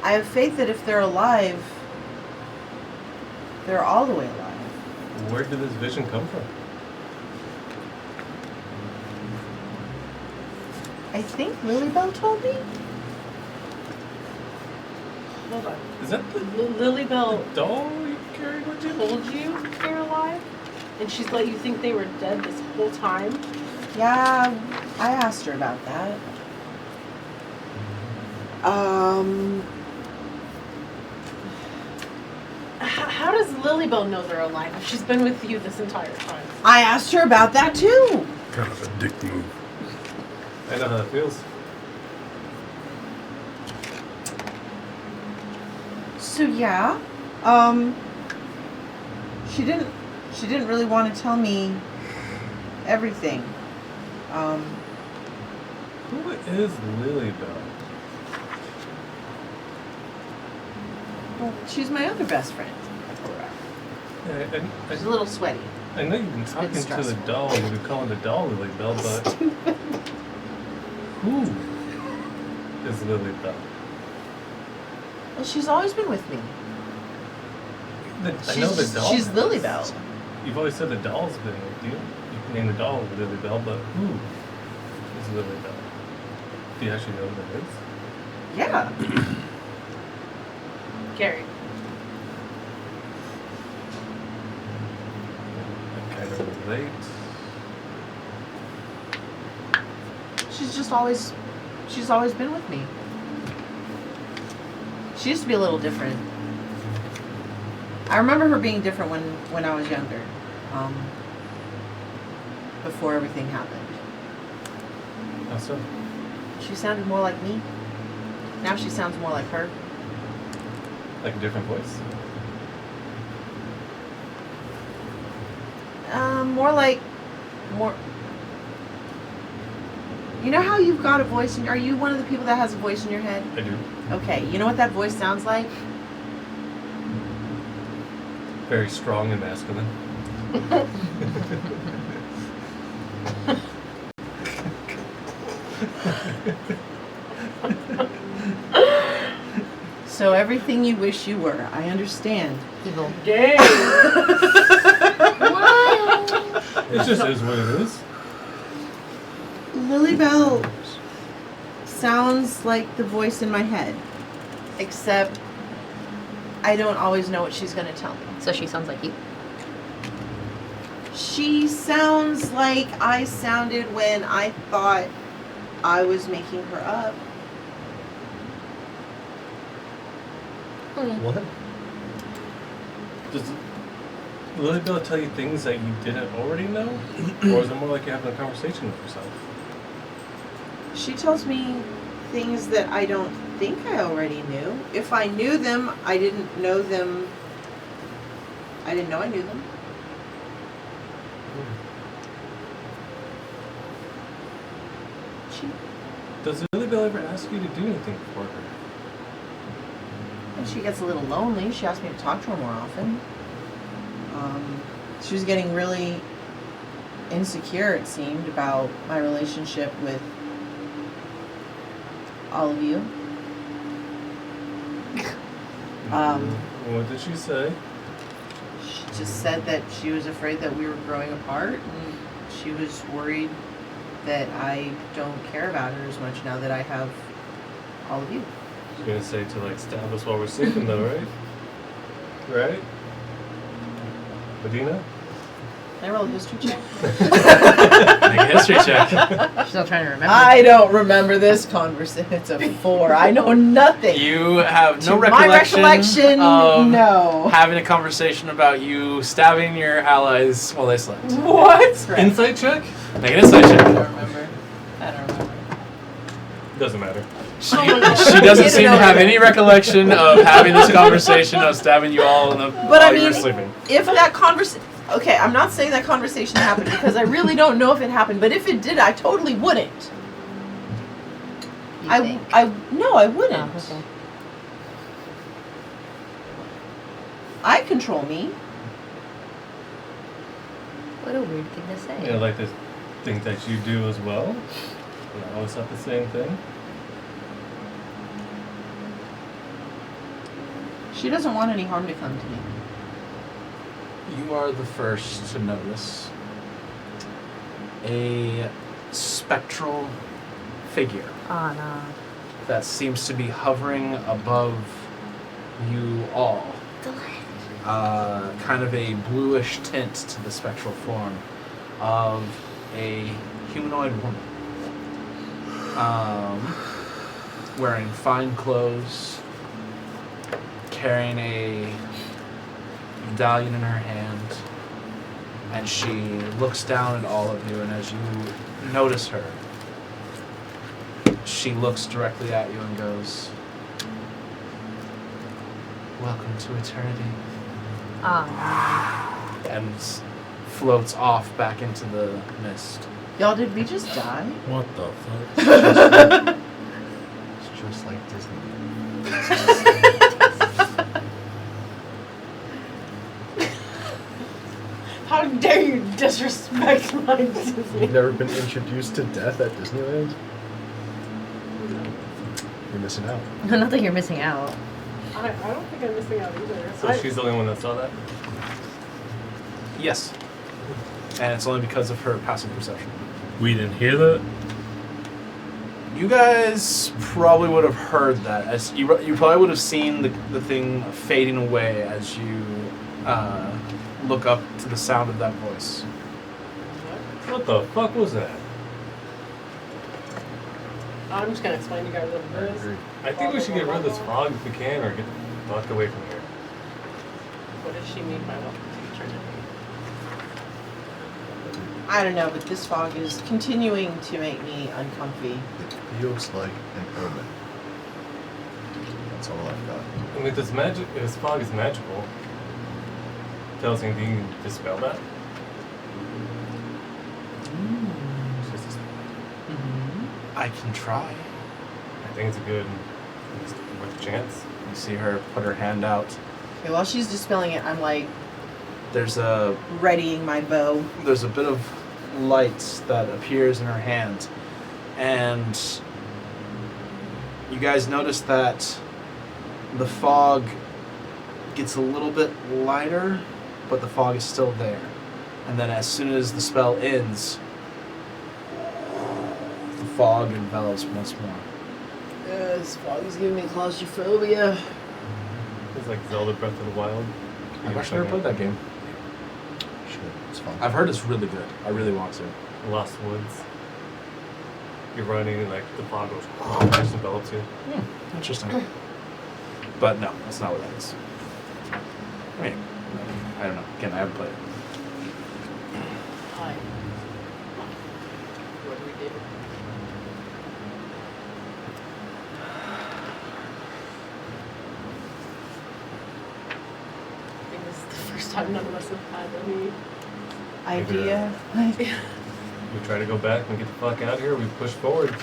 I have faith that if they're alive, they're all the way alive. Where did this vision come from? I think Lilybell told me. Hold on. Is that the Lilybell doll you carried with you? told you they're alive? And she's let you think they were dead this whole time? Yeah, I asked her about that. How does Lilybell know they're alive if she's been with you this entire time? I asked her about that too. Kind of a dick move. I know how that feels. So yeah, she didn't really want to tell me everything. Who is Lilybell? Well, she's my other best friend. She's a little sweaty. I know you've been talking to the stressful. doll. You've been calling the doll Lilybell, but who is Lilybell? Well, she's always been with me. I know the doll. She's Lilybell. You've always said the doll's been with you. You can name the doll Lilybell, but who is Lilybell? Do you actually know who that is? Yeah. Gary. I kind of relate. She's always been with me. She used to be a little different. I remember her being different when I was younger. Before everything happened. How so? She sounded more like me. Now she sounds more like her. Like a different voice? More. You know how you've got a voice are you one of the people that has a voice in your head? I do. Okay, you know what that voice sounds like? Very strong and masculine. So everything you wish you were. I understand. Evil. Gay. It just is what it is. Lilybell sounds like the voice in my head, except I don't always know what she's gonna tell me. So she sounds like you. She sounds like I sounded when I thought I was making her up. What? Does Lilybell tell you things that you didn't already know? Or is it more like you're having a conversation with yourself? She tells me things that I don't think I already knew. If I knew them, I didn't know them. I didn't know I knew them. She, Does Lilybell ever ask you to do anything for her? when she gets a little lonely, she asks me to talk to her more often. She was getting really insecure, it seemed, about my relationship with all of you. What did she say? She just said that she was afraid that we were growing apart, and she was worried that I don't care about her as much now that I have all of you. She's gonna say to like stab us while we're sleeping though, right? Right? Medina? Can I roll a history check? Make a history check. She's still trying to remember. I don't remember this conversation. It's a 4. I know nothing. You have no To my recollection recollection, of no. having a conversation about you stabbing your allies while they slept. What? Insight check? Make an insight check. I don't remember. I don't remember. Doesn't matter. She doesn't seem to have any recollection of having this conversation of stabbing you all in the while you were sleeping. If that conversation... Okay, I'm not saying that conversation happened because I really don't know if it happened, but if it did, I totally wouldn't. You I think? no, I wouldn't. Oh, okay. I control me. What a weird thing to say. Yeah, like the things that you do as well. And always not the same thing. She doesn't want any harm to come to me. You are the first to notice a spectral figure Oh no. that seems to be hovering above you all. Kind of a bluish tint to the spectral form of a humanoid woman. Wearing fine clothes, carrying a medallion in her hand, and she looks down at all of you, and as you notice her, she looks directly at you and goes, "Welcome to eternity," Oh and floats off back into the mist. Y'all, did we just die? What the fuck? It's just like Disney. How dare you disrespect my Disney? You've never been introduced to death at Disneyland? You're missing out. no. Not that you're missing out. I don't think I'm missing out either. So she's the only one that saw that? Yes. And it's only because of her passive perception. We didn't hear that? You guys probably would have heard that, as you probably would have seen the thing fading away as you look up to the sound of that voice. What the fuck was that? I'm just gonna explain to you guys what I it is. agree. I think we should get rid of this fog if we can, or get the fuck away from here. What does she mean by welcome to eternity? I don't know, but this fog is continuing to make me uncomfy. It feels like an omen. That's all I've got. I mean, if this fog is magical, tell us anything, you can dispel that? Just- I can try. I think it's worth a chance. You see her put her hand out. Okay, while she's dispelling it, I'm like, there's a Readying my bow. there's a bit of light that appears in her hand, and you guys notice that the fog gets a little bit lighter, but the fog is still there. And then as soon as the spell ends, the fog envelops once more. This fog is giving me claustrophobia. It's like Zelda Breath of the Wild. I've actually never played that game. Shit, it's fun. I've heard it's really good. I really want to. Lost Woods. You're running and like the fog goes, just envelops you. Interesting. But no, that's not what that is. I mean, I don't know. Again, I haven't played it. Hi. What do we do? I think this is the first time none of us have had any. Idea. We try to go back and get the fuck out of here. We push forward.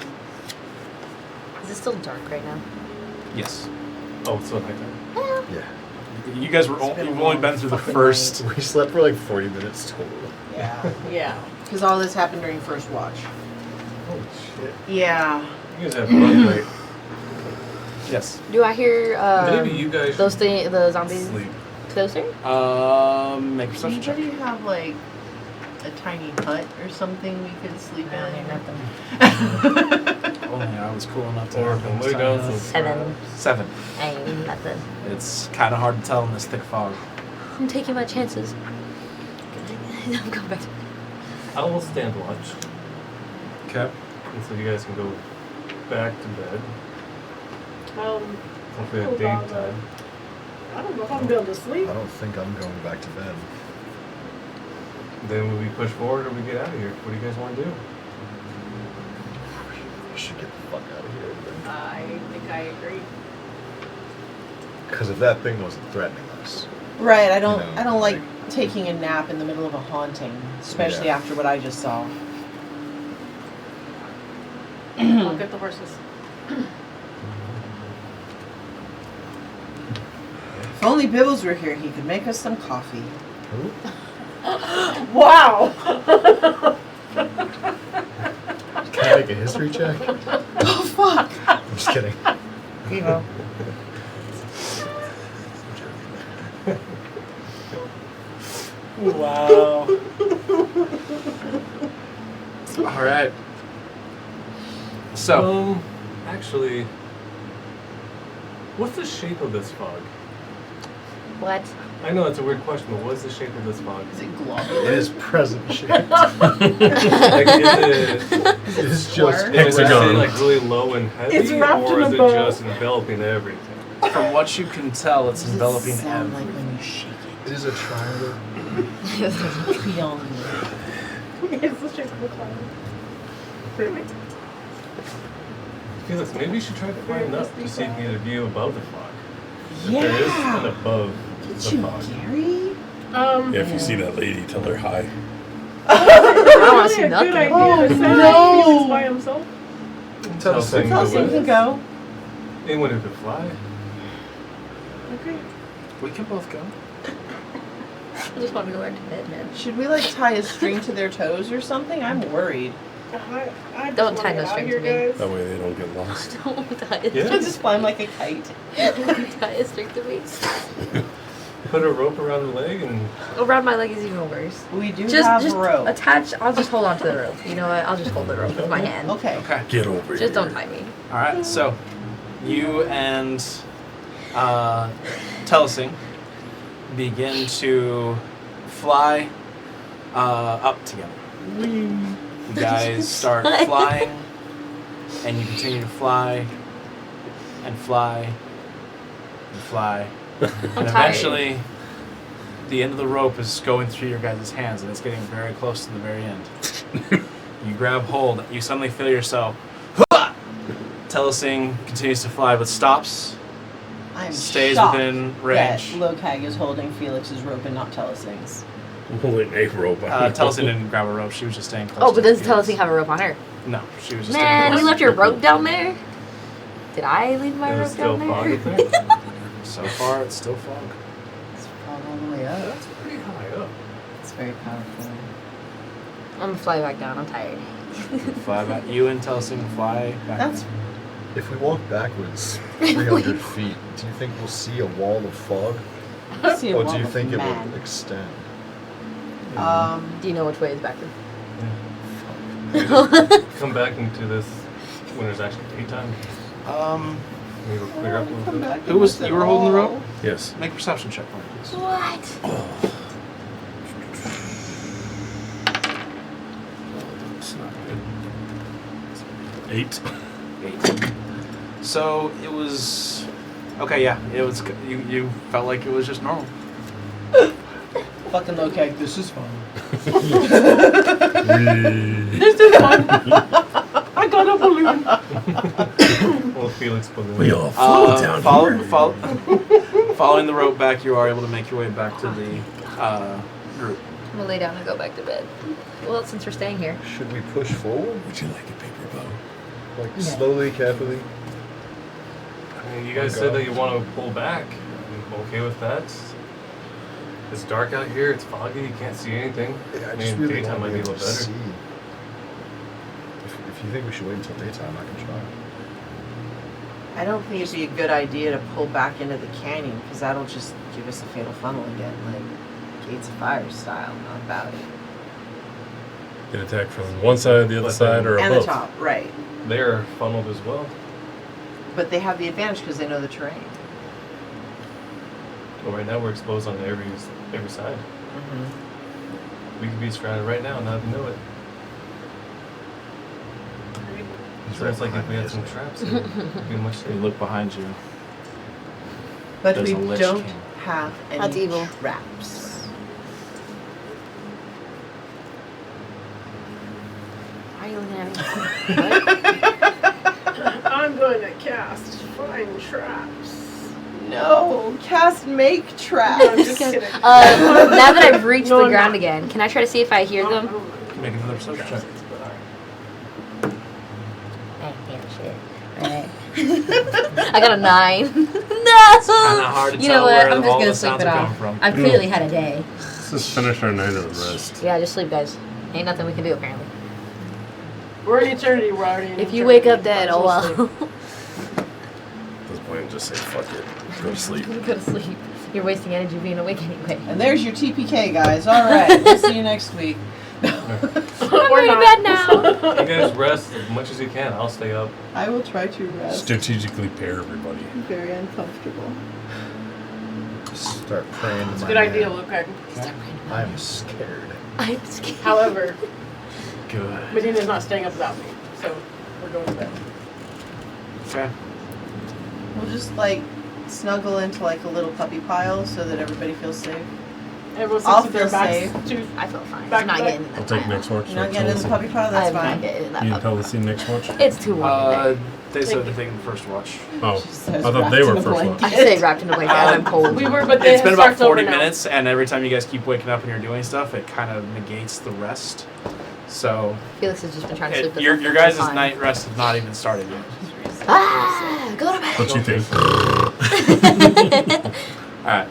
Is it still dark right now? Yes. Oh, it's still nighttime. Yeah. You guys were you've only been through the first. We slept for like 40 minutes total. Yeah. Yeah. Because all this happened during first watch. Holy shit. Yeah. You guys have fun, right? Yes. Do I hear Maybe you guys those should the zombies sleep. closer? Make a perception check. Anybody have like a tiny hut or something we could sleep in? Nothing. Only I was cool enough to. Or can lay down some 7. 7. Ain't nothing. It's kind of hard to tell in this thick fog. I'm taking my chances. I'm going back. I will stand watch. Okay. And so you guys can go back to bed. Hopefully at hold on, daytime. I don't know if I'm gonna be able to sleep. I don't think I'm going back to bed. Then will we push forward or we get out of here? What do you guys want to do? We should get the fuck out of here. I think I agree. Because if that thing wasn't threatening us. Right. You know, I don't like taking a nap in the middle of a haunting, especially Yeah. after what I just saw. I'll get the horses. If only Bibbles were here, he could make us some coffee. Who? Wow. Can I make a history check? Oh fuck! I'm just kidding. Vivo. Wow. All right. So, Actually, what's the shape of this fog? What? I know it's a weird question, but what's the shape of this fog? Is it It globular? is present shape. Like, is it It's just would you say Hexagon. like really low and heavy, It's wrapped or in is a it bow. just enveloping everything? from what you can tell, it's What does it enveloping sound like everything. when you shake It is a triangle. it? Triangle. It's the shape of a cloud. Really? Felix, maybe you should try to climb up to see if you can get a view above the fog. If there is Yeah. an above Get the you, fog. Gary. Yeah, if you see that lady, tell her hi. I want to see Really a nothing. good idea Oh, to send no. Felix by himself. Tell us Tell us Tell us you can go. anyone who could fly. Okay. We can both go. I just want to go back to bed, man. Should we like tie a string to their toes or something? I'm worried. I just Don't wanna tie no get out string here, to me. guys. That way they don't get lost. Don't tie it. Yeah. I just fly like a kite. Don't tie a string to me. Put a rope around the leg and Around my leg is even worse. We do Just have rope. attach. I'll just hold on to the rope. You know what? I'll just hold the rope with my hand. Okay. Okay. Get over here. Just don't tie me. All right. So, you and Telesing begin to fly up together. You guys start flying, and you continue to fly, and fly, and fly, and tired. eventually, the end of the rope is going through your guys' hands, and it's getting very close to the very end. You grab hold. You suddenly feel yourself. Telesing continues to fly, but stops. I'm Stays shocked within range. that Lokag is holding Felix's rope and not Telesing's. Holding a rope. Telesing didn't grab a rope. She was just staying close. Oh, but to does Felix. Telesing have a rope on her? No, she was just Man, staying you close. left your rope down there? Did I leave my it was rope still down fog there? up there. So far, it's still fog. It's all the way up. That's pretty high up. very powerful. I'm gonna fly back down. I'm tired. Fly back. You and Telsing fly back. That's If we walk backwards 300 feet, do you think we'll see a wall of fog? see a Or wall do you of think it man. will extend? Do you know which way is backward? Come back into this when there's actually daytime. Maybe we'll clear up a little Come bit. back Who was and you were holding the rope? Yes. Make a perception check for me, please. What? It's not good. 8. 8. So it was okay. Yeah, it was. You felt like it was just normal. Fucking low keg. This is fun. Whee. This is fun. I got a balloon. Well, Felix balloon. We all fall down here. Following the rope back, you are able to make your way back to the group. I'm gonna lay down and go back to bed. Well, since we're staying here. Should we push forward? Would you like a paper bow? Like slowly, carefully? I mean, you guys said that you want to pull back. I'm okay with that. It's dark out here. It's foggy. You can't see anything. Yeah, I I just mean, really daytime want might to be a be able little to better. see. If you think we should wait until daytime, I can try. I don't think it'd be a good idea to pull back into the canyon because that'll just give us a fatal funnel again, like Gates of Fire style. Not about it. Get attacked from one side, the other side, or And both. the top, right? They're funneled as well. But they have the advantage because they know the terrain. Well, right now we're exposed on every side. We could be surrounded right now and not even know it. So it's like if we had some traps, it'd be much You safer. look behind you. But There's we a lich don't king. have any That's evil. traps. Why are you looking at me? I'm going to cast Find Traps. No, cast make I'm traps. just kidding. Now that I've reached No, the I'm ground not. again, can I try to see if I hear I them? don't know. Make another perception check. I can't shit. Alright. I got a 9. No! Kinda hard to You tell know what? where I'm just all gonna the sleep sounds it are coming off. from. I've clearly had a day. Let's just finish our night of rest. Yeah, just sleep, guys. Ain't nothing we can do, apparently. We're in eternity. We're already in If you eternity. wake up dead, oh Might as well. sleep. At this point, just say fuck it. Go to sleep. Go to sleep. You're wasting energy being awake anyway. And there's your TPK, guys. All right, we'll see you next week. I'm We're going to not. bed now. You guys rest as much as you can. I'll stay up. I will try to rest. Strategically pair everybody. Very uncomfortable. Start praying to It's a my good idea, man. Luke. I'm scared. I'm scared. However, Good. Medina's not staying up without me, so we're going to bed. Okay. We'll just like snuggle into like a little puppy pile so that everybody feels safe. Everyone I'll sits with their feel backs to. I feel fine. Back I'm not to back. getting in that I'll take pile. next watch. You're not getting in the puppy pile? That's I'm not fine. getting in that You puppy tell pile. us the next watch? It's too warm in there. They said they're taking the first watch. Oh, She says I thought they wrapped were in a first blanket. watch. I say wrapped in a blanket. I'm cold. We were, but they It's been about starts over 40 now. minutes, and every time you guys keep waking up and you're doing stuff, it kind of negates the rest. So Felix has just been trying to sleep. this your whole guys' time. night rest has not even started yet. Ah, go to bed. What you think? All right.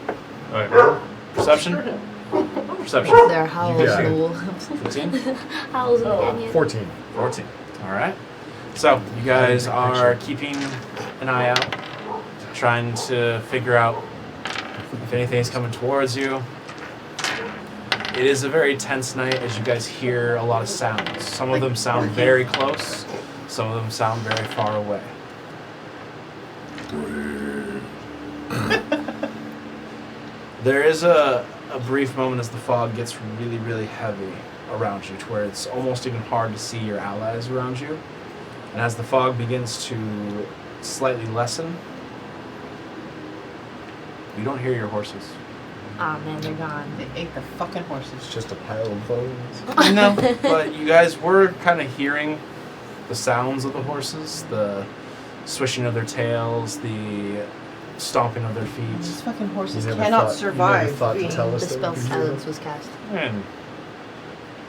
Alright. Perception. Perception. There are howls got in it. the wolves. 15. Howls in the canyon. 14. 14. All right. So you guys are keeping an eye out, trying to figure out if anything's coming towards you. It is a very tense night as you guys hear a lot of sounds. Some of them sound very close, some of them sound very far away. There is a brief moment as the fog gets really, really heavy around you to where it's almost even hard to see your allies around you. And as the fog begins to slightly lessen, you don't hear your horses. Aw, man, they're gone. They ate the fucking It's horses. just a pile of bones. No, but you guys were kind of hearing the sounds of the horses, the swishing of their tails, the stomping of their These feet. fucking horses You never cannot thought- survive. You never thought to being- tell us The that spell we could do silence that? was cast. And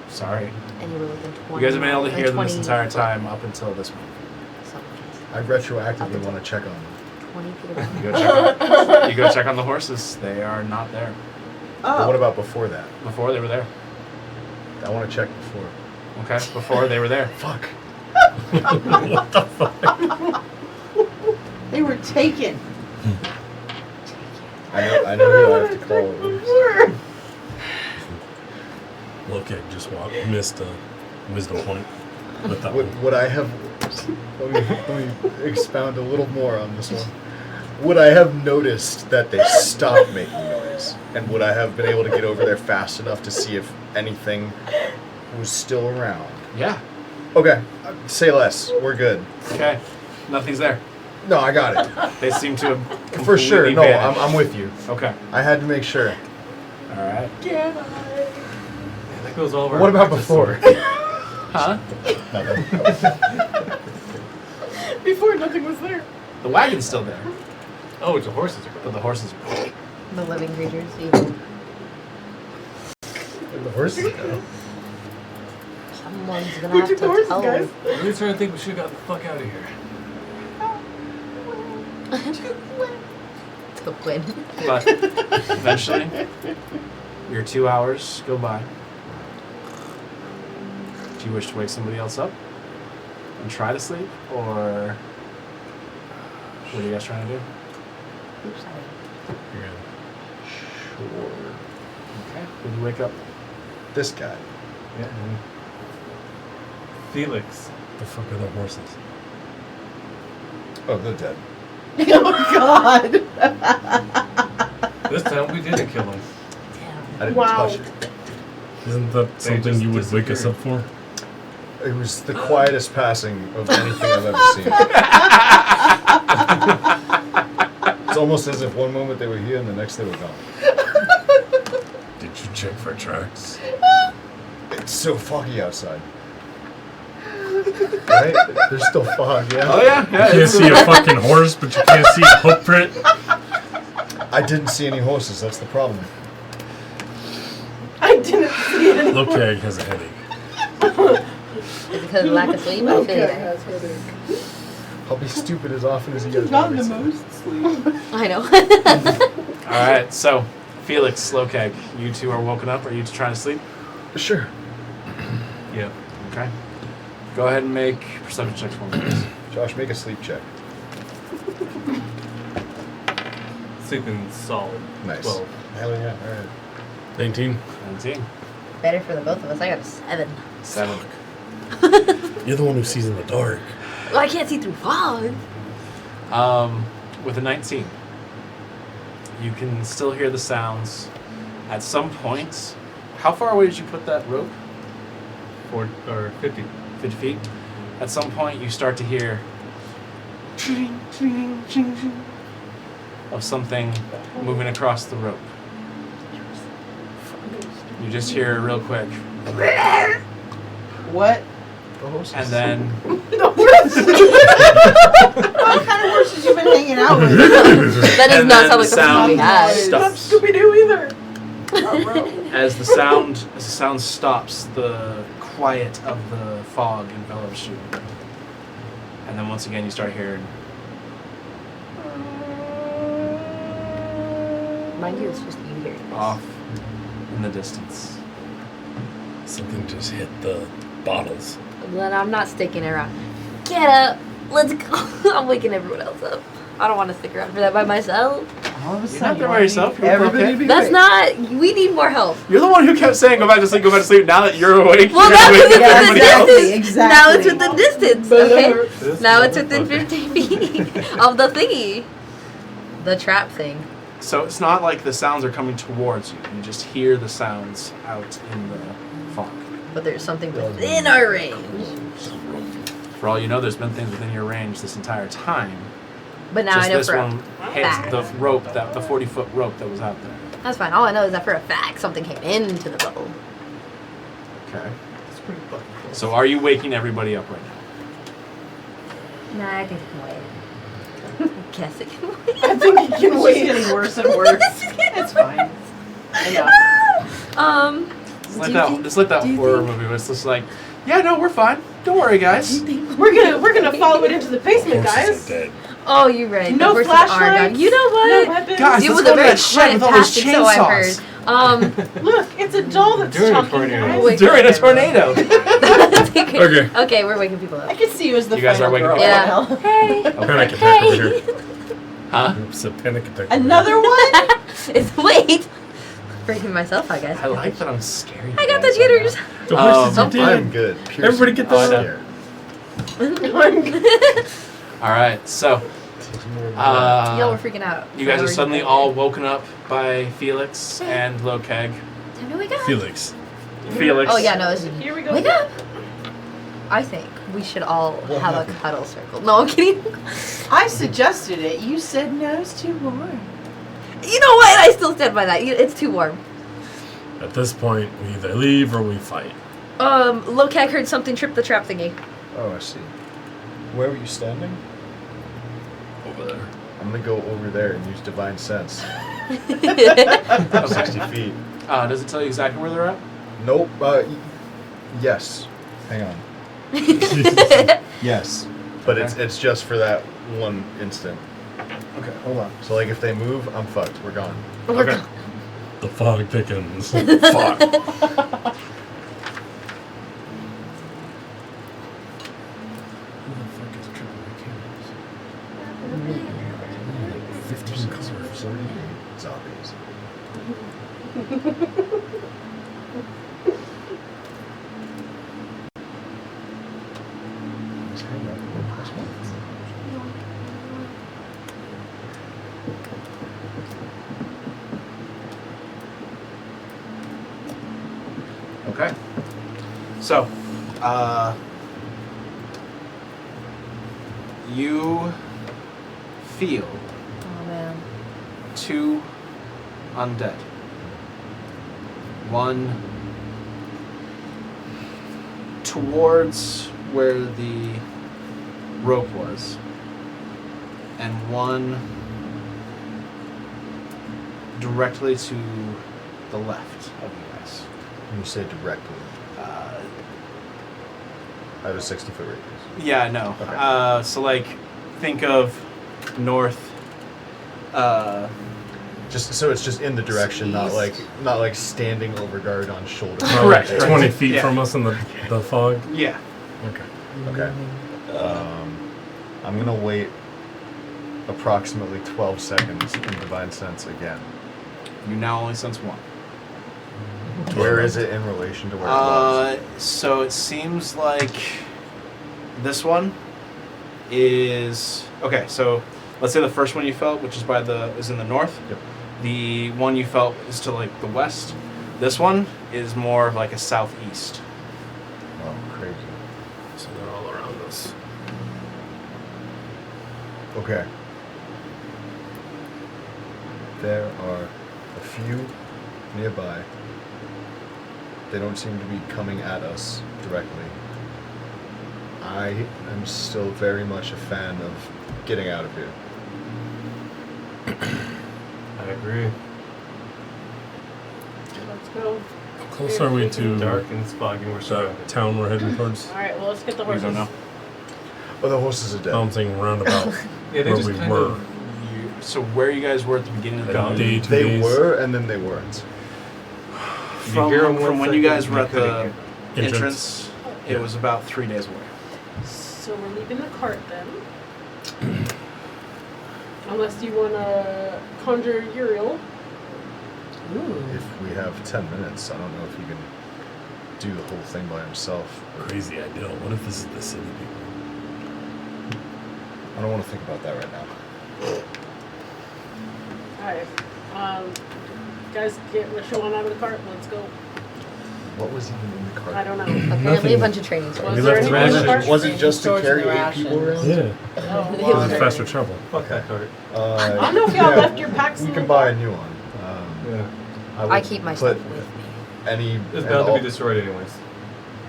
sorry, And you were within 20. you guys have been able to hear them this 20 entire time up until this moment. something. I retroactively want to check on them. 20 feet away. You go check on, you go check on the horses. They are not there. But Oh, what about before that? Before they were there. I want to check before. Okay, before they were there. Fuck. What the fuck? They were taken. I know who I have to call. Okay, just missed a wisdom point with that one. Would I have? Let me expound a little more on this one. Would I have noticed that they stopped making noise, and would I have been able to get over there fast enough to see if anything was still around? Yeah. Okay, say less. We're good. Okay. Nothing's there. No, I got it. They seem to have For sure. completely No, vanished. I'm with you. Okay. I had to make sure. All right. Can I? That goes all over. What about before? Huh? Nothing. Before nothing was there. The wagon's still there, Oh, it's the horses are but the horses. The living creatures. Evil. Where'd the horses go? Someone's Who gonna have took to the horses, tell. guys? I'm really starting to think we should have got the fuck out of here. To win. But eventually, your 2 hours go by. Do you wish to wake somebody else up and try to sleep, or what are you guys trying to do? Oops, sorry. Sure. Okay. Who do you wake up? This guy. Yeah. Felix. The fuck are the horses? Oh, they're dead. Oh God. This time we didn't kill him. I didn't Wow. touch it. Isn't that something just you would wake us up for? It was the quietest passing of anything I've ever seen. It's almost as if one moment they were here and the next they were gone. Did you check for tracks? It's so foggy outside. Right? There's still fog, yeah? Oh yeah, You can't see a fucking horse, but you can't see a hoof print. I didn't see any horses, that's the problem. I didn't see any. Lokag has a headache. Is it because of lack of sleep? I feel that. I'll be stupid as often as you guys Not want the me to. most sleep. I know. All right. So, Felix, Slowcag, you two are woken up. Are you two trying to sleep? Sure. Yeah. Okay. Go ahead and make perception checks for me, please. Josh, make a sleep check. Sleeping solid. Nice. 12. Hell yeah, alright. 19. 19. Better for the both of us. I got a 7. 7. You're the one who sees in the dark. Well, I can't see through fog. With a 19, you can still hear the sounds. At some point, how far away did you put that rope? 50. 50 feet. At some point, you start to hear of something moving across the rope. You just hear it real quick, What? and then What kind of horses you been hanging out with? That does And not then sound like the the sound we sound had. Not stops. Scooby Doo either. As the sound stops, the quiet of the fog envelops you. And then once again you start hearing Mind you, it's just you hearing this. off in the distance. Something just hit the bottles. Then I'm not sticking around. Get up. Let's go. I'm waking everyone else up. I don't want to stick around for that by myself. All of a You're not sudden, there by yourself. You're everybody okay. be That's awake. not. We need more help. You're the one who kept saying go back to sleep, go back to sleep. Now that you're awake, Well, you're now gonna it's wake up within everybody the else. distance. Exactly. Now it's within distance. Okay. This Now it's within motherfucker. 15 feet of the thingy. The trap thing. So it's not like the sounds are coming towards you. You just hear the sounds out in the fog. But there's something within our range. For all you know, there's been things within your range this entire time. But now Just I know this for one a hits fact. the rope, the 40-foot rope that was out there. That's fine. All I know is that for a fact something came into the bubble. Okay. It's pretty fucking close. So are you waking everybody up right now? Nah, I think it can wait. I guess it can wait. I think he can It's wait. getting worse and worse. It's fine. Enough. Just let that horror movie was just like, yeah, no, we're fine. Don't worry, guys. We're gonna follow it into the basement, Horses guys. are dead. Oh, you're right. No the horses are gone. flashlights. You know No what? weapons. Guys, It let's was go a to very that shed with all quiet those passing, so I heard. chainsaws. Look, it's a doll that's During a talking. tornado. guys. Wait. During a tornado. Okay. Okay, we're waking people I up. could see you as the You guys are final waking girl. people Yeah. What the hell? Hey. Panic attack over here. Huh? It's a panic attack. over Another one? It's wait. Freaking myself, I guess. I like that I'm scary. I got the jitters. here. The horses are Um, dead. I'm good. Piercing. Everybody get this. All right, so Y'all were freaking out. you guys for are no suddenly reason. all woken up by Felix and Lokeg. Time to wake up. Felix. Felix. Oh yeah, no. It's, Here we go. wake up. I think we should all What have happened? a cuddle circle. No, I'm kidding. I suggested it. You said no, it's too warm. You know what? I still stand by that. It's too warm. At this point, we either leave or we fight. Lokag heard something trip the trap thingy. Oh, I see. Where were you standing? Over there. I'm gonna go over there and use divine sense. Okay. 60 feet. Does it tell you exactly where they're at? Nope. Yes. Hang on. Yes. But it's just for that one instant. Okay, hold on. So like if they move, I'm fucked. We're gone. Okay. The fog thickens. Fuck. Who the fuck is triple cameras? 15 colors. 48 zombies. Just hang up and press one. Okay. So, you feel Oh man. two undead. One towards where the rope was, and one directly to the left of you guys. When you say directly, I have a 60-foot radius. Yeah, no. Okay. So like, think of north. Just so it's just in the direction, not East. like standing over guard on shoulder. Correct. Like 20 feet Yeah. from us in the fog. Yeah. Okay. Okay. I'm gonna wait approximately 12 seconds in divine sense again. You now only sense one. Where is it in relation to where it was? So it seems like this one is okay. So let's say the first one you felt, which is is in the north. Yep. The one you felt is to like the west. This one is more of like a southeast. Oh, crazy. So they're all around us. Okay. There are a few nearby. They don't seem to be coming at us directly. I am still very much a fan of getting out of here. I agree. Let's go. How close are we to Dark and it's foggy. We're the surrounded. town we're heading towards? All right, well, let's get the You horses. don't know. Oh, the horses are dead. I'm saying roundabout Yeah, they where just we kind were. of. So where you guys were at the beginning of the Gone. day, Day 2 They days. were, and then they weren't. from, hear 'em from one when you second, guys were you at couldn't the hear. entrance, it Yeah. was about 3 days away. So we're leaving the cart then. Unless you want to conjure Uriel. If we have 10 minutes, I don't know if he can do the whole thing by himself. Crazy idea. What if this is the city people? I don't want to think about that right now. Alright. Guys, get Rashawn out of the cart. Let's go. What was even in the cart? I don't know. Apparently, Nothing. a bunch of training. Was We there left anyone in the rations. cart? Was it just to Storage carry and 8 people rations. around? Yeah. Oh, It well, was It's faster travel. Fuck that cart. I don't know if y'all left your packs We in can the buy car. a new one. Yeah. would I keep my stuff put with me. any. It's and bound to be I'll- destroyed anyways.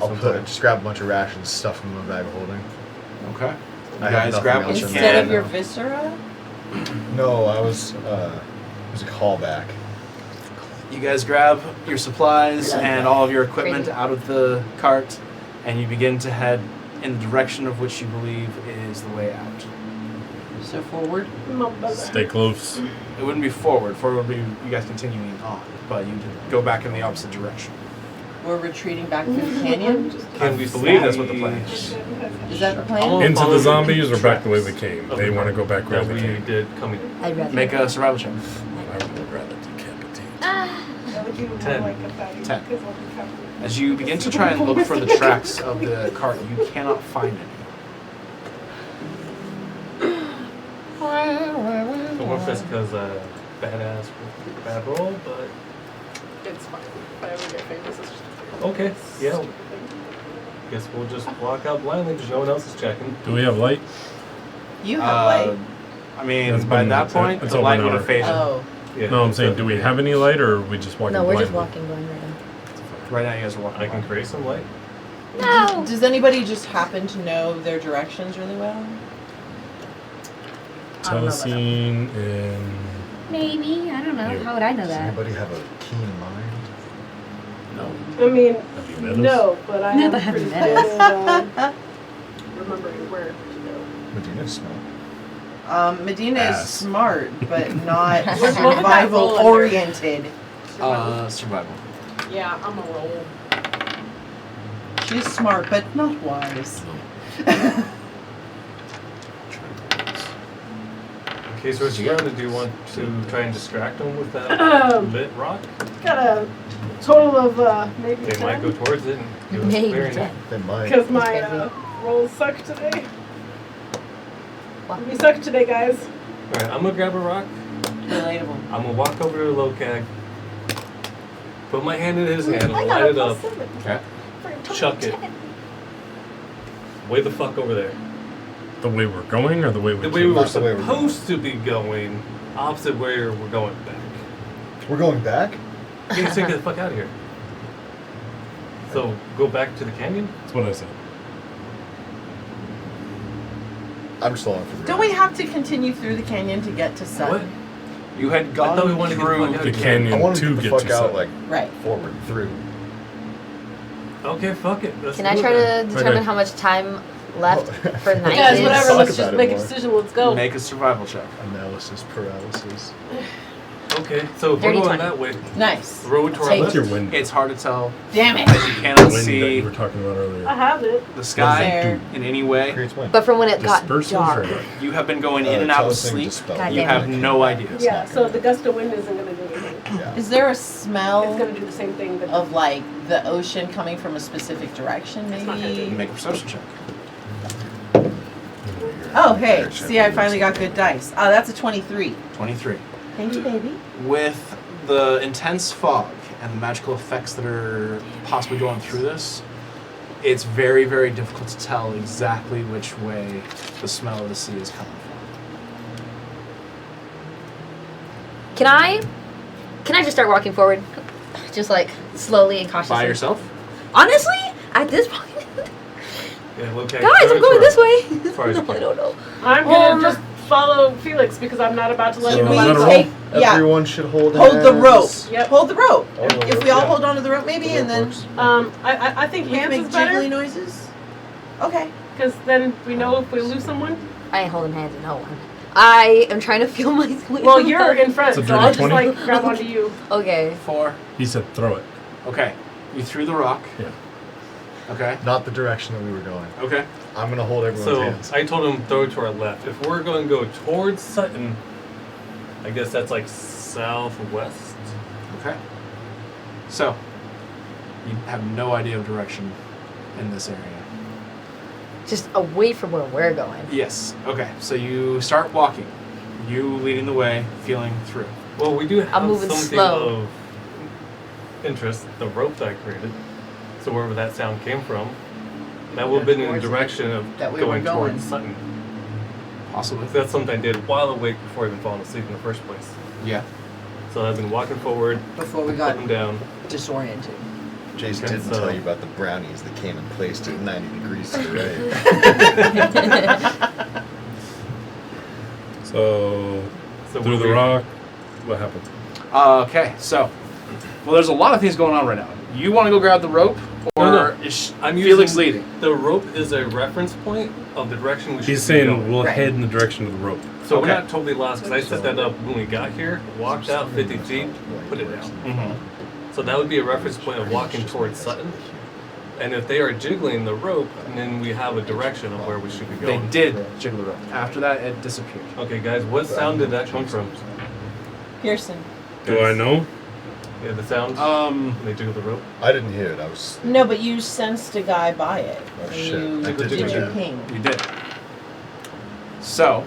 I'll put sometime. just grab a bunch of rations, stuff them in my bag of holding. Okay. You I have guys nothing grab else what you in Instead can. of your viscera? No, I was. It was a callback. You guys grab your supplies and all of your equipment out of the cart, and you begin to head in the direction of which you believe is the way out. So forward. My brother. Stay close. It wouldn't be forward. Forward would be you guys continuing on, but you go back in the opposite direction. We're retreating back through the canyon. I believe that's what the plan is. Is that the I'm plan? gonna Into follow the zombies or back the way tracks we came? of They the want to go back where that they we came. did coming. I'd rather. Make a survival check. I would rather decapitate. That would be more 10. like a fatty, 10. because I'll be covered. As you begin to try and look for the tracks of the cart, you cannot find any. No more fist because badass with bad roll, but It's fine. If I ever get famous, it's just okay. Yeah, stupid thing. guess we'll just walk out blindly because no one else is checking. Do we have light? You have light. I mean, That's by been- that point, it's the over light an would hour. have faded. Oh. Yeah, No, I'm it's saying, do we have any light or are we just walking No, we're blindly? just walking blind right now. Right now, you guys are walking. I can along. create some light. No. Does anybody just happen to know their directions really well? I don't know about that. Telecine and Maybe. I don't know. You. How would I know Does that? anybody have a keen mind? No. I mean, have you met us? no, but I Never am have pretty met good at remembering where to go. Medina's smart. Medina Ass. is smart, but not What would that survival roll under? oriented. Survival. Yeah, I'm a roll. She's smart, but not wise. Okay, so what you gotta do, you want to try and distract them with that lit rock? Got a total of maybe They might go 10. towards it and give us Maybe clearing. 10. They might. Because my rolls suck today. What? We suck today, guys. Alright, I'm gonna grab a rock. Relatable. I'm gonna walk over to Locag, put my hand in his hand, I got light a it up, +7. Okay. For a total chuck of it. 10. way the fuck over there. the way we're going or the way we The came? way we were Not the way we're going. supposed to be going, opposite where we're going back. We're going back? You need to get the fuck out of here. So, go back to the canyon? That's what I said. I'm just along for the Don't we have to continue through the canyon to get to Sun? What? You had thought we gone wanted to get the through fuck out The of here. canyon I want to to get get the fuck to out, Sun. like, Right. forward, through. Okay, fuck it. Let's Can do I it try then. to determine Okay. how much time left for the night Guys, is? whatever. Talk Let's just about it make a more. decision. Let's go. Make a survival check. Analysis paralysis. Okay, so if we're Dirty going 20. that way, Nice. the road to our Take left. What's your wind? It's hard to tell Damn it. as you cannot Wind that see you were talking about earlier. I have it. the sky There. in any way. Creates wind. But from when it got Disperses dark. or You have been going in and out of Telecine sleep. dispelled. God You damn have it. no idea. It's Yeah, not so gonna- the gust of wind isn't going to do anything. Yeah. Is there a It's smell going to do the same thing. That of like the ocean coming from a specific direction It's not gonna do maybe? Make a perception check. Oh, hey. See, I finally got good dice. Oh, that's a 23. 23. Thank you, baby. With the intense fog and the magical effects that are possibly going through this, it's very, very difficult to tell exactly which way the smell of the sea is coming from. Can I just start walking forward? Just like slowly and cautiously. By yourself? Honestly, at this point, Yeah, okay. guys, I'm going this way. far as you No, I can. don't know. I'm going to just follow Felix because I'm not about to let So him Should we let go. her take, yeah, Everyone should hold hold the hands. rope. Yep. Hold the rope. Oh, the If rope, we all yeah. hold onto the rope maybe The and rope then works. I think we can hands make is better jiggly noises. Okay. because then we know if we lose someone. I ain't holding hands with no one. I am trying to feel my sleep. Well, you're in front, It's a so I'll just dirty like grab onto you. Okay. 4. He said throw it. Okay. You threw the rock. Yeah. Okay. Not the direction that we were going. Okay. I'm gonna hold everyone's So, hands. I told him throw it to our left. If we're going to go towards Sutton, I guess that's like southwest. Okay. So, you have no idea of direction in this area. Just away from where we're going. Yes. Okay. So you start walking. You leading the way, feeling through. Well, we do have moving something slow. of interest, the rope that I created. So wherever that sound came from, that would have been in the Towards direction of that we were going going. towards Sutton. Possibly. That's something I did while awake before I've been falling asleep in the first place. Yeah. So I've been walking forward, Before we got putting down. disoriented. Jason Okay, didn't so- tell you about the brownies that came and placed at 90 degrees to the right. So So through we're the rock, what happened? Okay. So, well, there's a lot of things going on right now. You want to go grab the rope, or No, I'm Felix using leading. The rope is a reference point of the direction we should He's be saying going. we'll Right. head in the direction of the rope. So we're Okay. not totally lost because I set that up when we got here, walked out 50 feet, put it down. Mm-hmm. So that would be a reference point of walking towards Sutton. And if they are jiggling the rope, then we have a direction of where we should be They going. did jiggle the rope. After that, it disappeared. Okay, guys, what sound did that come from? Pearson. Do I know? Yeah, the sound. Um, When they jiggle the rope. I didn't hear it. I was. No, but you sensed a guy by it. Oh, And shit. you I did did do your that. ping. you did. So,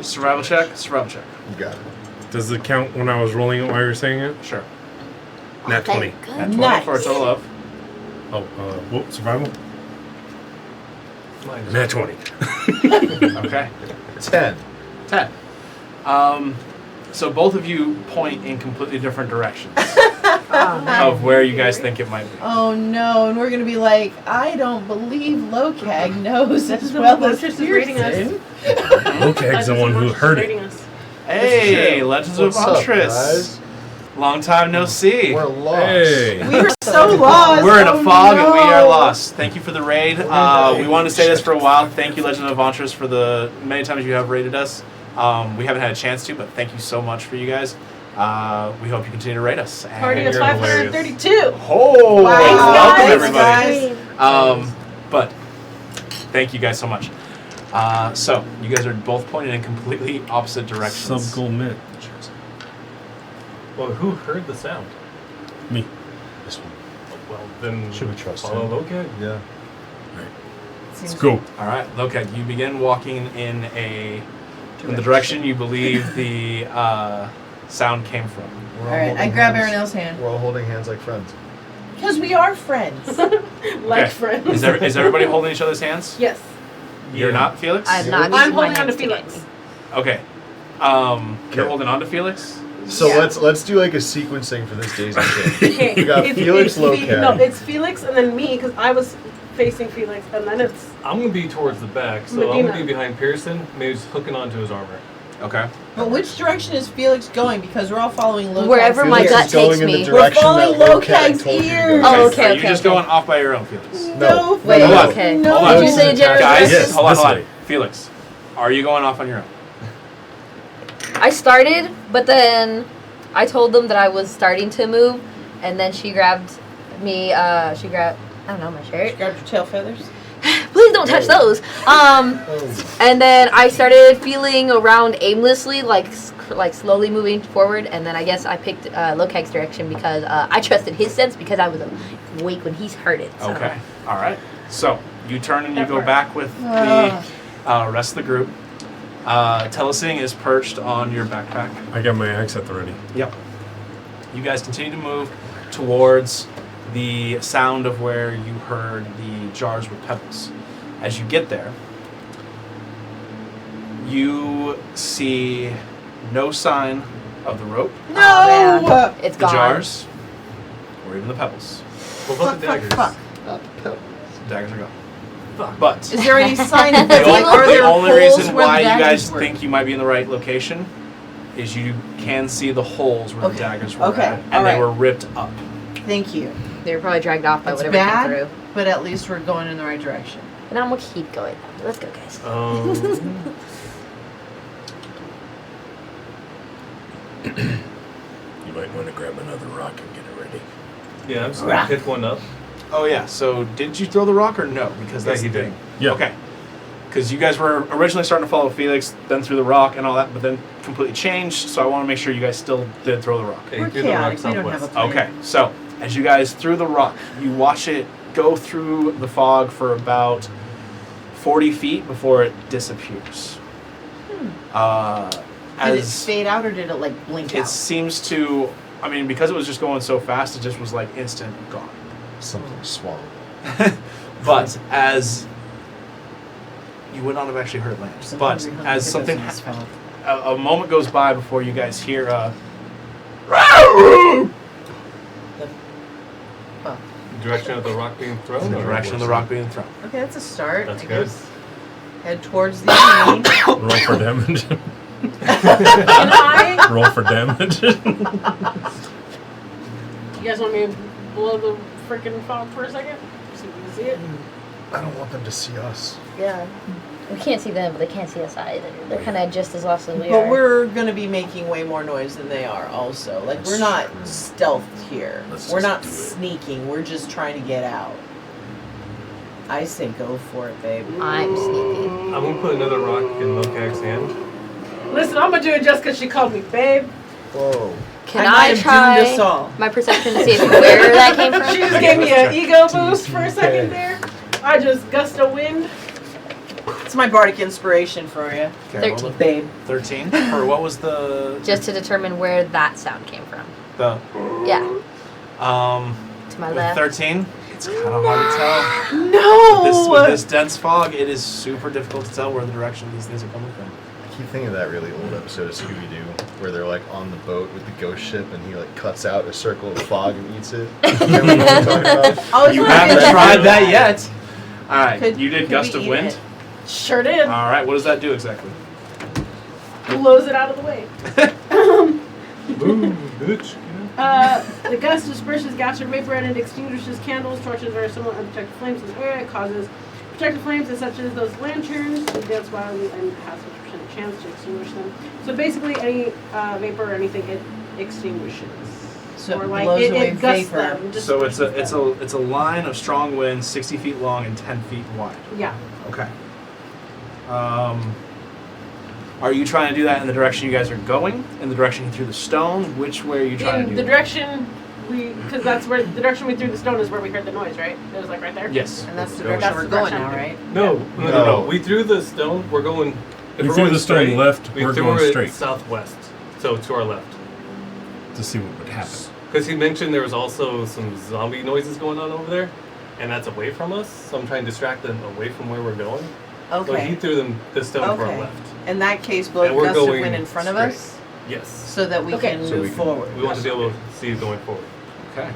survival check. Survival check. You got it. Does it count when I was rolling it while you were saying it? Sure. Nat 20. Good. At 20 Nice. for a total of. Oh, whoop, survival? Mine. Nat 20. Okay. 10. 10. So both of you point in completely different directions Oh, man. of where you guys think it might be. Oh no, and we're gonna be like, I don't believe Locag knows This as is the well one as Montrose is reading us. Pearson. Locag's the one who heard it. Rating us. Hey, Legends of What's up, Ventress. guys? Long time no see. We're lost. Hey. We were so lost. We're in a Oh, fog and we are no. lost. Thank you for the raid. We wanted to say this for a while. Thank you, Legend of Ventress, for the many times you have raided us. We haven't had a chance to, but thank you so much for you guys. We hope you continue to rate us. And Party of you're hilarious. 532. Oh, Wow. welcome Thanks, everybody. guys. But thank you guys so much. So you guys are both pointing in completely opposite directions. Sub-gold mint. Well, who heard the sound? Me. This one. Well, then Should we trust follow him? Locag? Yeah. Let's go. All right, okay. You begin walking in the direction you believe the sound came from. We're All right, holding I grab hands. Aranel's hand. We're all holding hands like friends. Because we are friends. Like Okay. friends. Is everybody holding each other's hands? Yes. You're not, Felix? I'm not. I'm using my holding on to hands Felix. get me. Okay. You're Okay. holding on to Felix? So Yeah. let's do like a sequencing for this daisy chain. Okay. We got Felix Fe- Locag. No, it's Felix and then me because I was facing Felix and then it's I'm gonna be towards the back, so I'm Medina. gonna be behind Pearson. Maybe just hooking onto his armor. Okay. But which direction is Felix going? Because we're all following Locag's Wherever my Felix gut is going takes in the me. direction We're following that Locag Locag's told you to ears. go. Oh, okay, Are you okay, just okay. going off by your own, Felix? No. Wait, no, no. okay. No. Hold on. Did you say generous? Guys, Yes, hold on, this hold on. way. Felix, are you going off on your own? I started, but then I told them that I was starting to move, and then she grabbed me. She grabbed, I don't know, my shirt. Grab your tail feathers. Please don't touch those. Oh. And then I started feeling around aimlessly, like slowly moving forward. And then I guess I picked Locag's direction because I trusted his sense because I was awake when he's heard it. So. Okay. All right. So you turn and you That go worked. back with the rest of the group. Telesing is perched on your backpack. I got my axe at the ready. Yep. You guys continue to move towards the sound of where you heard the jars with pebbles. As you get there, you see no sign of the rope, No! man. It's the gone. jars, or even the pebbles. What about Fuck, the fuck, daggers? fuck. The daggers are gone. Fuck. But Is there any sign of The the only- Are there only holes reason where the why you daggers guys were? think you might be in the right location is you can see the holes where Okay. the daggers were Okay. at, and All they right. were ripped up. Thank you. They were probably dragged off by That's whatever bad, came through. but at least we're going in the right direction. And I'm gonna keep going. Let's go, guys. You might want to grab another rock and get it ready. Yeah, I'm just gonna pick one up. Oh yeah. So did you throw the rock or no? Because that's Yeah, the he thing. did. Yeah. Okay. Because you guys were originally starting to follow Felix, then threw the rock and all that, but then completely changed. So I want to make sure you guys still did throw the rock. Okay, We're do the rock chaotic. We don't have a southwest. plan. Okay. So as you guys threw the rock, you watch it go through the fog for about 40 feet before it disappears. Did it As fade out or did it like blink it out? seems to, I mean, because it was just going so fast, it just was like instant gone. Something swallowed. But as you would not have actually heard it land, but as something, a moment goes by before you guys hear Direction of the rock being thrown? the or direction of the what's- rock being thrown. Okay, that's a start. That's I good. guess. Head towards the enemy. Roll for damage. Can I? Roll for damage. You guys want me to blow the freaking fog for a second? So you can see it? I don't want them to see us. Yeah. We can't see them, but they can't see us either. They're kind of just as lost as we are. But we're gonna be making way more noise than they are. Also, like we're not stealthed here. Let's We're just not do it. sneaking. We're just trying to get out. I say go for it, babe. I'm sneaky. I'm gonna put another rock in Lokak's hand. Listen, I'm gonna do it just because she called me babe. Whoa. Can I might I have try doomed us all. my perception to see if where that came from? She just gave me an ego boost for a second there. I just gust of wind. It's my bardic inspiration for you, Okay, 13. babe. 13. Or what was the Just to determine where that sound came from. the Yeah, to my with left. 13? It's kind of hard to tell. No. With this dense fog, it is super difficult to tell where the direction these things are coming from. I keep thinking of that really old episode of Scooby-Doo where they're like on the boat with the ghost ship and he like cuts out a circle of fog and eats it. Remember what I'm talking about? I was You wondering haven't if tried that yet. All right, Could- you did could gust we of eat wind. it? Sure did. All right, what does that do exactly? Blows it out of the way. Boom, bitch. The gust disperses gas or vapor and it extinguishes candles, torches, or similar unprotected flames in the air. It causes protected flames, such as those lanterns, to dance wildly and has 50% chance to extinguish them. So basically, any vapor or anything, it extinguishes. So or it like blows it away gusts vapor. them. So it's a disperses it's a line of strong wind, 60 feet long and 10 feet wide. them. Yeah. Okay. Are you trying to do that in the direction you guys are going? In the direction you threw the stone? Which way are you trying to In do the that? direction because that's where the direction we threw the stone is where we heard the noise, right? It was like right there. Yes. And that's the Go. direction That's we're the going direction. now, right? No. We threw the stone. We're going. If You we're threw going the stone straight, left, we we're threw going it straight. southwest. So to our left. To see what would happen. Because he mentioned there was also some zombie noises going on over there, and that's away from us. So I'm trying to distract them away from where we're going. So he Okay. threw them the stone to our Okay. left. In that case, blow And we're gust of going wind in front of straight. us Yes. so that we Okay. can So we move can- forward. We want to be able to see you going forward. Okay.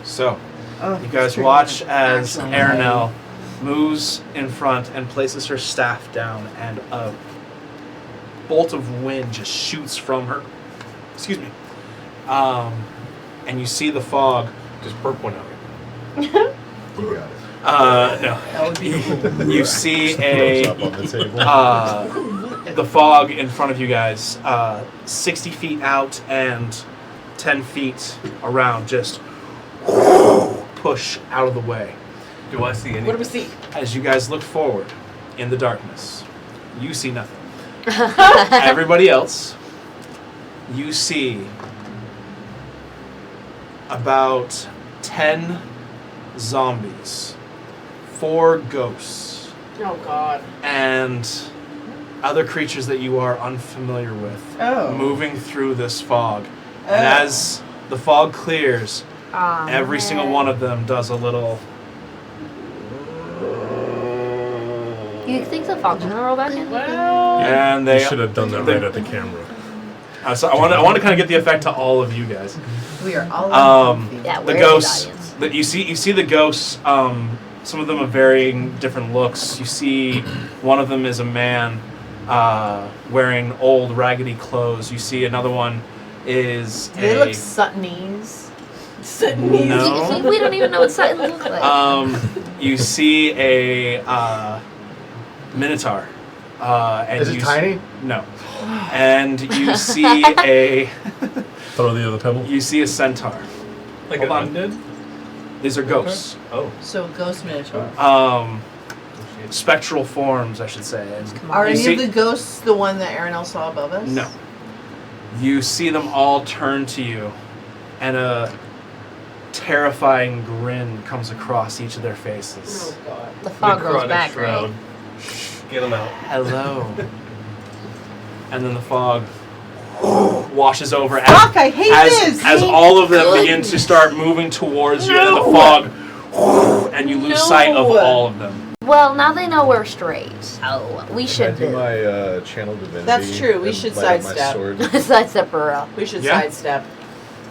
So, Oh, you guys it's true. watch as Actually, Aranel moves in front and places her staff down, and a bolt of wind just shoots from her. Excuse me. And you see the fog. Just burp one out. You got it. No. That would be cool. You see Throws a up on the table. the fog in front of you guys, 60 feet out and 10 feet around, just push out of the way. Do I see any? What do we see? As you guys look forward in the darkness, you see nothing. Everybody else, you see about 10 zombies, 4 ghosts, Oh God. and other creatures that you are unfamiliar with Oh. moving through this fog. Oh. And as the fog clears, Aw, every single man. one of them does a little. You think the fog's gonna roll back in? Well. And You they. should have done that right at the camera. So I want to kind of get the effect to all of you guys. We are all Um, Yeah, The where's ghosts. the audience? That you see the ghosts. Some of them are varying different looks. You see, one of them is a man wearing old raggedy clothes. You see another one is They a. look Suttonese. No. We don't even know what Sutton looks like. You see a minotaur. And Is it you tiny? No. And you see a Throw the other pebble. you see a centaur. Like Hold an on. undead? These are ghosts. Oh. So ghost minotaur. Spectral forms, I should say. And Are you any see- of the ghosts the one that Aranel saw above us? No. You see them all turn to you, and a terrifying grin comes across each of their faces. Oh God. The fog rolls Necrotic back, shroud. right? Get him out. Hello. And then the fog washes over as, Fuck, I hate this! as all of them begin to start moving towards you, and the fog, and you lose sight of No. all of them. Well, now they know we're straight, so we Can I should do my channel divinity? That's true, we and should light up my sidestep. sword? sidestep Burrow. We should Yeah. sidestep.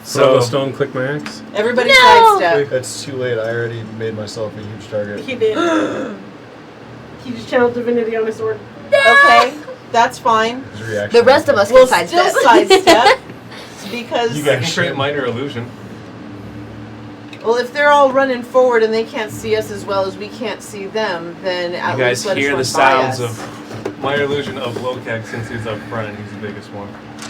Throw So the stone, click my axe. Everybody No! sidestep. It's too late. I already made myself a huge target. He did. He just channeled divinity on his sword. Okay, that's fine. His reaction. The rest of us We'll can still sidestep. sidestep because You I guys can create should. minor illusion. Well, if they're all running forward and they can't see us as well as we can't see them, then at You guys least let us hear run the sounds by of. us. My illusion of Lokag, since he's up front and he's the biggest one.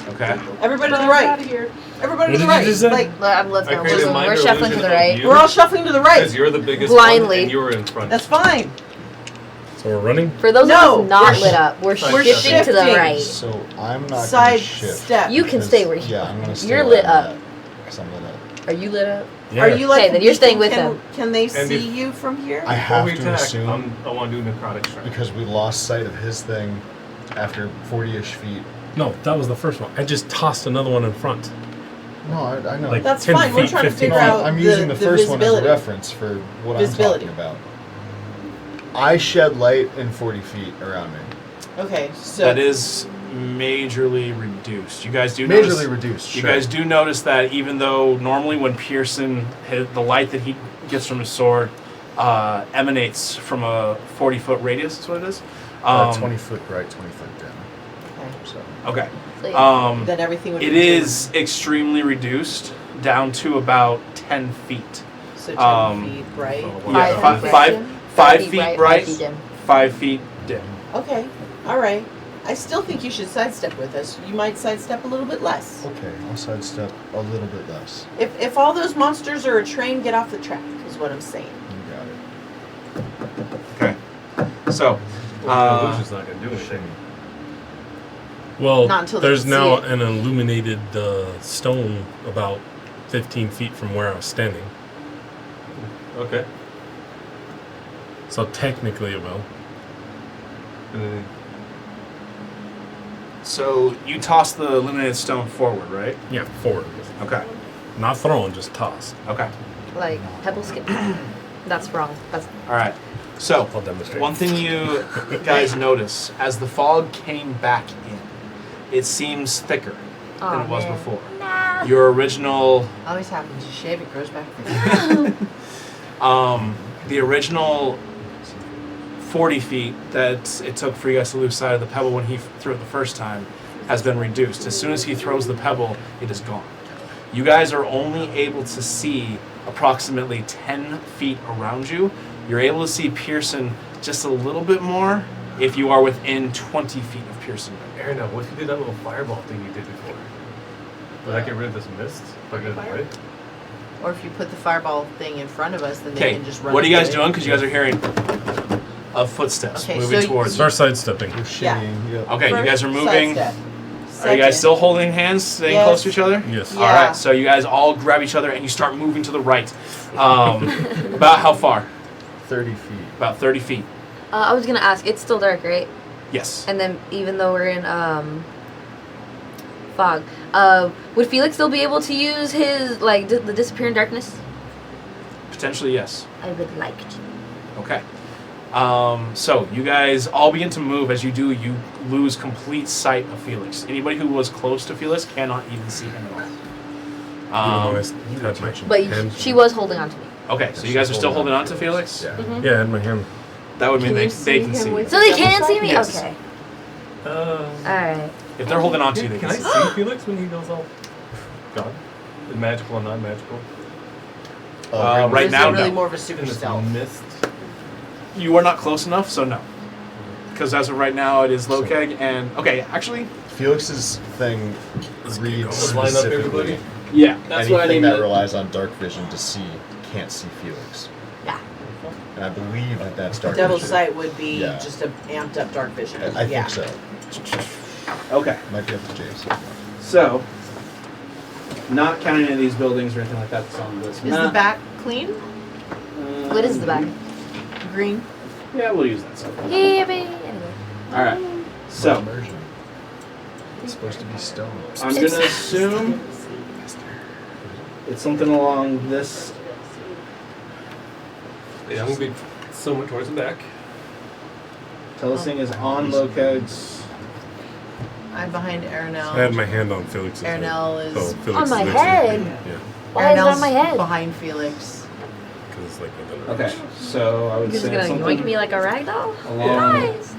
Okay. Everybody to the Out right. of here. Everybody What to the did you right. just say? Like Let's I go. created a minor We're shuffling to illusion the of right. you. we're all shuffling to the Because right. you're the biggest Blindly. one and you're in front. That's fine. So we're running? For those No, of us not we're lit up, we're We're shifting to the shifting. right. So I'm not Side gonna shift. step. You can because- stay where you Yeah, I'm gonna stay. You're where lit I'm up. at, 'cause I'm lit up. Are you lit up? Yeah. Are you like? Okay, then you're staying with can, them. Can they And see if- you from here? I Before have we to attack, assume I want to do necrotic strike. because we lost sight of his thing after 40-ish feet. No, that was the first one. I just tossed another one in front. No, I know. Like That's 10 fine. We're feet, trying to 15 No, figure feet. out I'm using the first one as a visibility. reference for what Visibility. I'm talking about. I shed light in 40 feet around me. Okay, so That is majorly reduced. You guys do notice. Majorly reduced. You sure. guys do notice that even though normally when Pearson hit the light that he gets from his sword emanates from a 40-foot radius, is what it is. 20 foot right, 20 foot down. So Okay. So, then everything would. It be is extremely reduced down to about 10 feet. so 10 um, feet, right? Yeah, Five fi- feet five- dim. 5 feet feet bright, bright, 5 feet dim. 5 feet dim. Okay, all right. I still think you should sidestep with us. You might sidestep a little bit less. okay, I'll sidestep a little bit less. If all those monsters are a train, get off the track. Is what I'm saying. You got it. Okay. So, Well, illusion's not going to do anything. Well, Not until they there's can now see it. an illuminated stone about 15 feet from where I was standing. Okay. So technically it will. And then so you toss the illuminated stone forward, right? Yeah, forward. Okay. Not thrown, just tossed. Okay. Like pebble skip. That's wrong. That's All right. So, I'll demonstrate. one thing you guys notice as the fog came back in, it seems thicker than it was before. Your original, Always happens. You shave, it grows back. the original 40 feet that it took for you guys to lose sight of the pebble when he threw it the first time has been reduced. As soon as he throws the pebble, it is gone. You guys are only able to see approximately 10 feet around you. You're able to see Pearson just a little bit more if you are within 20 feet of Pearson. Aaron, now, what if you did that little fireball thing you did before? Would that get rid of this mist? If I get it away? Or if you put the fireball thing in front of us, then they Okay, can just run. what are you guys into it. doing? Because you guys are hearing of footsteps Okay, moving so towards Start you. sidestepping. We're shitting. Yep. Okay, you guys are First, moving. sidestep. Are you guys Second. still holding hands, staying Yes. close to each other? Yes. Yeah. All right, so you guys all grab each other and you start moving to the right. About how far? 30 feet. About 30 feet. I was gonna ask. It's still dark, right? Yes. And then even though we're in fog, would Felix still be able to use his like the disappearing darkness? Potentially, yes. I would like to. Okay. So you guys all begin to move. As you do, you lose complete sight of Felix. Anybody who was close to Felix cannot even see him at all. Even though I had my But hands- she was holding on to me. Okay, so you guys are still holding on to Felix? Yeah. Mm-hmm. Yeah, I had my hand. That would mean Can they you can see him see you. with- So they can see me. Yes. Okay. Uh, All right. If they're holding on to you, they can can I see. see Felix when he goes all gone? The magical and non-magical? Right Or is now, it really no. more of a super In this stealth? mist? You are not close enough, so no. Because as of right now, it is low keg and okay. Actually, Felix's thing reads Let's line up specifically. everybody. yeah, that's what I Anything need. that relies on dark vision to see can't see Felix. Yeah. And I believe that that's dark Devil's vision. sight would be Yeah. just a amped up dark vision. I yeah. think so. Okay, Might be up to James. so not counting any of these buildings or anything like that that's on this Is the back clean? What is the back? Green? Yeah, we'll use that. So. Yeah, baby. Anyway. All right. So Immersion. It's supposed to be stone. I'm gonna assume it's something along this. Yeah, I'm going to be somewhat towards the back. Telecing is on low kegs. I'm behind Aranel. I had my hand on Felix's head. Aranel is So Felix On is my next to me. head? Yeah, Why is it Aranel's on my head? behind Felix. because it's like within Okay, range. so I You're would just say gonna something yoink me like a rag doll? along Nice.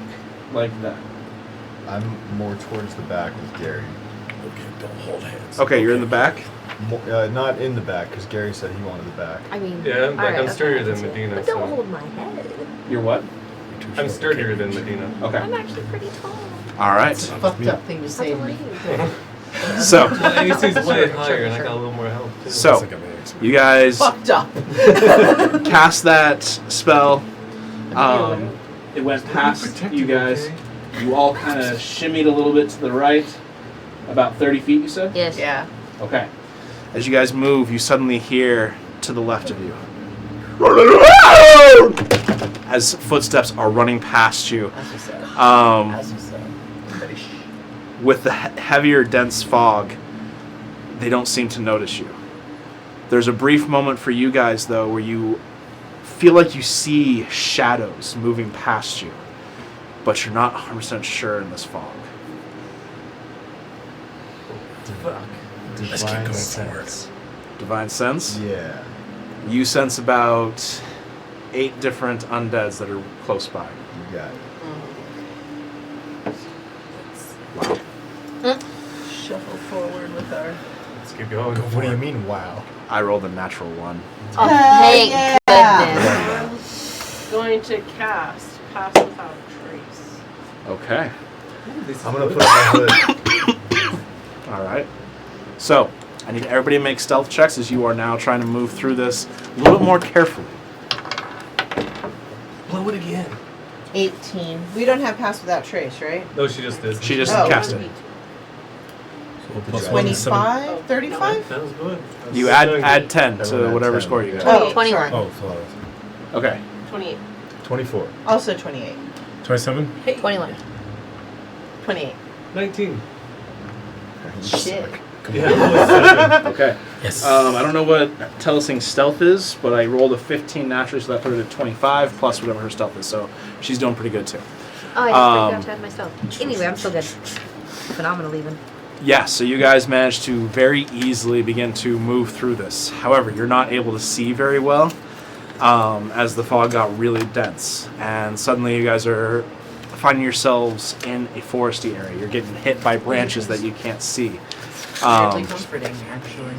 like that. I'm more towards the back with Gary. Okay, don't hold hands. Okay, you're in the back. Not in the back, because Gary said he wanted the back. I mean, Yeah, like alright, I'm sturdier okay. than Medina. But So don't hold my head. You're what? I'm sturdier than Medina. Okay. I'm actually pretty tall. All right. Fucked up thing to say to me. So, My AC's way higher, and I got a little more health too. so you guys Fucked up. cast that spell. It went past you guys. You all kind of shimmied a little bit to the right, about 30 feet, you said? Yes. Yeah. Okay. As you guys move, you suddenly hear to the left of you as footsteps are running past you. As you said. Um, As you said. with the heavier, dense fog, they don't seem to notice you. There's a brief moment for you guys, though, where you feel like you see shadows moving past you, but you're not 100% sure in this fog. Let's keep going forward. Divine sense? Yeah. You sense about 8 different undeads that are close by. You got it. Shuffle forward with our. Let's keep going. What do you mean, wow? I rolled a natural 1. Oh, thank goodness. Going to cast Pass Without Trace. Okay. I'm gonna put up my hood. Alright. So, I need everybody to make stealth checks as you are now trying to move through this a little bit more carefully. Blow it again. 18. We don't have Pass Without Trace, right? No, she just did. She just Oh. cast it. So plus 1 is 7. 25? 35? That was good. You add 10 to Everyone whatever had 10. score you got. Oh, 21. sorry. Oh, so Okay. 28. 24. Also 28. 27? 21. 28. 19. Shit. Yeah. Okay. Yes. I don't know what Telesing's stealth is, but I rolled a 15 naturally, so that put her to 25 plus whatever her stealth is. So she's doing pretty good too. Oh, I just forgot to add myself. Anyway, I'm still good. Phenomenal, even. Yeah, so you guys managed to very easily begin to move through this. However, you're not able to see very well as the fog got really dense. And suddenly you guys are finding yourselves in a foresty area. You're getting hit by branches that you can't see. Weirdly comforting, actually.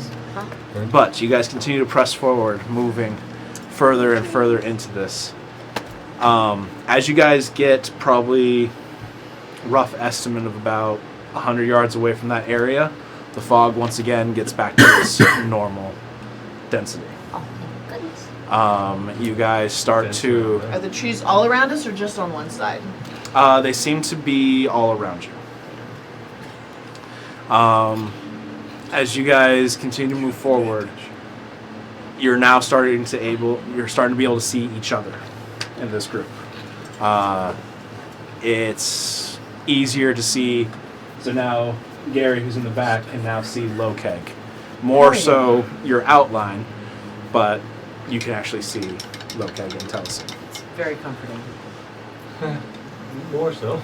But you guys continue to press forward, moving further and further into this. As you guys get probably rough estimate of about 100 yards away from that area, the fog once again gets back to its normal density. Oh, thank goodness. You guys start to... Are the trees all around us or just on one side? they seem to be all around you. As you guys continue to move forward, you're now starting to be able to see each other in this group. It's easier to see. So now Gary, who's in the back, can now see Lokeg. More so your outline, but you can actually see Lokeg and Telesing. It's very comforting. More so.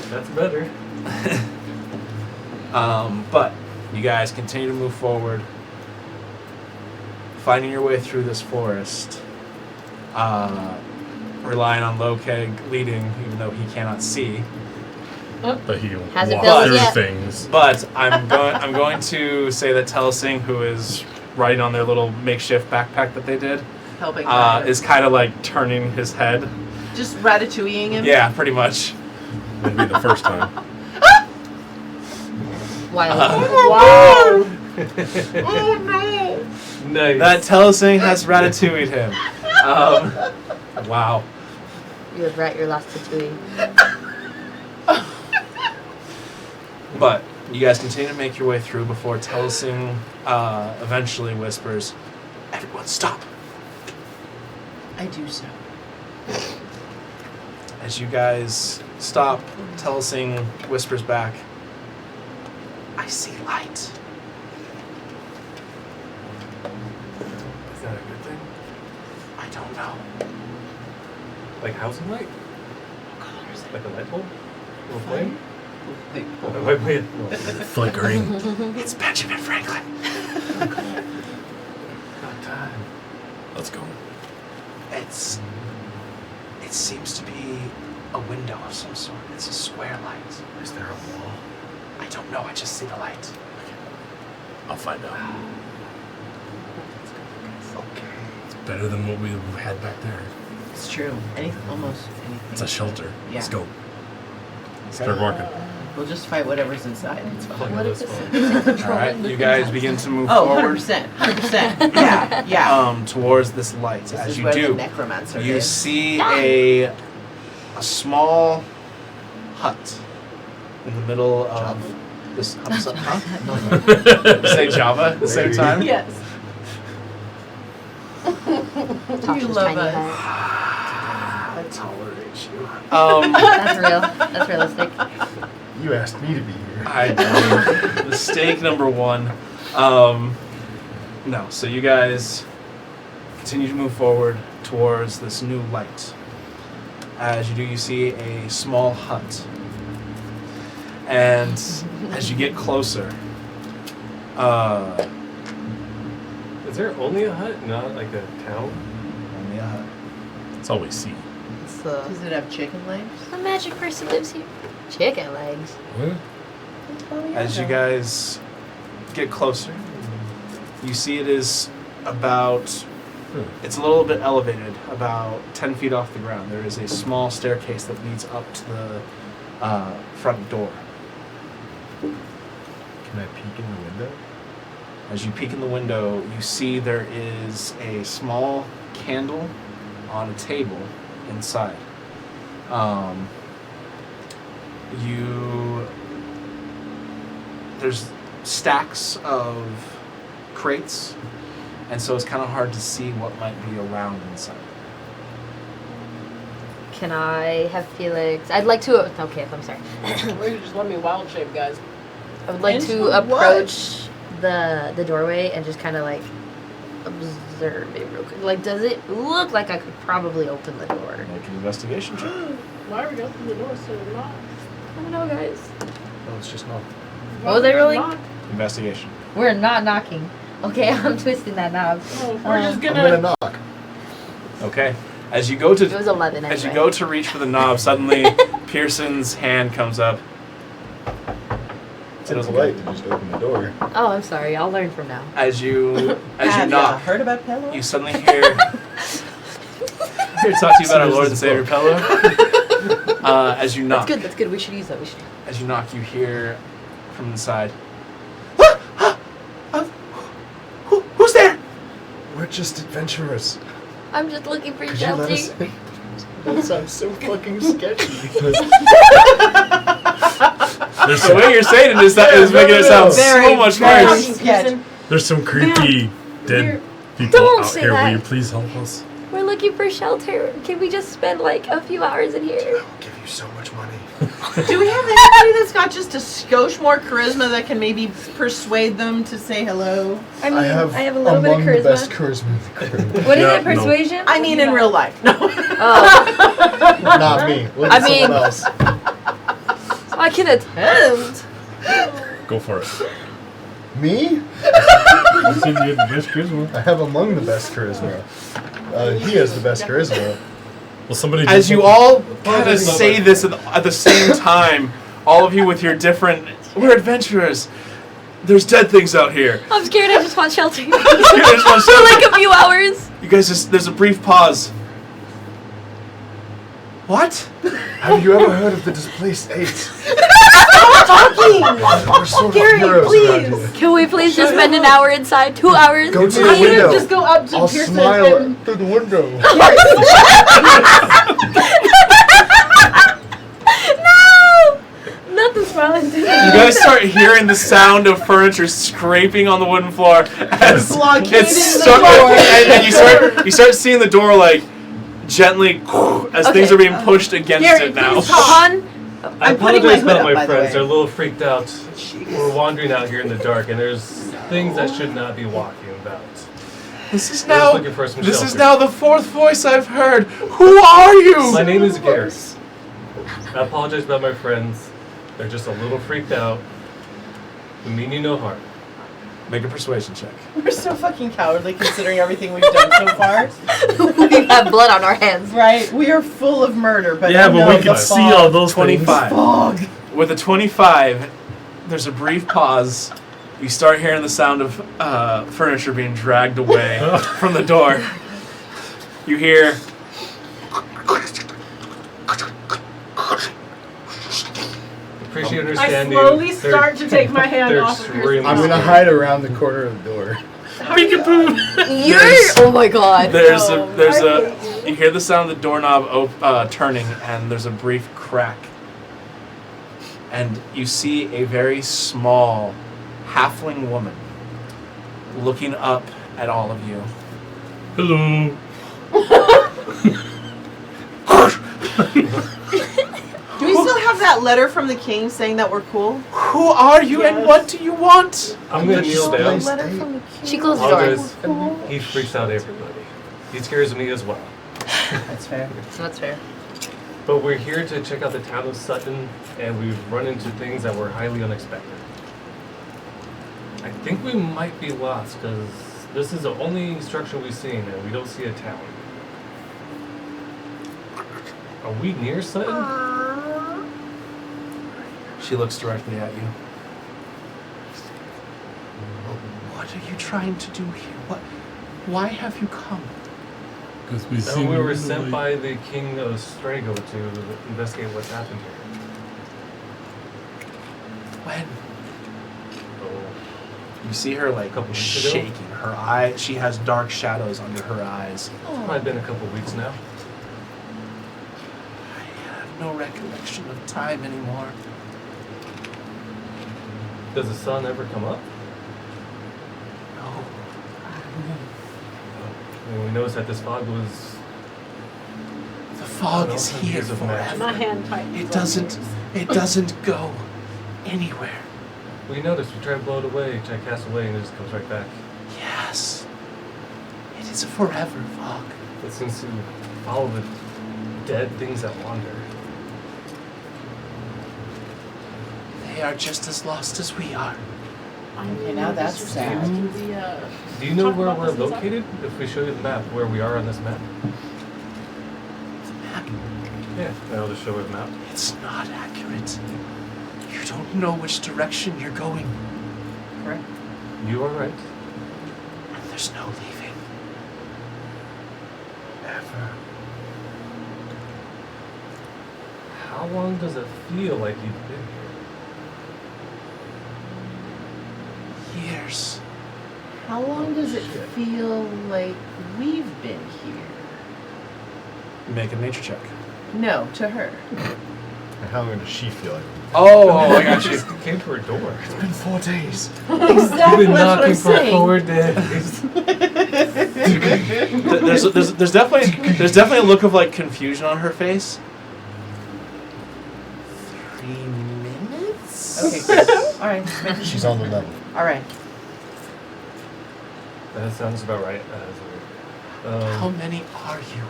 That's better. But you guys continue to move forward, finding your way through this forest, relying on Lokeg leading, even though he cannot see. But he Hasn't walked built through yet. things. But I'm going to say that Telesing, who is riding on their little makeshift backpack that they did, Helping. is kind of like turning his head. Just ratatouilleing him? Yeah, pretty much. It'll be the first time. Wild. Wow! Nice. That Telesing has ratatouilleed him. Wow. You regret your last tattooing. But you guys continue to make your way through before Telesing eventually whispers, "Everyone stop." I do so. As you guys stop, Telesing whispers back, "I see light." Is that a good thing? I don't know. Like housing light? What color is it? Like a light bulb? A little flame? Wait, Wait. Flickering. It's Benjamin Franklin. About time. Let's go. It seems to be a window of some sort. It's a square light. Is there a wall? I don't know. I just see the light. I'll find out. Okay. It's better than what we had back there. It's true. Almost anything. It's a shelter. Yeah. Let's go. Start walking. We'll just fight whatever's inside. It's fine. What if This it's All right, you guys begin to move Oh, forward 100%. 100%. Yeah. towards this light. This As is you where the do, necromancer you lives. see a small hut in the middle of this. Huh? Say Java at the same time. Yes. Tasha's love tiny us. hut. I tolerate you. That's real. That's realistic. You asked me to be here. I know. Mistake number one. No, so you guys continue to move forward towards this new light. As you do, you see a small hut. And as you get closer, Is there only a hut, not like a town? only a hut. That's all we see. It's Does it have chicken legs? a magic person lives here. Chicken legs. What? As you guys get closer, you see it is about, it's a little bit elevated, about 10 feet off the ground. There is a small staircase that leads up to the front door. Can I peek in the window? As you peek in the window, you see there is a small candle on a table inside. There's stacks of crates, and so it's kind of hard to see what might be around inside. Can I have Felix? I'd like to. Okay, I'm sorry. Or you just let me wild shape, guys. I would like Into to what? approach the doorway and just kind of like observe it real quick. Like, does it look like I could probably open the door? Make an investigation check. Why are we opening the door so we're not? I don't know, guys. No, it's just not. What was I rolling? Investigation. We're not knocking. Okay, I'm twisting that knob. Oh, we're just I'm gonna. gonna knock. Okay. As you go to It was 11 anyway. As you go to reach for the knob, suddenly Pearson's hand comes up. It's polite to just open the door. Oh, I'm sorry. I'll learn from now. As you Have ya knock, heard about Pello? you suddenly hear here to talk to you about our Lord and Savior Pello. As you knock, That's good. We should use that. as you knock, you hear from inside. Who's there? We're just adventurers. I'm just looking for Could you let us shelter. in? That sounds so fucking sketchy. The way you're saying it is making it sound so much worse. sketch. There's some creepy dead people Don't out say here. that. Will you please help us? We're looking for shelter. Can we just spend like a few hours in here? I'll give you so much money. Do we have anybody that's got just a skosh more charisma that can maybe persuade them to say hello? I mean, I have a little bit of among the best charisma. charisma in the crew. What is Yeah, it? no. Persuasion? I mean, in real life. No. Oh, Not me. Look I at mean- someone else. I can attempt. Go for it. Me? You said you had the best charisma. I have among the best charisma. He has the best charisma. Well, somebody. As just- you all kind of say this at the same time, all of you with your different, we're adventurers. There's dead things out here. I'm scared. I just want shelter. You guys want For shelter? like a few hours. You guys just, there's a brief pause. What? Have you ever heard of the Displaced Eight? Talking. We're sort of Gary, heroes around please. here. Can we please just spend an hour inside? 2 hours? Go to the I'm gonna window. just go up to I'll Pearson smile and through the window. No! Not the smiling You guys start hearing the sound of furniture scraping on the wooden floor as Blockading it's the stuck, door. and you start seeing the door like gently as things Okay. are being pushed against Gary, it now. please talk. Han, I I'm putting my apologize hood about up, my by the friends. way. They're a little freaked out. We're wandering out here in the dark, and there's things that should not be walking about. This is We're just now looking for some this is shelter. now the fourth voice I've heard. Who are you? My name is Gary. I apologize about my friends. They're just a little freaked out. We mean you no harm. Make a persuasion check. We're so fucking cowardly considering everything we've done so far. We have blood on our hands. Right? We are full of murder, but Yeah, but no, we the can see fog. all those 25. Fog. With a 25, there's a brief pause. You start hearing the sound of furniture being dragged away from the door. You hear. Appreciate I understanding. slowly start to take my hand they're off of your extremely I'm gonna hide around the corner of the door. You're. Oh my god. There's No, you hear the sound of the doorknob turning, and there's a brief crack. And you see a very small halfling woman looking up at all of you. Hello. Do we still have that letter from the king saying that we're cool? Who are you and Yes. what do you want? I'm gonna kneel down. Letter from the king. She closed the door. Apologize. He freaks out everybody. He scares me as well. That's fair. That's fair. But we're here to check out the town of Sutton, and we've run into things that were highly unexpected. I think we might be lost, because this is the only structure we've seen, and we don't see a town. Are we near Sutton? She looks directly at you. What are you trying to do here? Why have you come? Because we No, see we were sent by the king of Strago to investigate what's happened here. When? Oh, You see her like Couple weeks ago? shaking. Her eye. She has dark shadows under her eyes. might have been a couple weeks now. I have no recollection of time anymore. Does the sun ever come up? No. And we noticed that this fog was... The fog Oh, is no. here Years of magic. My forever. hand tightens. It on doesn't. yours. It doesn't go anywhere. We noticed, we try to blow it away, try to cast away, and it just comes right back. Yes. It is a forever fog. It seems to follow the dead things that wander. They are just as lost as we are. Okay, now that's sad. Do you know Talk where about we're this inside. located? If we show you the map, where we are on this map? Yeah, I'll just show you the map. It's not accurate. You don't know which direction you're going, Correct. You are right. and there's no leaving. Ever. How long does it feel like you've been here? Years. How long does it feel like we've been here? Make a nature check. No, to her. And how long does she feel like? Oh, I got you. Just came to her door. It's been 4 days. Exactly. You've been That's what knocking I'm for saying. 4 days. There's definitely a look of like confusion on her face. 3 minutes. Okay, good. All right. She's on the level. All right. That sounds about right. How many are you?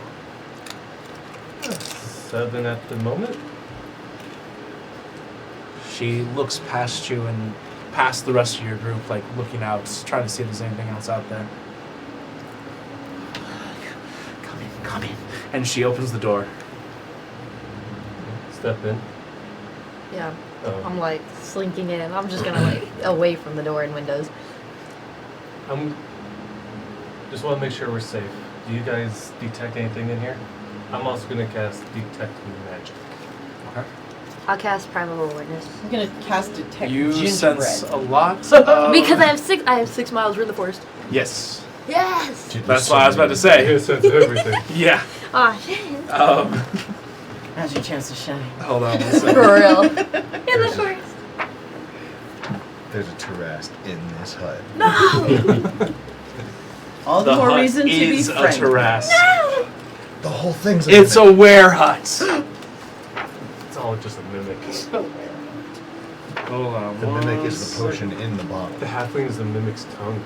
7 at the moment. She looks past you and past the rest of your group, like looking out, trying to see if there's anything else out there. Come in. And she opens the door. Step in. Yeah. Oh. I'm like slinking in. I'm just gonna like away from the door and windows. I'm just want to make sure we're safe. Do you guys detect anything in here? I'm also going to cast Detect Magic. Okay. I'll cast Primal Awareness. I'm gonna cast detect You gingerbread. sense a lot of... Because I have 6 miles. We're in the forest. Yes. Yes. Dude, That's there's what I was so about to many- say. Get a sense of everything. Yeah. Ah, shit. Now's your chance to shine. Hold on one For second. real. In the forest. There's a Tarask in this hut. No. All the, The more hut reason to be is a friends. Tarask. The whole thing's It's a were hut. It's all just a mimic. Hold on. The mimic is the one potion in the bottle. The halfling is the mimic's tongue.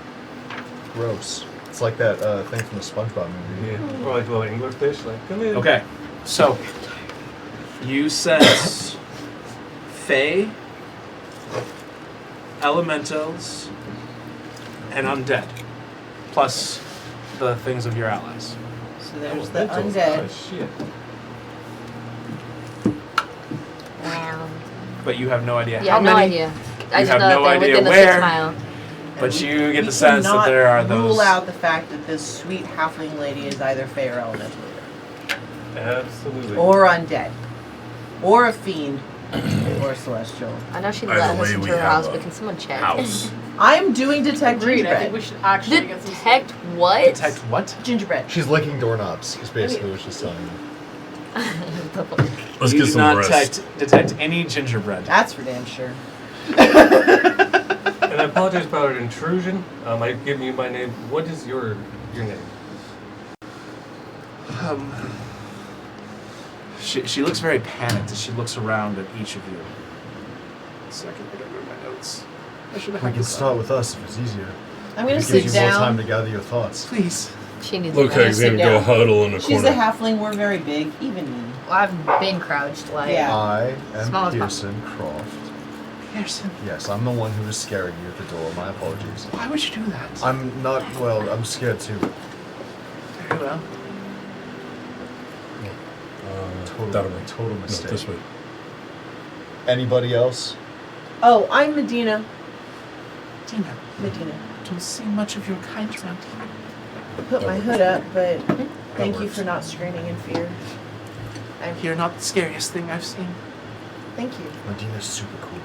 Gross. It's like that thing from the SpongeBob movie. Yeah. Or like a little anglerfish. Like, come in. Okay, so you sense Fae, elementals, and undead, plus the things of your allies. So there's Oh, the mentals. undead. Oh, shit. Wow. But you have no idea Yeah, how no many. idea. I You just have know no that they're idea within the where. 6 mile. But And you get we the sense that cannot there are those. rule out the fact that this sweet halfling lady is either Fey or Elemental Absolutely. or undead, or a fiend, or a celestial. I know she Either let us way, into we her have house, a but can someone check? House. I'm doing detect Agreed. I think gingerbread. we should actually get some. Detect what? Detect what? Gingerbread. She's licking doorknobs, is basically what she's telling you. Let's you get do some not rest. detect any gingerbread. That's for damn sure. And I apologize about our intrusion. I've given you my name. What is your name? She looks very panicked as she looks around at each of you. Second, I don't remember my notes. I should have We had can this start up. with us if it's easier. I'm gonna It sit gives you more time down. to gather your thoughts. Please. She needs Look, a he's sit gonna go down. huddle in a She's corner. a halfling. We're very big, even me. Well, I've been crouched, like. Yeah. I am Small as Pearson Croft. Pearson, Yes, I'm the one who was scaring you at the door. My apologies. why would you do that? I'm not, well, I'm scared too. Very well. Total No, mistake. this way. Anybody else? Oh, I'm Medina. Dina, Medina. don't see much of your kind around here. I put my hood up, but thank you works. for not screaming in fear. You're not the scariest thing I've seen. Thank you. Medina's super cool.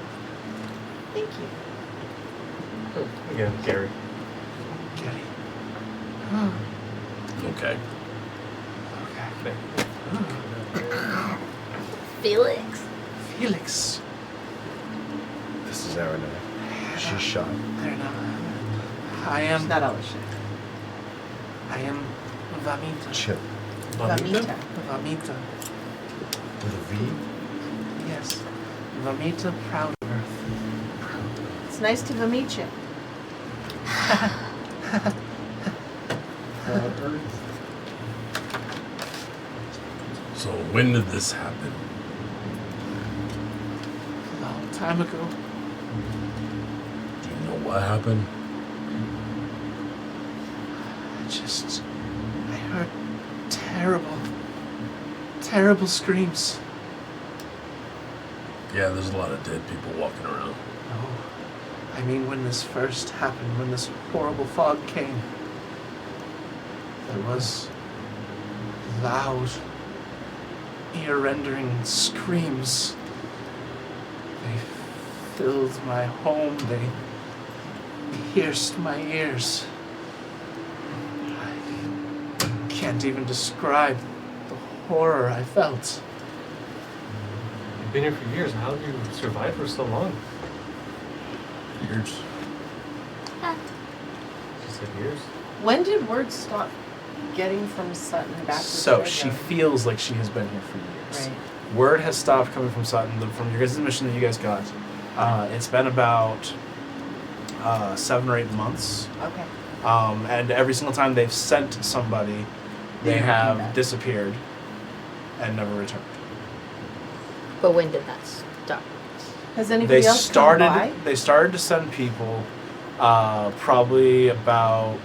Thank you. Again, Gary. Getty. Okay. Okay. Felix? Felix. This is Arena. She's shy. There now. I It's am. not all shit. I am Vamita. Chip. Vamita. Vamita. With a V? Yes. Vamita Proud Earth. It's nice to meet you. So when did this happen? A long time ago. Do you know what happened? I heard terrible screams. Yeah, there's a lot of dead people walking around. No. I mean, when this first happened, when this horrible fog came, there was loud, ear-rending screams. They filled my home. They pierced my ears. I can't even describe the horror I felt. You've been here for years. How have you survived for so long? Years. She said years. When did word stop getting from Sutton back to So Sligo? she feels like she has been here for years. Right. Word has stopped coming from Sutton, from your guys' mission that you guys got. It's been about 7 or 8 months. Okay. And every single time they've sent somebody, they They have return back. disappeared and never returned. But when did that stop? Has anybody They else started. come by? They started to send people, probably about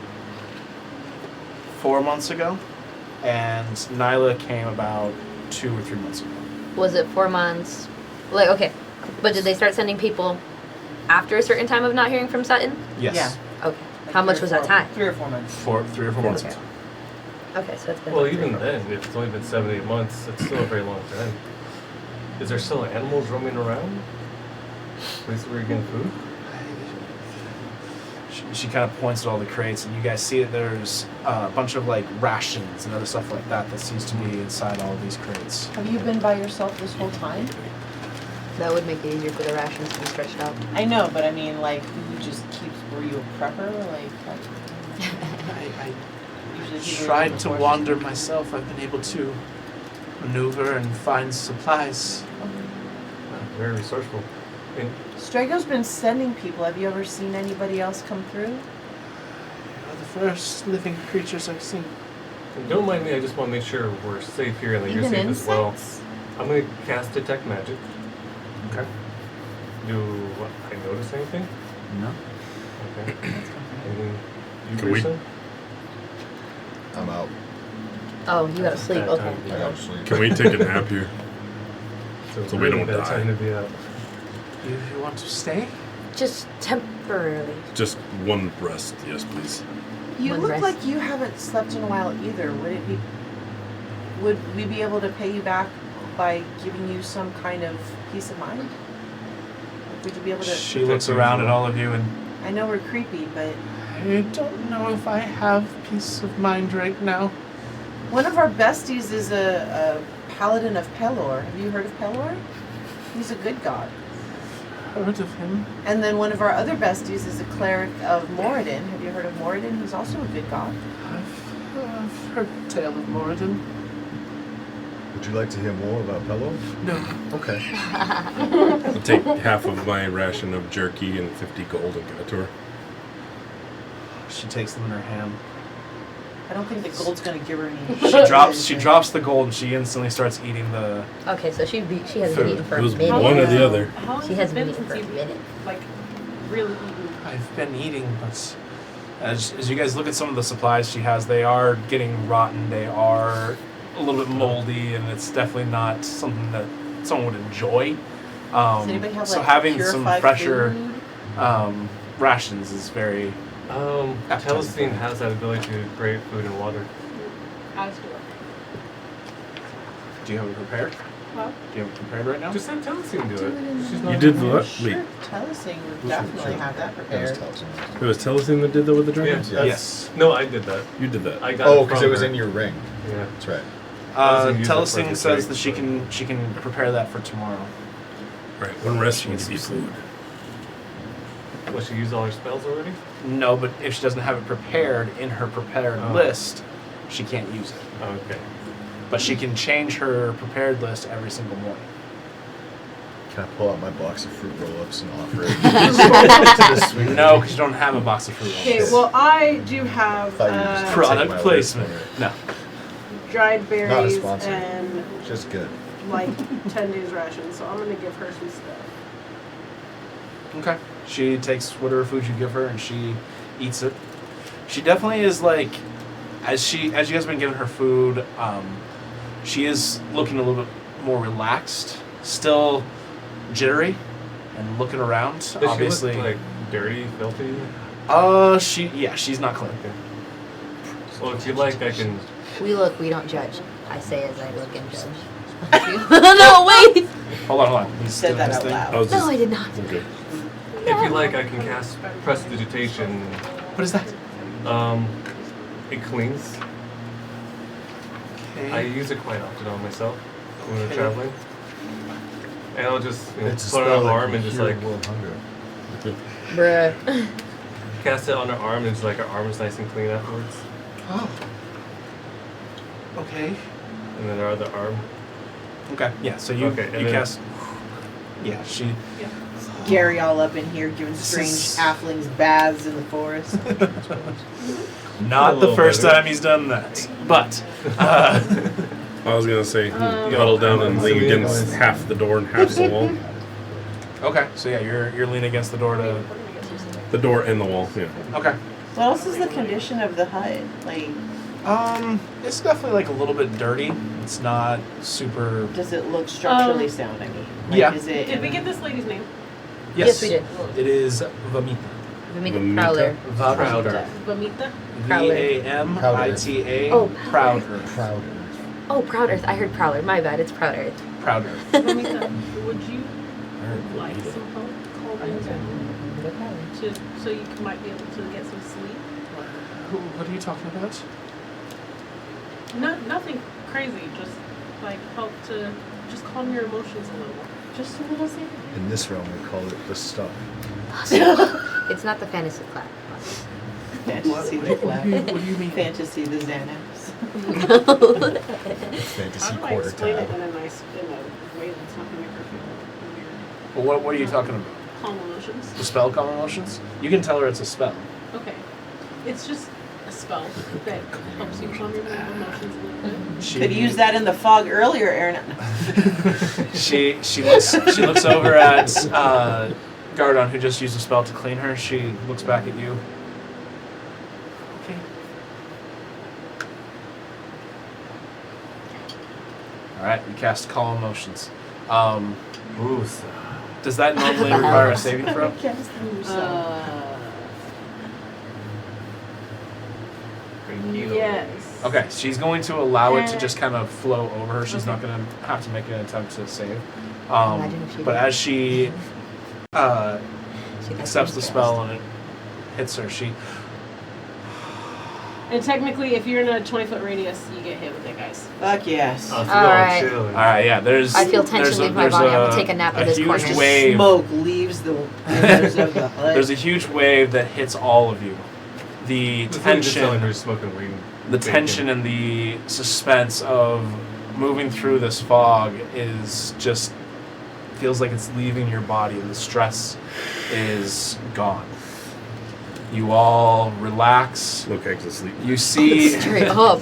4 months ago, and Nyla came about 2 or 3 months ago. Was it 4 months? Like, okay. But did they start sending people after a certain time of not hearing from Sutton? Yes. Yeah. Okay. Like How much 3 or was that 4 time? 3 or 4 months. 3 or 4 months. Okay. Okay, so it's been. Well, like 3 even or 4 then, months. if it's only been 7, 8 months, it's still a very long time. Is there still animals roaming around? Places where you're getting food? She kind of points at all the crates, and you guys see that there's a bunch of like rations and other stuff like that that seems to be inside all of these crates. Have you been by yourself this whole time? That would make it easier for the rations to be stretched out. I know, but I mean, like, who just keeps? Were you a prepper? Like, I usually people are tried doing to horses. wander myself. I've been able to maneuver and find supplies. Very resourceful. And Strago's been sending people. Have you ever seen anybody else come through? You're the first living creatures I've seen. and don't mind me, I just want to make sure we're safe here and that you're Even safe as well. insects? I'm going to cast Detect Magic. Okay. Do I notice anything? No. Okay. Anything you Can we- Grayson? I'm out. Oh, you gotta sleep. Bad Okay. time to be I out. gotta sleep. Can we take a nap here? It's So a we really don't bad die. time to be out. You want to stay? Just temporarily. Just one rest, yes, please. You One look rest. like you haven't slept in a while either. Would we be able to pay you back by giving you some kind of peace of mind? Like, would you be able to? She looks around at all of you and I know we're creepy, but I don't know if I have peace of mind right now. one of our besties is a paladin of Pelor. Have you heard of Pelor? He's a good god. Heard of him? And then one of our other besties is a cleric of Moradin. Have you heard of Moradin? He's also a good god. I've heard tale of Moradin. Would you like to hear more about Pello? No. Okay. I'll take half of my ration of jerky and 50 gold and give it to her. She takes them in her hand. I don't think the gold's gonna give her any. She drops the gold and she instantly starts eating the Okay, so she hasn't been Food. eating for It a was minute. one or the other. How long She has hasn't it been been eating for a since you've minute. like really eaten? I've been eating, but as you guys look at some of the supplies she has, they are getting rotten. They are a little bit moldy, and it's definitely not something that someone would enjoy. Does anybody have So like having some purified fresher food? rations is very. Appetizing. Telestine has that ability to create food and water. As do Do you have it prepared? Huh? Do you have it prepared right now? Just have Telestine do it. She's not You did here. what? Sure, Wait, Telesing would definitely have that That was prepared. Talisman. it was Telestine that did that with the dragons? Yeah. Yes. No, I did that. You did that. I got Oh, it because from it was her. in your ring. Yeah. That's right. Telestine used it for Telesing the says drink, that she can prepare that for tomorrow. Right, one rest She will needs give you some food. Well, she used all her spells already? No, but if she doesn't have it prepared in her prepared Oh. list, she can't use it. Okay. But she can change her prepared list every single morning. Can I pull out my box of fruit roll-ups and offer it to the sweet No, because you don't have a box of fruit. Okay, rolls. well I do have Thought you were just Product take my word placement. for it. No. dried berries sponsor. and Just good. like 10 days rations, so I'm gonna give her some stuff. Okay. She takes whatever food you give her and she eats it. She definitely is like, as you guys have been giving her food, she is looking a little bit more relaxed, still jittery, and looking around. Does obviously, she look like dirty, filthy? she's not clean. Okay. Well, if you like, I can. We don't judge. I say as I look and judge. No, wait! Hold on. He's Said doing that his out thing. loud. I was No, just, I did not. okay. If you like, I can cast Prestidigitation. What is that? It cleans. I Okay. use it quite often on myself when we're Okay. traveling. And I'll just It's a put it spell on her that arm can and just cure like world hunger. Bruh. cast it on her arm, and it's like her arm is nice and clean afterwards. Oh. Okay. And then her other arm. Okay. Yeah. So you Okay, and you then- cast. Yeah. She. Gary all up in here giving strange is- halflings baths in the forest. Not A the little first better. time he's done that, but. I was gonna say, huddle down and lean against half the door and half the wall. Okay. So yeah, you're leaning against the door to. The door and the wall, yeah. Okay. What else is the condition of the hut? Like, It's definitely like a little bit dirty. It's not super. does it look structurally sound? I mean, like, Yeah. Is it? Did we get this lady's name? Yes, we did. It is Vamita. We make Vamita. a prowler. Prouder. Vamita? Vamita. Oh, Prouder. Prouder. Oh, Proud Earth. I heard prowler. My bad. It's Proud Earth. Prouder. Vamita, would you like some help calming down so you might be able to get some sleep? What are you talking about? Nothing crazy, just like help to just calm your emotions a little. Just a little thing. In this realm, we call it the stuff. It's not the fantasy clap. Fantasy the clap. What do you mean? Fantasy the Xanax. Fantasy How do I quarter explain it tab. in a way that's not gonna make her feel weird? Well, what are you talking about? Calm emotions. The spell calm emotions? You can tell her it's a spell. Okay. It's just a spell that helps you calm your emotions a little bit. She, Could use that in the fog earlier, Aaron. She looks over at Gardon, who just used a spell to clean her. She looks back at you. All right, you cast Call Emotions. Ooh, Does that normally require a saving throw? Yes. Okay, she's going to allow it to just kind of flow over her. She's not going to have to make an attempt to save. Imagine if she But did. as she She accepts the spell and it hits her, she And technically, if you're in a 20-foot radius, you get hit with it, guys. Fuck yes. Oh, so All we're right. chilling. All right, yeah. There's. I feel tension there's leave my there's body. I'm gonna take a nap in this huge corner. wave. Smoke leaves the windows of the hut. There's a huge wave that hits all of you. The It's really just telling tension, her smoking weed. the tension and the suspense of moving through this fog is just feels like it's leaving your body. The stress is gone. You all relax. Look, eggs asleep. You see. Straight up.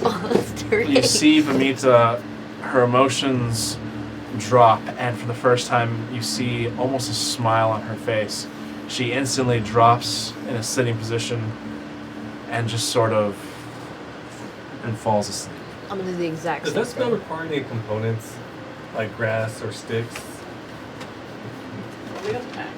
Straight. You see Vamita, her emotions drop, and for the first time, you see almost a smile on her face. She instantly drops in a sitting position and just sort of and falls asleep. I'm gonna do the exact Does same that spell thing. require any components like grass or sticks? We don't pack.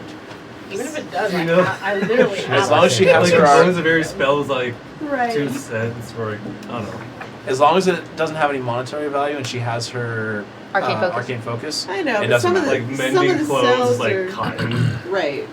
Even if it does, You I, know? I literally have As long as she has Like her components of every spell is like Right. 2 cents or like, I don't know. As long as it doesn't have any monetary value and she has her Arcane focus. arcane focus, I know, it but doesn't some of the matter. Like some of mending the clothes, cells like are cotton. right.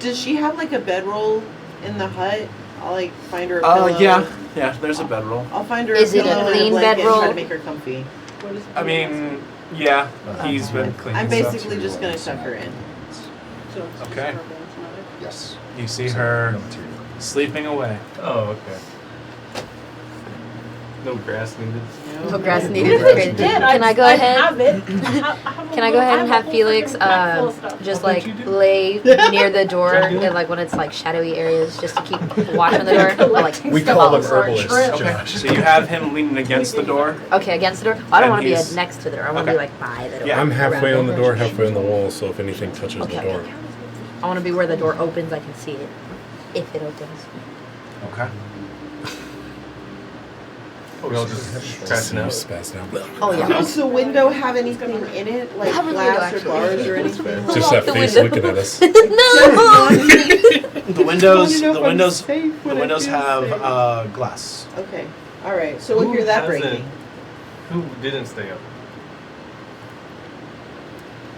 Does she have like a bedroll in the hut? I'll like find her a pillow. yeah. There's a bedroll. I'll find her Is a it a pillow and clean blanket and try bedroll? to make her comfy. What is I mean, yeah, he's been cleaning I'm stuff. basically just gonna tuck her in. Okay. Yes. You see her sleeping away. Oh, okay. No grass needed. No grass needed. Did, Can I go ahead? have it. Can I go ahead and have Felix just What like did you do? lay near the door Try to do it? and like when it's like shadowy areas just to keep watch on the door? Or, like We step call them off. herbalists, Trip. Josh. So you have him leaning against the door. Okay, against the door. I don't And want to be he's- next to the door. I want to Okay. be like by the door. Yeah. I'm halfway around on the it. door, halfway on the wall, so if anything touches Okay, the door. okay. I want to be where the door opens. I can see it if it opens. Okay. We all just crashing out. Spazzed out. Oh yeah. Does the window have anything in it, like Have a window, glass or actually. bars or anything? Just that The face window. looking at us. No. The windows. know The if I'm windows. safe The when I windows feel have safe. glass. Okay. All right. So we'll Who hear that hasn't- breaking. Who didn't stay up?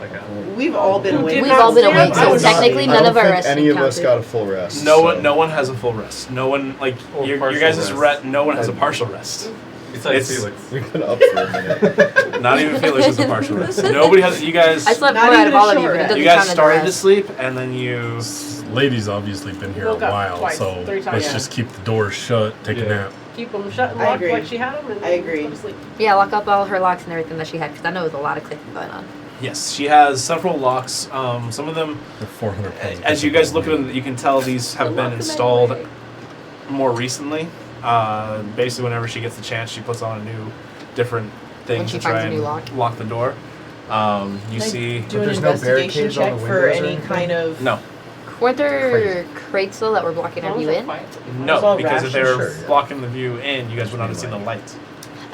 Like We've all been Who awake. did We've not all been stay awake, up? so I was not. technically I none don't of our think rest any of us counted. got a full rest. No so- one. No one has a full rest. No one like Or your partial guys' rest. No one has a partial rest. besides It's- Felix. We've been up for a minute. Not even Felix has a partial rest. Nobody has. You guys. I slept Not more out even of all a of you, short but it rest. doesn't You guys count as a started to rest. sleep and then you. Lady's obviously been here a Woke up while, twice, so 3 times. let's Yeah. just keep the doors shut, take a Yeah. nap. Keep them shut and I locked agree. like she had them, and I agree. go to sleep. Yeah, lock up all her locks and everything that she had because I know there's a lot of clicking going on. Yes, she has several locks. Some of them, They're 400 pounds. as you guys look at them, you can tell these have been Lock them installed anyway. more recently. Basically, whenever she gets the chance, she puts on a new, different thing When she to try finds a and new lock. lock the door. You Can I see, do an there's no investigation barricades on check the for windows or any anything? kind of. no, Weren't there crates though that were blocking our view in? no, because if they were Sure, yeah. blocking the view in, you guys would not have seen the light.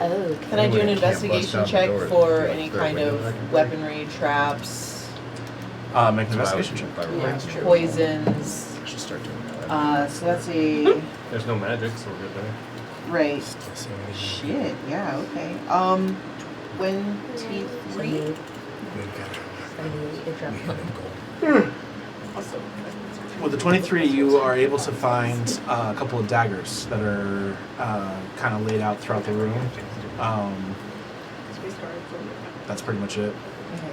Oh, okay. Can I do an Can't bust investigation down the check door. for Is any there a kind window of that I can break? weaponry, traps, Make an That's what I was investigation check. thinking if I were Yeah, to. true. poisons? I should start doing that. So that's a There's no magic, so we're good there. right. Shit. Yeah. Okay. 23. 78. 78, it dropped. With the 23, you are able to find a couple of daggers that are kind of laid out throughout the room. That's pretty much it. Okay.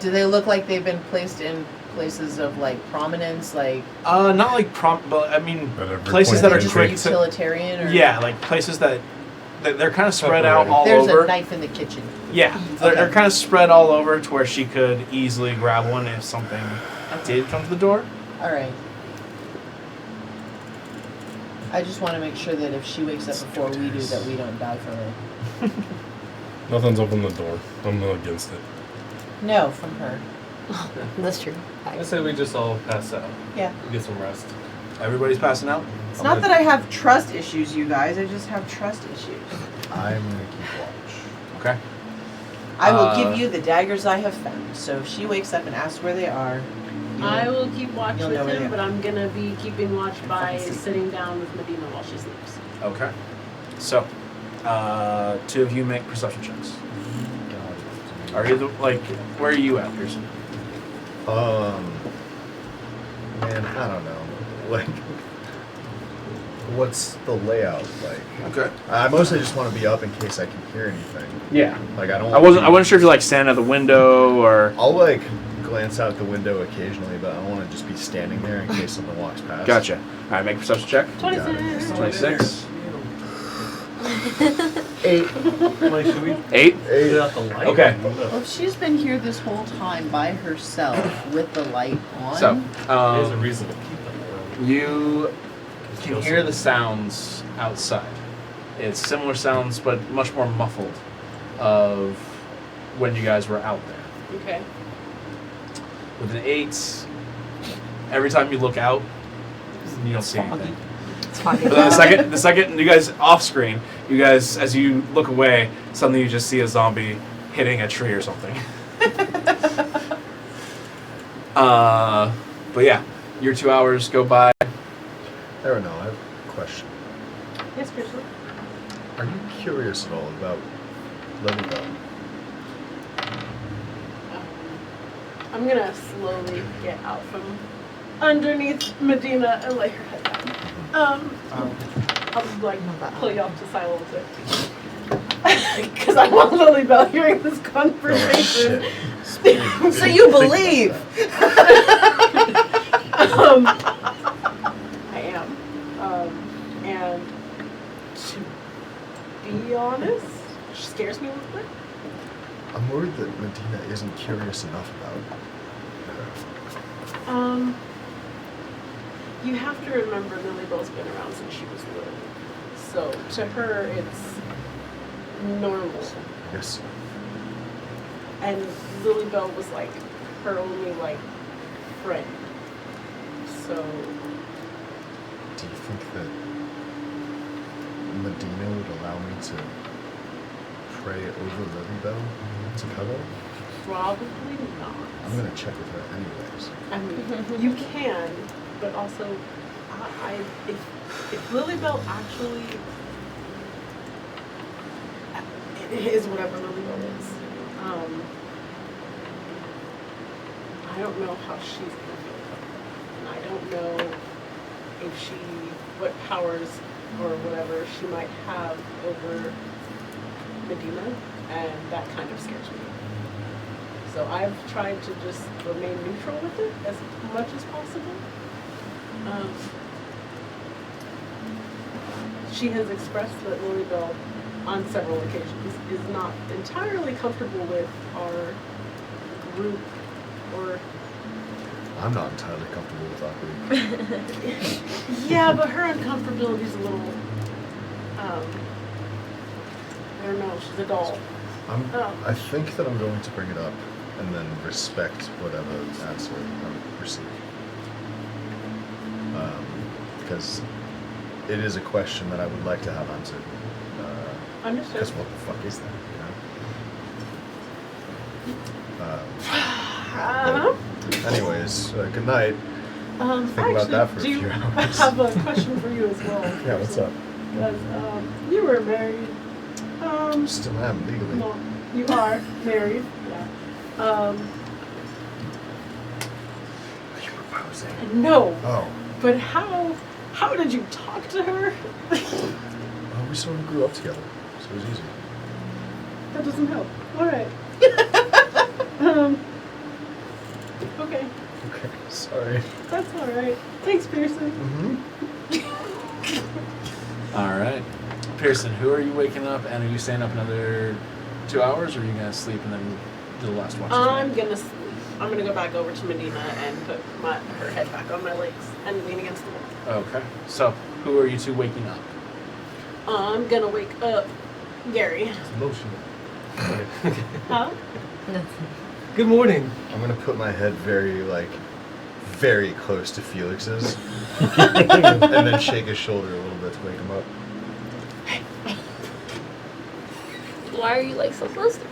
Do they look like they've been placed in places of like prominence, like Not like but I mean At every places point that in are the just quick to. utilitarian? Or Yeah, like places that they're kind of spread out Separated. all there's over. a knife in the kitchen. Yeah, they're Okay. kind of spread all over to where she could easily grab one if something did come to the door. All right. I just want to make sure that if she wakes up before we do, that we don't die from it. Nothing's open the door. I'm not against it. No, from her. That's true. I say we just all pass out. Yeah. Get some rest. Everybody's passing out. It's not that I have trust issues, you guys. I just have trust issues. I'm gonna keep watch. Okay. I will give you the daggers I have found. So if she wakes up and asks where they are, I will keep watch You'll with know where they him, are. but I'm gonna be keeping watch by Fucking see. sitting down with Medina while she sleeps. Okay. So, 2 of you make perception checks. Are you where are you at, Pearson? Man, I don't know. Like, what's the layout like? Okay. I mostly just want to be up in case I can hear anything. Yeah. Like, I don't. I wasn't sure if you standing at the window or. I'll like glance out the window occasionally, but I don't want to just be standing there in case someone walks past. Gotcha. All right, make a perception check. 26. 26. 8. Like, should we 8. put out the light? Okay. well, if she's been here this whole time by herself with the light on, So, There's a reason to keep them around. you can hear the sounds outside. It's similar sounds, but much more muffled of when you guys were out there. Okay. With an 8, every time you look out, you don't see anything. It's foggy. But then the second you guys off screen, you guys as you look away, suddenly you just see a zombie hitting a tree or something. But yeah, your 2 hours go by. There we go. I have a question. Yes, Pearson. Are you curious at all about Lilybell? I'm gonna slowly get out from underneath Medina and lay her head down. I'll like pull you off to side a little bit. Because I want Lilybell hearing this conversation. so you believe? I am. And to be honest, she scares me a little bit. I'm worried that Medina isn't curious enough about her. You have to remember Lilybell's been around since she was little. So to her, it's normal. Yes. And Lilybell was like her only friend. So Do you think that Medina would allow me to pray over Lilybell to cuddle? probably not. I'm gonna check with her anyways. I mean, you can, but also, if Lilybell actually is whatever Lilybell is, I don't know how she's gonna feel about it. And I don't know what powers or whatever she might have over Medina, and that kind of scares me. So I've tried to just remain neutral with it as much as possible. She has expressed that Lilybell, on several occasions, is not entirely comfortable with our group or... I'm not entirely comfortable with our group. Yeah, but her uncomfortability is a little... I don't know, she's a doll. I think that I'm going to bring it up and then respect whatever answer I receive. Because it is a question that I would like to have answered. Understood. Because what the fuck is that, you know? Anyways, good night. Think about that for a few hours. I have a question for you as well. Yeah, what's up? Because you were married. Still am, legally. No, you are married. Yeah. Are you proposing? No. Oh. But how did you talk to her? Well, we sort of grew up together, so it was easy. That doesn't help. All right. Okay. Okay, sorry. That's all right. Thanks, Pearson. Mm-hmm. All right. Pearson, who are you waking up, and are you staying up another 2 hours, or are you going to sleep and then do the last watch? I'm gonna sleep. I'm gonna go back over to Medina and put her head back on my legs and lean against the wall. Okay. So, who are you two waking up? I'm gonna wake up Gary. It's emotional. Huh? Good morning. I'm gonna put my head very, very close to Felix's, and then shake his shoulder a little bit to wake him up. Why are you like so close to me?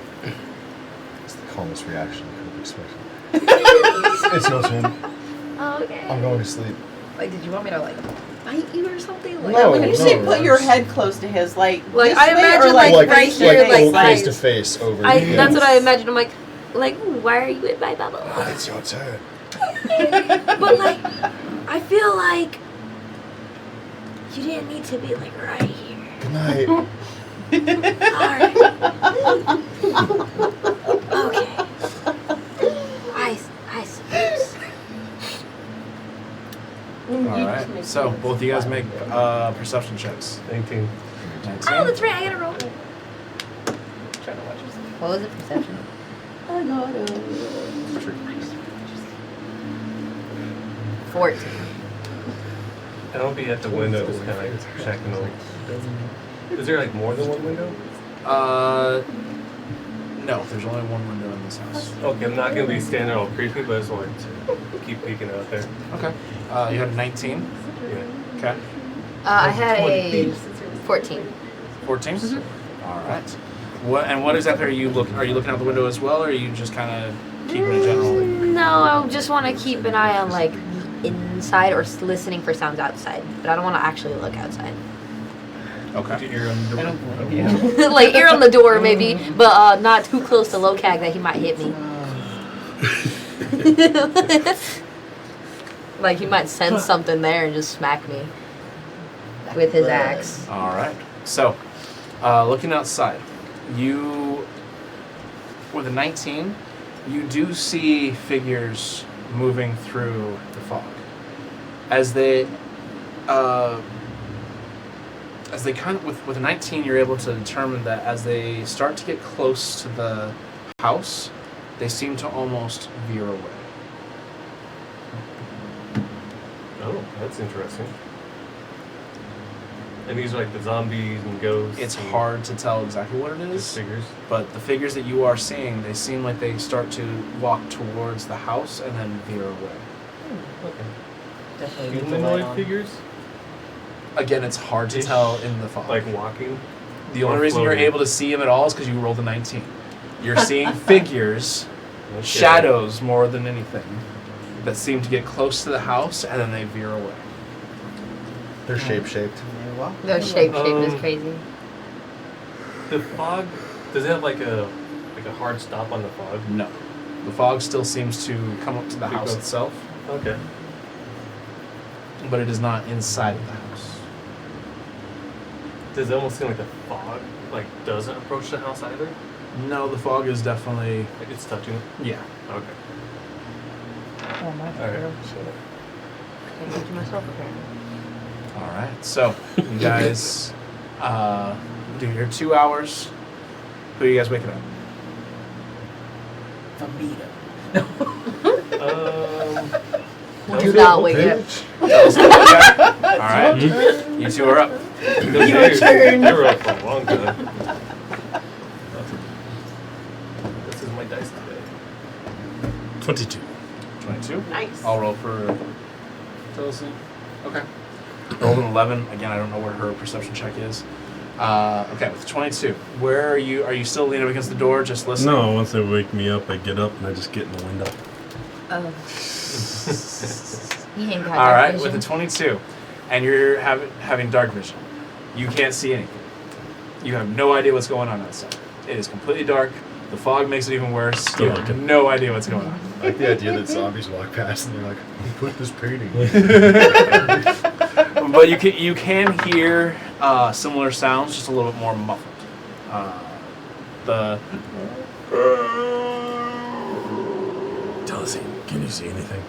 It's the calmest reaction I could have expected. It's no sin. Oh, okay. I'm going to sleep. Like, did you want me to like bite you or something? Like, No, When you no, say put your it's- head close to his, like Like, this I way imagine, or like, like right here, like, face to like- face over. that's yeah. what I imagined. I'm like, ooh, why are you in my bubble? It's your turn. But like, I feel like you didn't need to be like right here. Good night. Alright. Okay. I suppose. Alright, so both of you guys make perception checks. 19. 19. Oh, that's right. I gotta roll. Trying to watch this. What was it? Perception. I got it. 14. I'll be at the window just kind of like checking over. Is there like more than one window? No, there's only one window in this house. Okay, I'm not gonna be standing there all creepy, but I just wanted to keep peeking out there. Okay. You had a 19. Yeah. Okay. I had a 14. 14. Alright. What exactly are you looking? Are you looking out the window as well, or are you just kind of keeping it general? No, I just want to keep an eye on like inside or listening for sounds outside, but I don't want to actually look outside. Okay. Put your ear on the door. Like ear on the door maybe, but not too close to Locag that he might hit me. Like he might sense something there and just smack me with his axe. All right. So, looking outside, you with a 19, you do see figures moving through the fog. As they kind of with a 19, you're able to determine that as they start to get close to the house, they seem to almost veer away. Oh, that's interesting. And these are like the zombies and ghosts. It's and hard to tell exactly what it just is, figures. but the figures that you are seeing, they seem like they start to walk towards the house and then veer away. Okay. Definitely leave the light Humanoid on. figures? Again, it's hard to Ish. tell in the fog. Like walking? the only or reason you're floating. able to see them at all is because you rolled a 19. You're seeing figures, Okay. shadows more than anything, that seem to get close to the house and then they veer away. They're shape-shaped. Their shape is Um, crazy. The fog, does it have like a hard stop on the fog? No. The fog still seems to come up to the Big house fog. itself, Okay. but it is not inside of the house. Does it almost seem like the fog doesn't approach the house either? No, the fog is definitely, Like it's touching it? yeah. Okay. Oh my Alright. shit. I can't do myself apparently. All right, so you guys do your 2 hours. Who are you guys waking up? Do not wake up. All right, you two are up. Your turn. You were up for a long time. This is my dice today. 22. 22. Nice. I'll roll for Phyllis. Okay. Rolled an 11. Again, I don't know where her perception check is. Okay, with 22. Where are you? Are you still leaning up against the door, just listening? No, once they wake me up, I get up and I just get in the window. Oh. He ain't got All dark right, vision. with a 22, and you're having dark vision. You can't see anything. You have no idea what's going on outside. It is completely dark. The fog makes it even worse. You have Okay. no idea what's going on. I like the idea that zombies walk past and they're like, "Who put this painting?" But you can hear similar sounds, just a little bit more muffled. Chelsea, can you see anything?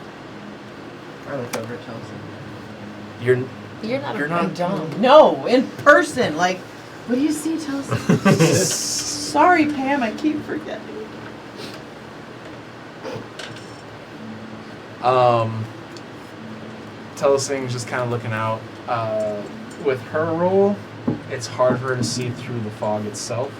I look over at Chelsea. You're You're not You're a not- dumb. No, in person. Like, what do you see, Chelsea? Sorry, Pam. I keep forgetting. Telesing's just kind of looking out. With her roll, it's hard for her to see through the fog itself.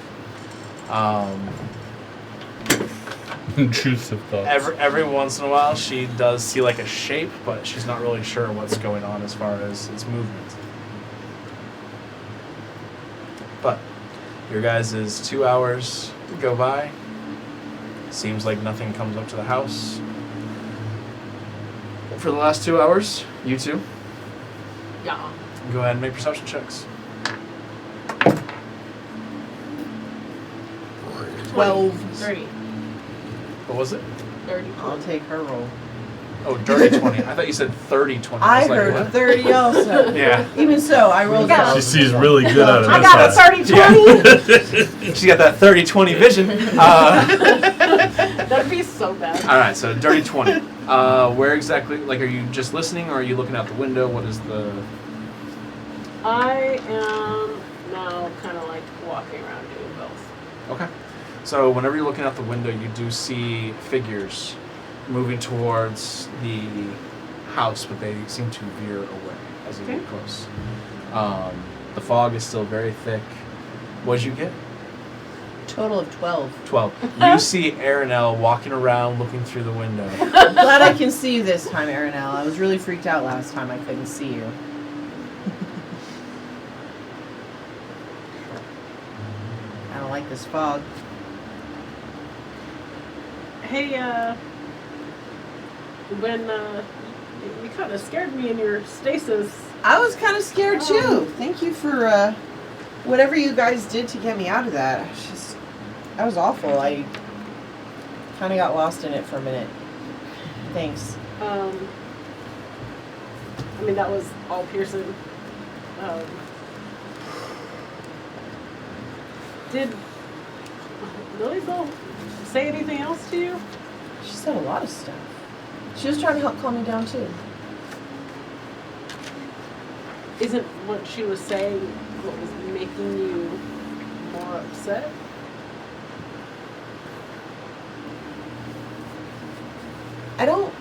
Intrusive thoughts. Every once in a while, she does see like a shape, but she's not really sure what's going on as far as its movement. But your guys' 2 hours go by. Seems like nothing comes up to the house. For the last 2 hours, you two, Yeah. go ahead and make perception checks. 12. 30. What was it? 30. I'll take her roll. Oh, dirty 20. I thought you said 30-20. I was like, heard what? 30 also. Yeah. Even so, I rolled Yeah. She 12. sees really good out of I this got a house. 30-20. She got that 30-20 vision. That'd be so bad. All right, so dirty 20. Where exactly? Like, are you just listening, or are you looking out the window? What is the? I am now kind of like walking around doing both. Okay. So whenever you're looking out the window, you do see figures moving towards the house, but they seem to veer away as you get close. The fog is still very thick. What'd you get? Total of 12. 12. You see Aranel walking around looking through the window. I'm glad I can see you this time, Aranel. I was really freaked out last time I couldn't see you. I don't like this fog. Hey, when you kind of scared me in your stasis. I was kind of scared too. Thank you for whatever you guys did to get me out of that. That was awful. I kind of got lost in it for a minute. Thanks. I mean, that was all Pearson. Did Lilybell say anything else to you? She said a lot of stuff. She was trying to help calm me down too. Isn't what she was saying what was making you more upset? I don't.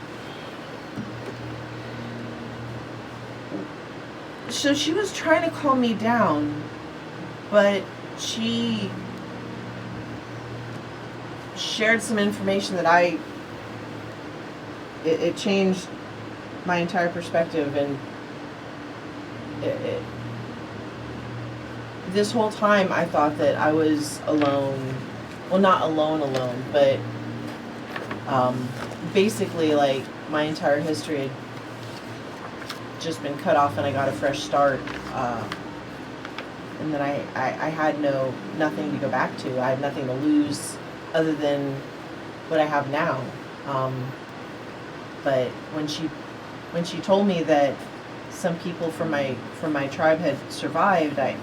So she was trying to calm me down, but she shared some information that it changed my entire perspective, and this whole time I thought that I was alone. Well, not alone, but basically like my entire history had just been cut off and I got a fresh start. And then I had nothing to go back to. I had nothing to lose other than what I have now. But when she told me that some people from my tribe had survived, it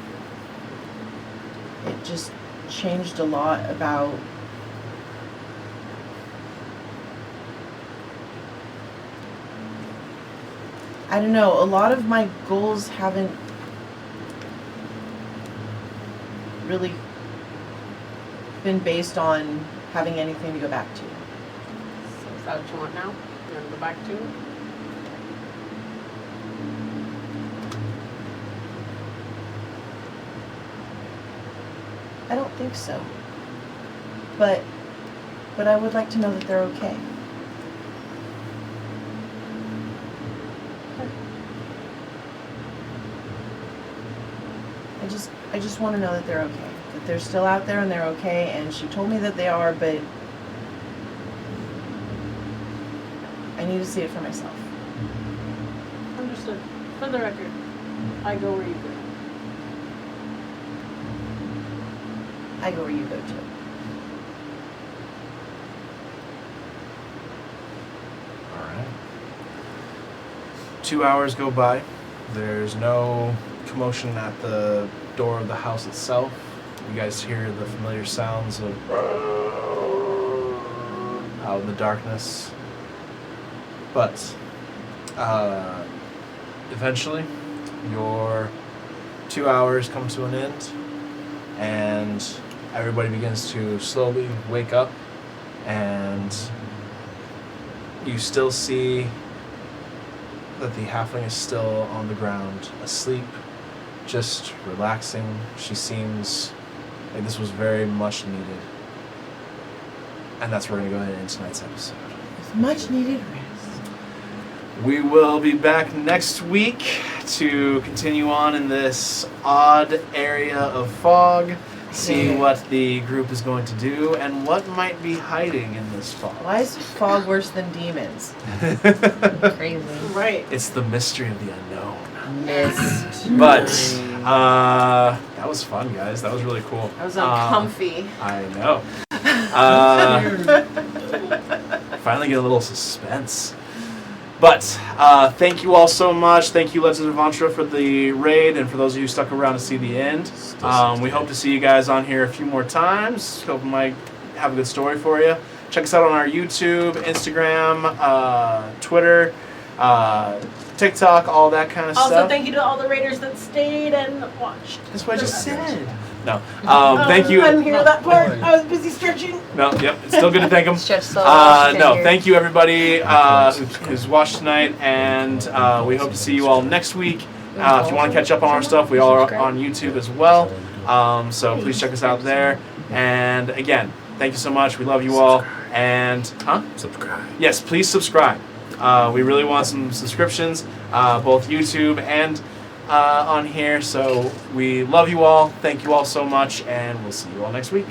just changed a lot about I don't know, a lot of my goals haven't really been based on having anything to go back to. So is that what you want now? You want to go back to it? I don't think so. But I would like to know that they're okay. I just want to know that they're okay. That they're still out there and they're okay, and she told me that they are, but I need to see it for myself. Understood. For the record, I go where you go. I go where you go too. Alright. 2 hours go by. There's no commotion at the door of the house itself. You guys hear the familiar sounds of out in the darkness. But eventually your 2 hours come to an end and everybody begins to slowly wake up, and you still see that the halfling is still on the ground, asleep, just relaxing. She seems like this was very much needed. And that's where we're going to go ahead in tonight's episode. With much needed rest. We will be back next week to continue on in this odd area of fog, see what the group is going to do, and what might be hiding in this fog. Why is fog worse than demons? Crazy. Right. It's the mystery of the unknown. Mist. But that was fun, guys. That was really cool. I was uncomfy. I know. Finally get a little suspense. But thank you all so much. Thank you, Legends of Avantra, for the raid, and for those of you who stuck around to see the end. We hope to see you guys on here a few more times. Hope we might have a good story for you. Check us out on our YouTube, Instagram, Twitter, TikTok, all that kind of Also, stuff. thank you to all the raiders that stayed and watched. That's what I just said. No. Thank you. I didn't hear that part. I was busy stretching. No, yep. It's still good to thank them. Stretch so No, thank you everybody who's watched tonight, and we hope to see you all next week. If you want to catch up on our stuff, we are on YouTube as well. So please check us out there. And again, thank you so much. We love you all. And Subscribe. yes, please subscribe. We really want some subscriptions, both YouTube and on here. So we love you all. Thank you all so much, and we'll see you all next week.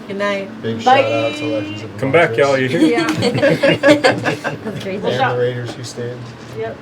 Good night. Big Bye. shout out to Legends of Come back, Avantra y'all. You hear? That's crazy. And the Raiders who stand. Yep.